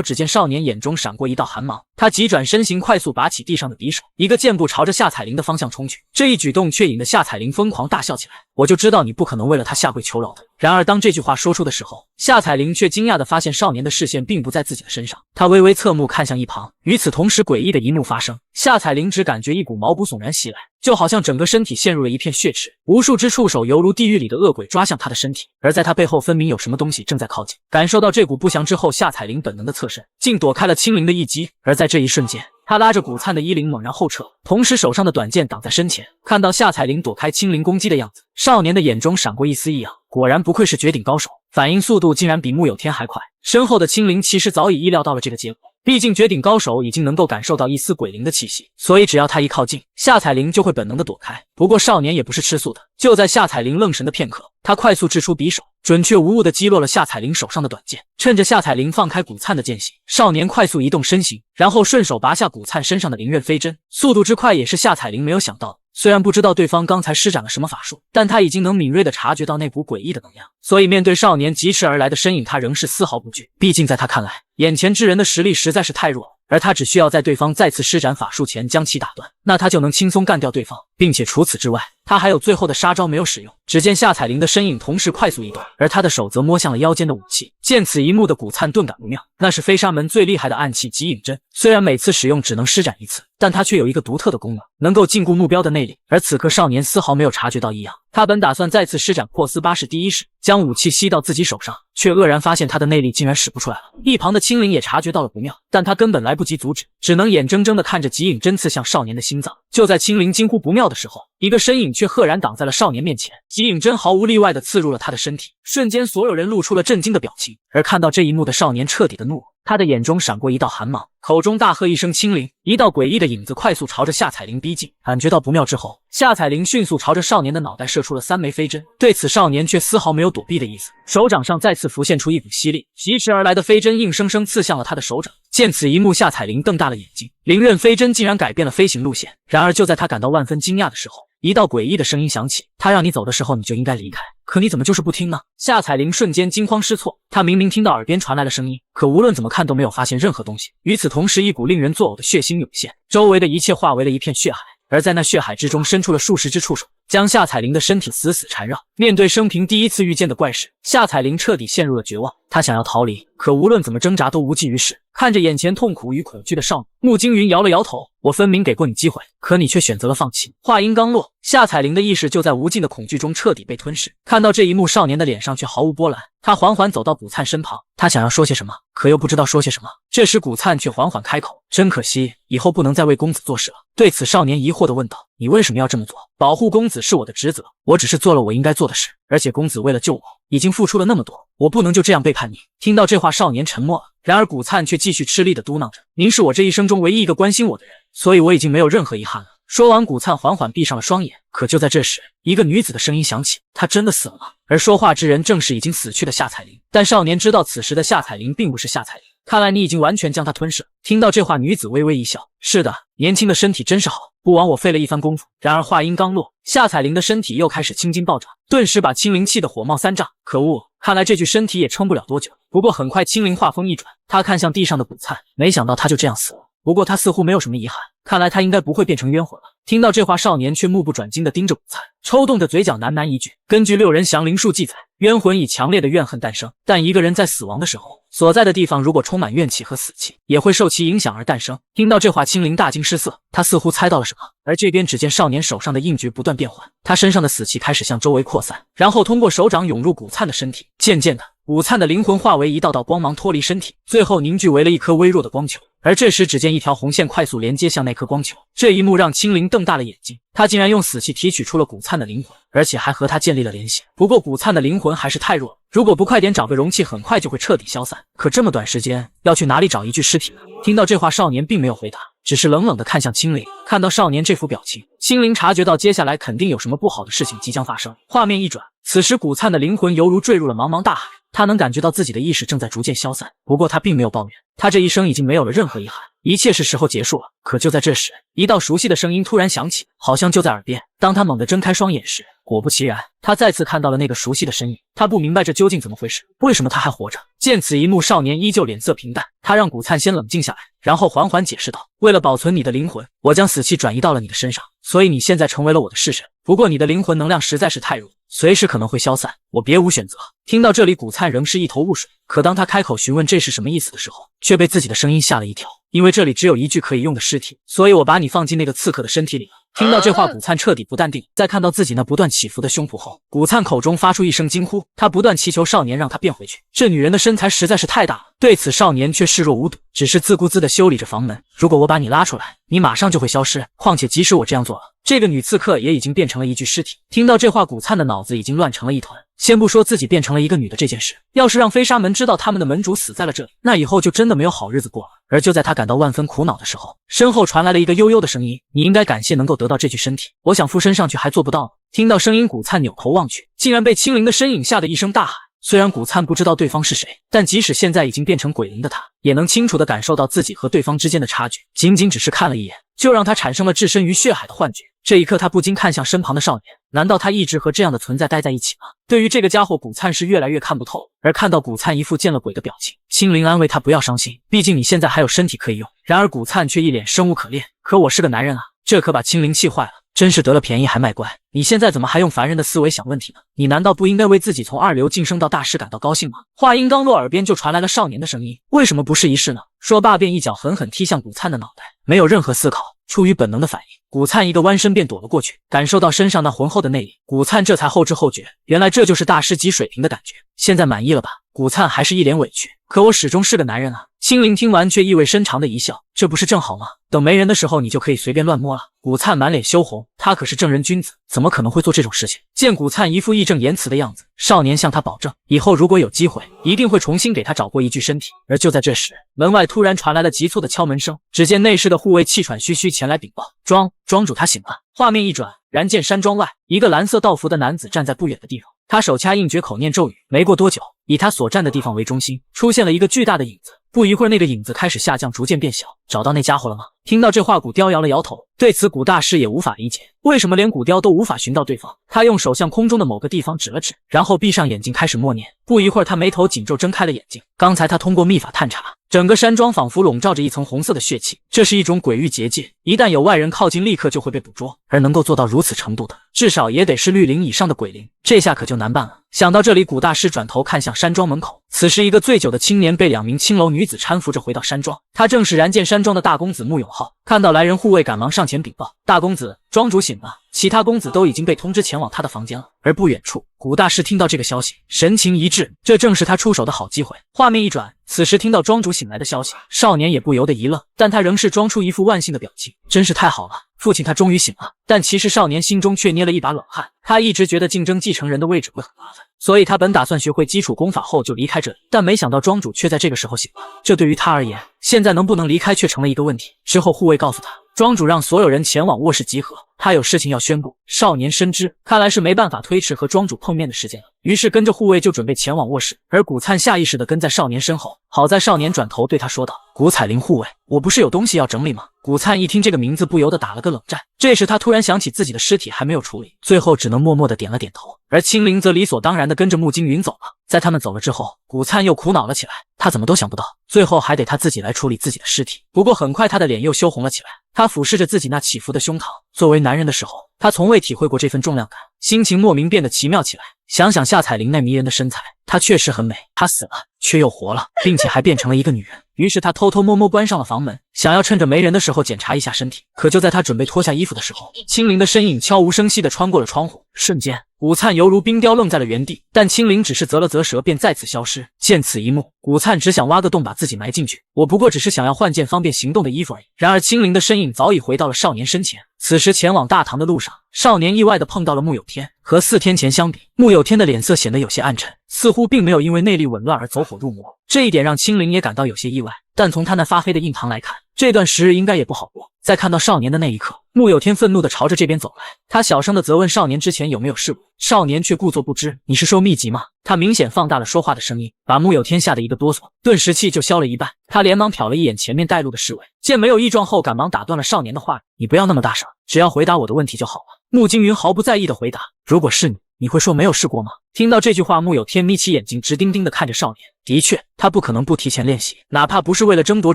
只见少年眼中闪过一道寒芒，他急转身形，快速拔起地上的匕首，一个箭步朝着夏彩玲的方向冲去。这一举动却引得夏彩玲疯狂大笑起来：“我就知道你不可能为了他下跪求饶的。”然而当这句话说出的时候，夏彩玲却惊讶地发现少年的视线并不在自己的身上，他微微侧目看向一旁。与此同时，诡异的一幕发生，夏彩玲只感觉一股毛骨悚然袭来，就好像整个身体陷入了一片血池，无数只触手犹如地狱里的恶鬼抓向她的身体，而在她背后分明有什么东西正在靠近。感受到这股不祥之后，夏彩玲本能的侧身，竟躲开了青灵的一击。而在这一瞬间，他拉着古灿的衣领猛然后撤，同时手上的短剑挡在身前。看到夏彩玲躲开青灵攻击的样子，少年的眼中闪过一丝异样，果然不愧是绝顶高手，反应速度竟然比穆有天还快。身后的青灵其实早已意料到了这个结果，毕竟绝顶高手已经能够感受到一丝鬼灵的气息，所以只要他一靠近，夏彩玲就会本能的躲开。不过少年也不是吃素的，就在夏彩玲愣神的片刻，他快速掷出匕首，准确无误的击落了夏彩玲手上的短剑。趁着夏彩玲放开古灿的剑隙，少年快速移动身形，然后顺手拔下古灿身上的灵刃飞针，速度之快也是夏彩玲没有想到的。虽然不知道对方刚才施展了什么法术，但他已经能敏锐地察觉到那股诡异的能量，所以面对少年疾驰而来的身影，他仍是丝毫不惧。毕竟在他看来，眼前之人的实力实在是太弱了，而他只需要在对方再次施展法术前将其打断，那他就能轻松干掉对方，并且除此之外，他还有最后的杀招没有使用。只见夏彩玲的身影同时快速移动，而他的手则摸向了腰间的武器。见此一幕的古灿顿感不妙，那是飞沙门最厉害的暗器极影针，虽然每次使用只能施展一次，但它却有一个独特的功能，能够禁锢目标的内力。而此刻少年丝毫没有察觉到异样，他本打算再次施展破丝巴式第一式，将武器吸到自己手上，却愕然发现他的内力竟然使不出来了。一旁的青灵也察觉到了不妙，但他根本来不及阻止，只能眼睁睁地看着极影针刺向少年的心脏。就在青灵惊呼不妙的时候，一个身影却赫然挡在了少年面前，极影针毫无例外地刺入了他的身体。瞬间，所有人露出了震惊的表情，而看到这一幕的少年彻底的怒了，他的眼中闪过一道寒芒，口中大喝一声青灵，一道诡异的影子快速朝着夏彩玲逼近。感觉到不妙之后，夏彩玲迅速朝着少年的脑袋射出了3枚飞针，对此少年却丝毫没有躲避的意思，手掌上再次浮现出一股吸力，疾驰而来的飞针硬生生刺向了他的手掌。见此一幕，夏彩玲瞪大了眼睛，灵刃飞针竟然改变了飞行路线。然而就在他感到万分惊讶的时候，一道诡异的声音响起，他让你走的时候你就应该离开，可你怎么就是不听呢？夏彩玲瞬间惊慌失措，她明明听到耳边传来了声音，可无论怎么看都没有发现任何东西。与此同时，一股令人作呕的血腥涌现，周围的一切化为了一片血海，而在那血海之中伸出了数十只触手，将夏彩玲的身体死死缠绕。面对生平第一次遇见的怪事，夏彩玲彻底陷入了绝望，她想要逃离，可无论怎么挣扎都无济于事。看着眼前痛苦与恐惧的少女，穆惊云摇了摇头，我分明给过你机会，可你却选择了放弃。话音刚落，夏彩玲的意识就在无尽的恐惧中彻底被吞噬。看到这一幕，少年的脸上却毫无波澜，他缓缓走到古灿身旁，他想要说些什么，可又不知道说些什么。这时古灿却缓缓开口，真可惜，以后不能再为公子做事了。对此少年疑惑地问道，你为什么要这么做？保护公子是我的职责，我只是做了我应该做的事，而且公子为了救我已经付出了那么多，我不能就这样背叛你。听到这话，少年沉默了，然而古灿却继续吃力地嘟囔着，您是我这一生中唯一一个关心我的人，所以我已经没有任何遗憾了。说完，古灿缓缓闭上了双眼。可就在这时，一个女子的声音响起，她真的死了吗？而说话之人正是已经死去的夏彩玲。但少年知道此时的夏彩玲并不是夏彩玲，看来你已经完全将她吞噬了。听到这话，女子微微一笑，是的，年轻的身体真是好，不枉我费了一番功夫。然而话音刚落，夏彩玲的身体又开始青筋暴涨，顿时把青灵气得火冒三丈。可恶，看来这具身体也撑不了多久。不过很快青灵话锋一转，他看向地上的古灿，没想到他就这样死了。不过他似乎没有什么遗憾，看来他应该不会变成冤魂了。听到这话，少年却目不转睛地盯着古灿，抽动着嘴角喃喃一句：根据六人降灵术记载，冤魂以强烈的怨恨诞生，但一个人在死亡的时候，所在的地方如果充满怨气和死气，也会受其影响而诞生。听到这话，青灵大惊失色，他似乎猜到了什么。而这边只见少年手上的印诀不断变换，他身上的死气开始向周围扩散，然后通过手掌涌入古灿的身体。渐渐的，古灿的灵魂化为一道道光芒脱离身体，最后凝聚为了一颗微弱的光球。而这时，只见一条红线快速连接向那颗光球。这一幕让青灵瞪大了眼睛，他竟然用死气提取出了古灿的灵魂，而且还和他建立了联系。不过古灿的灵魂还是太弱了，如果不快点找个容器，很快就会彻底消散。可这么短时间，要去哪里找一具尸体呢？听到这话，少年并没有回答，只是冷冷地看向青灵。看到少年这副表情，青灵察觉到接下来肯定有什么不好的事情即将发生。画面一转，此时古灿的灵魂犹如坠入了茫茫大海，他能感觉到自己的意识正在逐渐消散。不过他并没有抱怨，他这一生已经没有了任何遗憾，一切是时候结束了。可就在这时，一道熟悉的声音突然响起，好像就在耳边。当他猛地睁开双眼时，果不其然，他再次看到了那个熟悉的身影。他不明白这究竟怎么回事，为什么他还活着？见此一幕，少年依旧脸色平淡，他让古灿先冷静下来，然后缓缓解释道：为了保存你的灵魂，我将死气转移到了你的身上，所以你现在成为了我的式神。不过你的灵魂能量实在是太弱，随时可能会消散，我别无选择。听到这里，古灿仍是一头雾水，可当他开口询问这是什么意思的时候，却被自己的声音吓了一跳。因为这里只有一具可以用的尸体，所以我把你放进那个刺客的身体里了。听到这话，古灿彻底不淡定。在看到自己那不断起伏的胸脯后，古灿口中发出一声惊呼，他不断祈求少年让他变回去。这女人的身材实在是太大了，对此少年却视若无睹，只是自顾自地修理着房门。如果我把你拉出来，你马上就会消失。况且即使我这样做了，这个女刺客也已经变成了一具尸体。听到这话，古灿的脑子已经乱成了一团。先不说自己变成了一个女的这件事，要是让飞沙门知道他们的门主死在了这里，那以后就真的没有好日子过了。而就在他感到万分苦恼的时候，身后传来了一个悠悠的声音：你应该感谢能够得到这具身体，我想附身上去还做不到呢。听到声音，古灿扭头望去，竟然被青灵的身影吓得一声大喊。虽然古灿不知道对方是谁，但即使现在已经变成鬼灵的他，也能清楚地感受到自己和对方之间的差距。仅仅只是看了一眼，就让他产生了置身于血海的幻觉。这一刻，他不禁看向身旁的少年，难道他一直和这样的存在待在一起吗？对于这个家伙，古灿是越来越看不透。而看到古灿一副见了鬼的表情，青灵安慰他不要伤心，毕竟你现在还有身体可以用。然而古灿却一脸生无可恋，可我是个男人啊，这可把青灵气坏了。真是得了便宜还卖乖，你现在怎么还用凡人的思维想问题呢？你难道不应该为自己从二流晋升到大师感到高兴吗？话音刚落，耳边就传来了少年的声音：为什么不试一试呢？说罢便一脚狠狠踢向古灿的脑袋。没有任何思考，出于本能的反应，古灿一个弯身便躲了过去。感受到身上那浑厚的内力，古灿这才后知后觉，原来这就是大师级水平的感觉。现在满意了吧？古灿还是一脸委屈，可我始终是个男人啊。青灵听完却意味深长的一笑，这不是正好吗？等没人的时候，你就可以随便乱摸了。古灿满脸羞红，他可是正人君子，怎么可能会做这种事情？见古灿一副义正言辞的样子，少年向他保证，以后如果有机会，一定会重新给他找过一具身体。而就在这时，门外突然传来了急促的敲门声，只见内室的护卫气喘吁吁前来禀报：庄主他醒了。画面一转，然见山庄外，一个蓝色道服的男子站在不远的地方，他手掐印诀，口念咒语。没过多久，以他所站的地方为中心，出现了一个巨大的影子。不一会儿，那个影子开始下降，逐渐变小。找到那家伙了吗？听到这话，古雕摇了摇头。对此，古大师也无法理解，为什么连古雕都无法寻到对方。他用手向空中的某个地方指了指，然后闭上眼睛开始默念。不一会儿，他眉头紧皱，睁开了眼睛。刚才他通过秘法探查，整个山庄仿佛笼罩着一层红色的血气，这是一种鬼域结界，一旦有外人靠近，立刻就会被捕捉。而能够做到如此程度的，至少也得是绿灵以上的鬼灵，这下可就难办了。想到这里，古大师转头看向山庄门口，此时一个醉酒的青年被2名青楼女子搀扶着回到山庄，他正是燃剑山庄的大公子穆永浩。看到来人，护卫赶忙上前禀报：大公子，庄主醒了，其他公子都已经被通知前往他的房间了。而不远处，古大师听到这个消息，神情一滞，这正是他出手的好机会。画面一转，此时听到庄主醒来的消息，少年也不由得一愣，但他仍是装出一副万幸的表情，真是太好了，父亲他终于醒了。但其实少年心中却捏了一把冷汗，他一直觉得竞争继承人的位置会很麻烦，所以他本打算学会基础功法后就离开这里，但没想到庄主却在这个时候醒了。这对于他而言，现在能不能离开却成了一个问题。之后护卫告诉他，庄主让所有人前往卧室集合，他有事情要宣布。少年深知，看来是没办法推迟和庄主碰面的时间了，于是跟着护卫就准备前往卧室。而古灿下意识地跟在少年身后，好在少年转头对他说道：“古彩玲护卫，我不是有东西要整理吗？”古灿一听这个名字，不由得打了个冷战。这时他突然想起自己的尸体还没有处理，最后只能默默地点了点头。而青灵则理所当然地跟着穆金云走了。在他们走了之后，古灿又苦恼了起来，他怎么都想不到，最后还得他自己来处理自己的尸体。不过很快他的脸又羞红了起来，他俯视着自己那起伏的胸膛。作为男人的时候，他从未体会过这份重量感，心情莫名变得奇妙起来。想想夏彩玲那迷人的身材，她确实很美。她死了，却又活了，并且还变成了一个女人。于是他偷偷摸摸关上了房门，想要趁着没人的时候检查一下身体。可就在他准备脱下衣服的时候，青灵的身影悄无声息地穿过了窗户，瞬间古灿犹如冰雕愣在了原地。但青灵只是啧了啧舌，便再次消失。见此一幕，古灿只想挖个洞把自己埋进去。我不过只是想要换件方便行动的衣服而已。然而青灵的身影早已回到了少年身前。此时前往大堂的路上，少年意外地碰到了穆有天。和4天前相比，穆有天的脸色显得有些暗沉，似乎并没有因为内力紊乱而走火入魔。这一点让青灵也感到有些意外，但从他那发黑的印堂来看，这段时日应该也不好过。在看到少年的那一刻，穆有天愤怒地朝着这边走来，他小声地责问少年之前有没有试过。少年却故作不知：“你是收秘籍吗？”他明显放大了说话的声音，把穆有天吓得一个哆嗦，顿时气就消了一半。他连忙瞟了一眼前面带路的侍卫，见没有异状后，赶忙打断了少年的话：“你不要那么大声，只要回答我的问题就好了。”穆金云毫不在意地回答：“如果是你，你会说没有试过吗？”听到这句话，穆有天眯起眼睛，直盯盯地看着少年。的确，他不可能不提前练习，哪怕不是为了争夺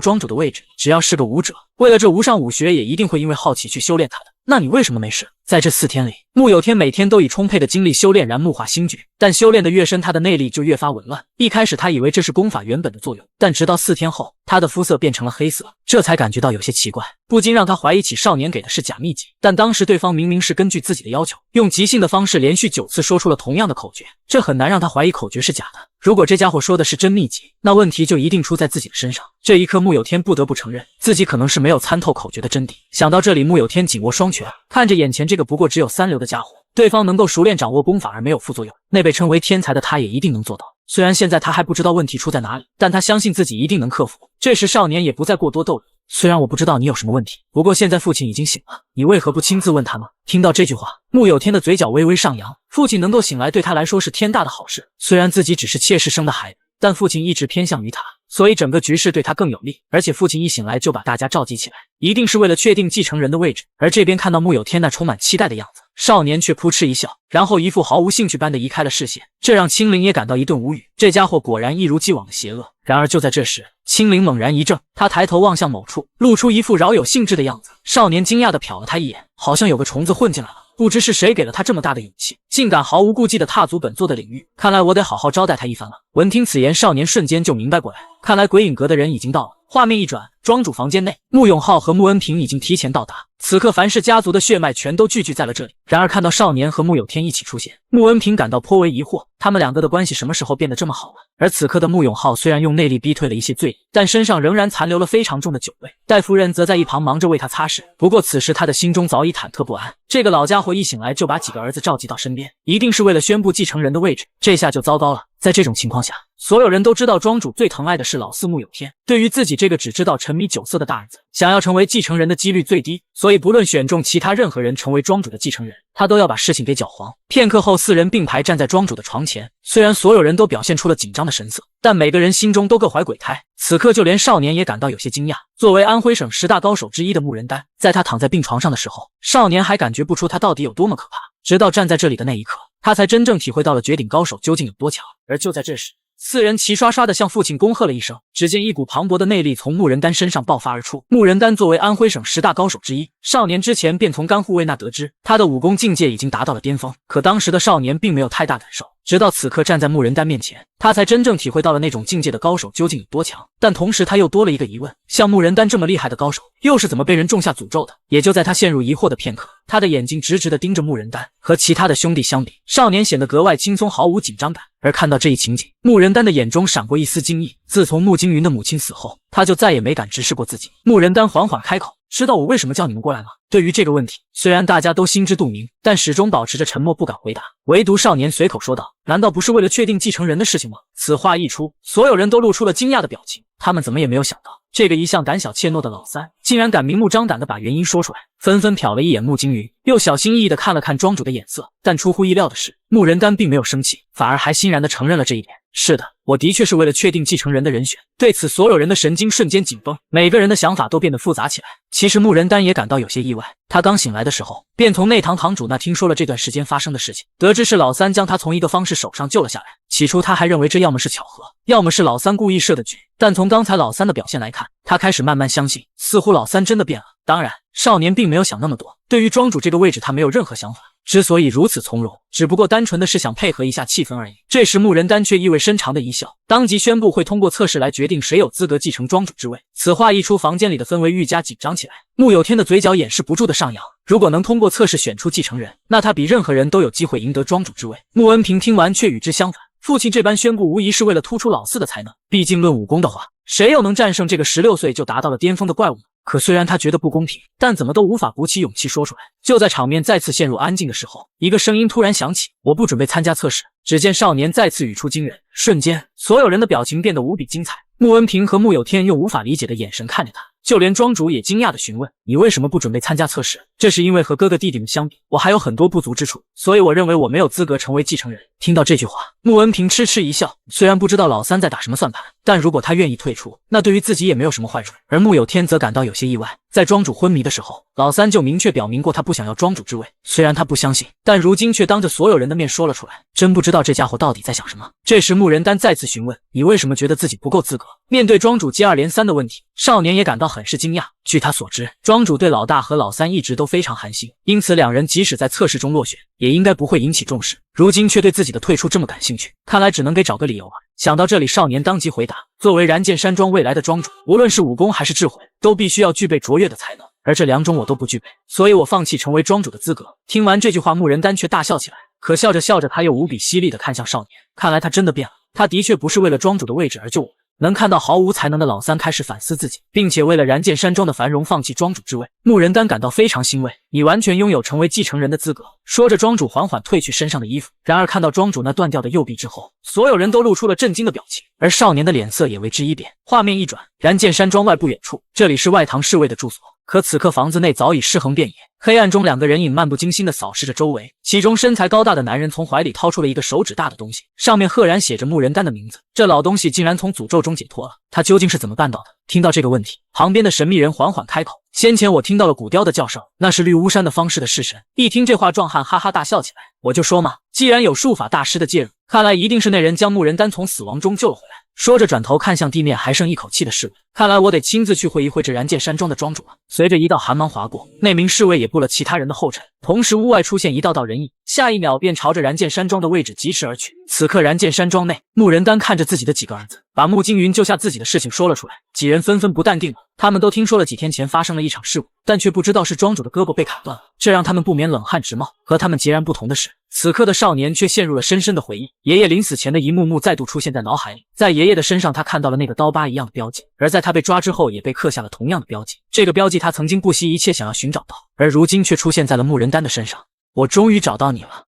庄主的位置，只要是个武者，为了这无上武学，也一定会因为好奇去修炼他的。那你为什么没事？在这4天里，穆有天每天都以充沛的精力修炼燃木化星诀，但修炼的越深，他的内力就越发紊乱。一开始他以为这是功法原本的作用，但直到4天后，他的肤色变成了黑色，这才感觉到有些奇怪，不禁让他怀疑起少年给的是假秘籍。但当时对方明明是根据自己的要求，用即兴的方式连续9次说出了同样的口诀，这很难让他怀疑口诀是假的。如果这家伙说的是真秘籍，那问题就一定出在自己的身上。这一刻，穆有天不得不承认，自己可能是没有参透口诀的真谛。想到这里，穆有天紧握双拳，看着眼前这个不过只有3流的家伙，对方能够熟练掌握功法而没有副作用，那被称为天才的他也一定能做到。虽然现在他还不知道问题出在哪里，但他相信自己一定能克服。这时少年也不再过多逗留，虽然我不知道你有什么问题，不过现在父亲已经醒了，你为何不亲自问他吗？听到这句话，穆有天的嘴角微微上扬，父亲能够醒来对他来说是天大的好事。虽然自己只是妾室生的孩子，但父亲一直偏向于他，所以整个局势对他更有利。而且父亲一醒来就把大家召集起来，一定是为了确定继承人的位置。而这边看到穆有天那充满期待的样子，少年却扑哧一笑，然后一副毫无兴趣般的移开了视线，这让青灵也感到一顿无语。这家伙果然一如既往的邪恶。然而就在这时，青灵猛然一怔，他抬头望向某处，露出一副饶有兴致的样子。少年惊讶地瞟了他一眼，好像有个虫子混进来了。不知是谁给了他这么大的勇气，竟敢毫无顾忌地踏足本座的领域，看来我得好好招待他一番了。闻听此言，少年瞬间就明白过来，看来鬼影阁的人已经到了。画面一转，庄主房间内，穆永浩和穆恩平已经提前到达。此刻凡氏家族的血脉全都聚集在了这里。然而看到少年和穆有天一起出现，穆恩平感到颇为疑惑，他们2个的关系什么时候变得这么好了？而此刻的穆永浩虽然用内力逼退了一些罪孽，但身上仍然残留了非常重的酒味。戴夫人则在一旁忙着为他擦拭，不过此时他的心中早已忐忑不安。这个老家伙一醒来就把几个儿子召集到身边，一定是为了宣布继承人的位置，这下就糟糕了。在这种情况下，所有人都知道庄主最疼爱的是老四穆有天，对于自己这个只知道沉迷酒色的大儿子，想要成为继承人的几率最低，所以不论选中其他任何人成为庄主的继承人，他都要把事情给搅黄。片刻后，4人并排站在庄主的床前，虽然所有人都表现出了紧张的神色，但每个人心中都各怀鬼胎。此刻就连少年也感到有些惊讶，作为安徽省10大高手之一的穆仁丹，在他躺在病床上的时候，少年还感觉不出他到底有多么可怕，直到站在这里的那一刻，他才真正体会到了绝顶高手究竟有多强。而就在这时，4人齐刷刷地向父亲恭贺了一声，只见一股磅礴的内力从穆仁丹身上爆发而出。穆仁丹作为安徽省10大高手之一，少年之前便从甘护卫那得知，他的武功境界已经达到了巅峰。可当时的少年并没有太大感受，直到此刻站在穆仁丹面前，他才真正体会到了那种境界的高手究竟有多强。但同时他又多了一个疑问，像穆仁丹这么厉害的高手，又是怎么被人种下诅咒的？也就在他陷入疑惑的片刻，他的眼睛直直地盯着穆仁丹。和其他的兄弟相比，少年显得格外轻松，毫无紧张感。而看到这一情景，穆仁丹的眼中闪过一丝惊异。自从穆金云的母亲死后，他就再也没敢直视过自己。穆仁丹缓缓开口，知道我为什么叫你们过来吗？对于这个问题，虽然大家都心知肚明，但始终保持着沉默，不敢回答。唯独少年随口说道：“难道不是为了确定继承人的事情吗？”此话一出，所有人都露出了惊讶的表情。他们怎么也没有想到，这个一向胆小怯懦的老三，竟然敢明目张胆地把原因说出来，纷纷瞟了一眼穆惊云，又小心翼翼地看了看庄主的眼色。但出乎意料的是，穆仁丹并没有生气，反而还欣然地承认了这一点。是的，我的确是为了确定继承人的人选。对此，所有人的神经瞬间紧绷，每个人的想法都变得复杂起来。其实穆仁丹也感到有些意外，他刚醒来的时候，便从内堂堂主那听说了这段时间发生的事情，得知是老三将他从一个方士手上救了下来。起初他还认为这要么是巧合，要么是老三故意设的局，但从刚才老三的表现来看，他开始慢慢相信，似乎老三真的变了。当然，少年并没有想那么多，对于庄主这个位置他没有任何想法。之所以如此从容，只不过单纯的是想配合一下气氛而已。这时穆仁丹却意味深长的一笑，当即宣布会通过测试来决定谁有资格继承庄主之位。此话一出，房间里的氛围愈加紧张起来。穆有天的嘴角掩饰不住的上扬，如果能通过测试选出继承人，那他比任何人都有机会赢得庄主之位。穆恩平听完却与之相反，父亲这般宣布无疑是为了突出老四的才能，毕竟论武功的话，谁又能战胜这个16岁就达到了巅峰的怪物呢？可虽然他觉得不公平，但怎么都无法鼓起勇气说出来。就在场面再次陷入安静的时候，一个声音突然响起：“我不准备参加测试。”只见少年再次语出惊人，瞬间，所有人的表情变得无比精彩。穆恩平和穆有天用无法理解的眼神看着他，就连庄主也惊讶地询问：“你为什么不准备参加测试？”这是因为和哥哥弟弟们相比，我还有很多不足之处，所以我认为我没有资格成为继承人。听到这句话，穆恩平痴痴一笑，虽然不知道老三在打什么算盘，但如果他愿意退出，那对于自己也没有什么坏处。而穆有天则感到有些意外，在庄主昏迷的时候，老三就明确表明过他不想要庄主之位，虽然他不相信，但如今却当着所有人的面说了出来，真不知道这家伙到底在想什么。这时穆仁丹再次询问：“你为什么觉得自己不够资格？”面对庄主接二连三的问题，少年也感到很是惊讶。据他所知，庄主对老大和老三一直都非常寒心，因此两人即使在测试中落选，也应该不会引起重视。如今却对自己的退出这么感兴趣，看来只能给找个理由了。想到这里，少年当即回答：“作为燃剑山庄未来的庄主，无论是武功还是智慧，都必须要具备卓越的才能，而这两种我都不具备，所以我放弃成为庄主的资格。”听完这句话，穆仁丹却大笑起来，可笑着笑着，他又无比犀利地看向少年，看来他真的变了，他的确不是为了庄主的位置而救我。能看到毫无才能的老三开始反思自己，并且为了燃剑山庄的繁荣放弃庄主之位，穆仁丹感到非常欣慰。你完全拥有成为继承人的资格。说着，庄主缓缓褪去身上的衣服。然而看到庄主那断掉的右臂之后，所有人都露出了震惊的表情，而少年的脸色也为之一变。画面一转，燃剑山庄外不远处，这里是外堂侍卫的住所。可此刻房子内早已尸横遍野，黑暗中两个人影漫不经心地扫视着周围。其中身材高大的男人从怀里掏出了一个手指大的东西，上面赫然写着穆仁丹的名字。这老东西竟然从诅咒中解脱了，他究竟是怎么办到的？听到这个问题，旁边的神秘人缓缓开口：“先前我听到了古雕的叫声，那是绿巫山的方士的式神。”一听这话，壮汉哈哈大笑起来：“我就说嘛，既然有术法大师的介入，看来一定是那人将穆仁丹从死亡中救了回来。”说着转头看向地面还剩一口气的侍卫，看来我得亲自去会一会这燃剑山庄的庄主了。随着一道寒芒划过，那名侍卫也步了其他人的后尘，同时屋外出现一道道人影，下一秒便朝着燃剑山庄的位置疾驰而去。此刻燃剑山庄内，穆仁丹看着自己的几个儿子，把穆惊云救下自己的事情说了出来，几人纷纷不淡定了。他们都听说了几天前发生了一场事故，但却不知道是庄主的胳膊被砍断了，这让他们不免冷汗直冒。和他们截然不同的是，此刻的少年却陷入了深深的回忆，爷爷临死前的一幕幕再度出现在脑海里。在爷爷的身上，他看到了那个刀疤一样的标记，而在他被抓之后，也被刻下了同样的标记。这个标记他曾经不惜一切想要寻找到，而如今却出现在了穆仁丹的身上。我终于找到你了。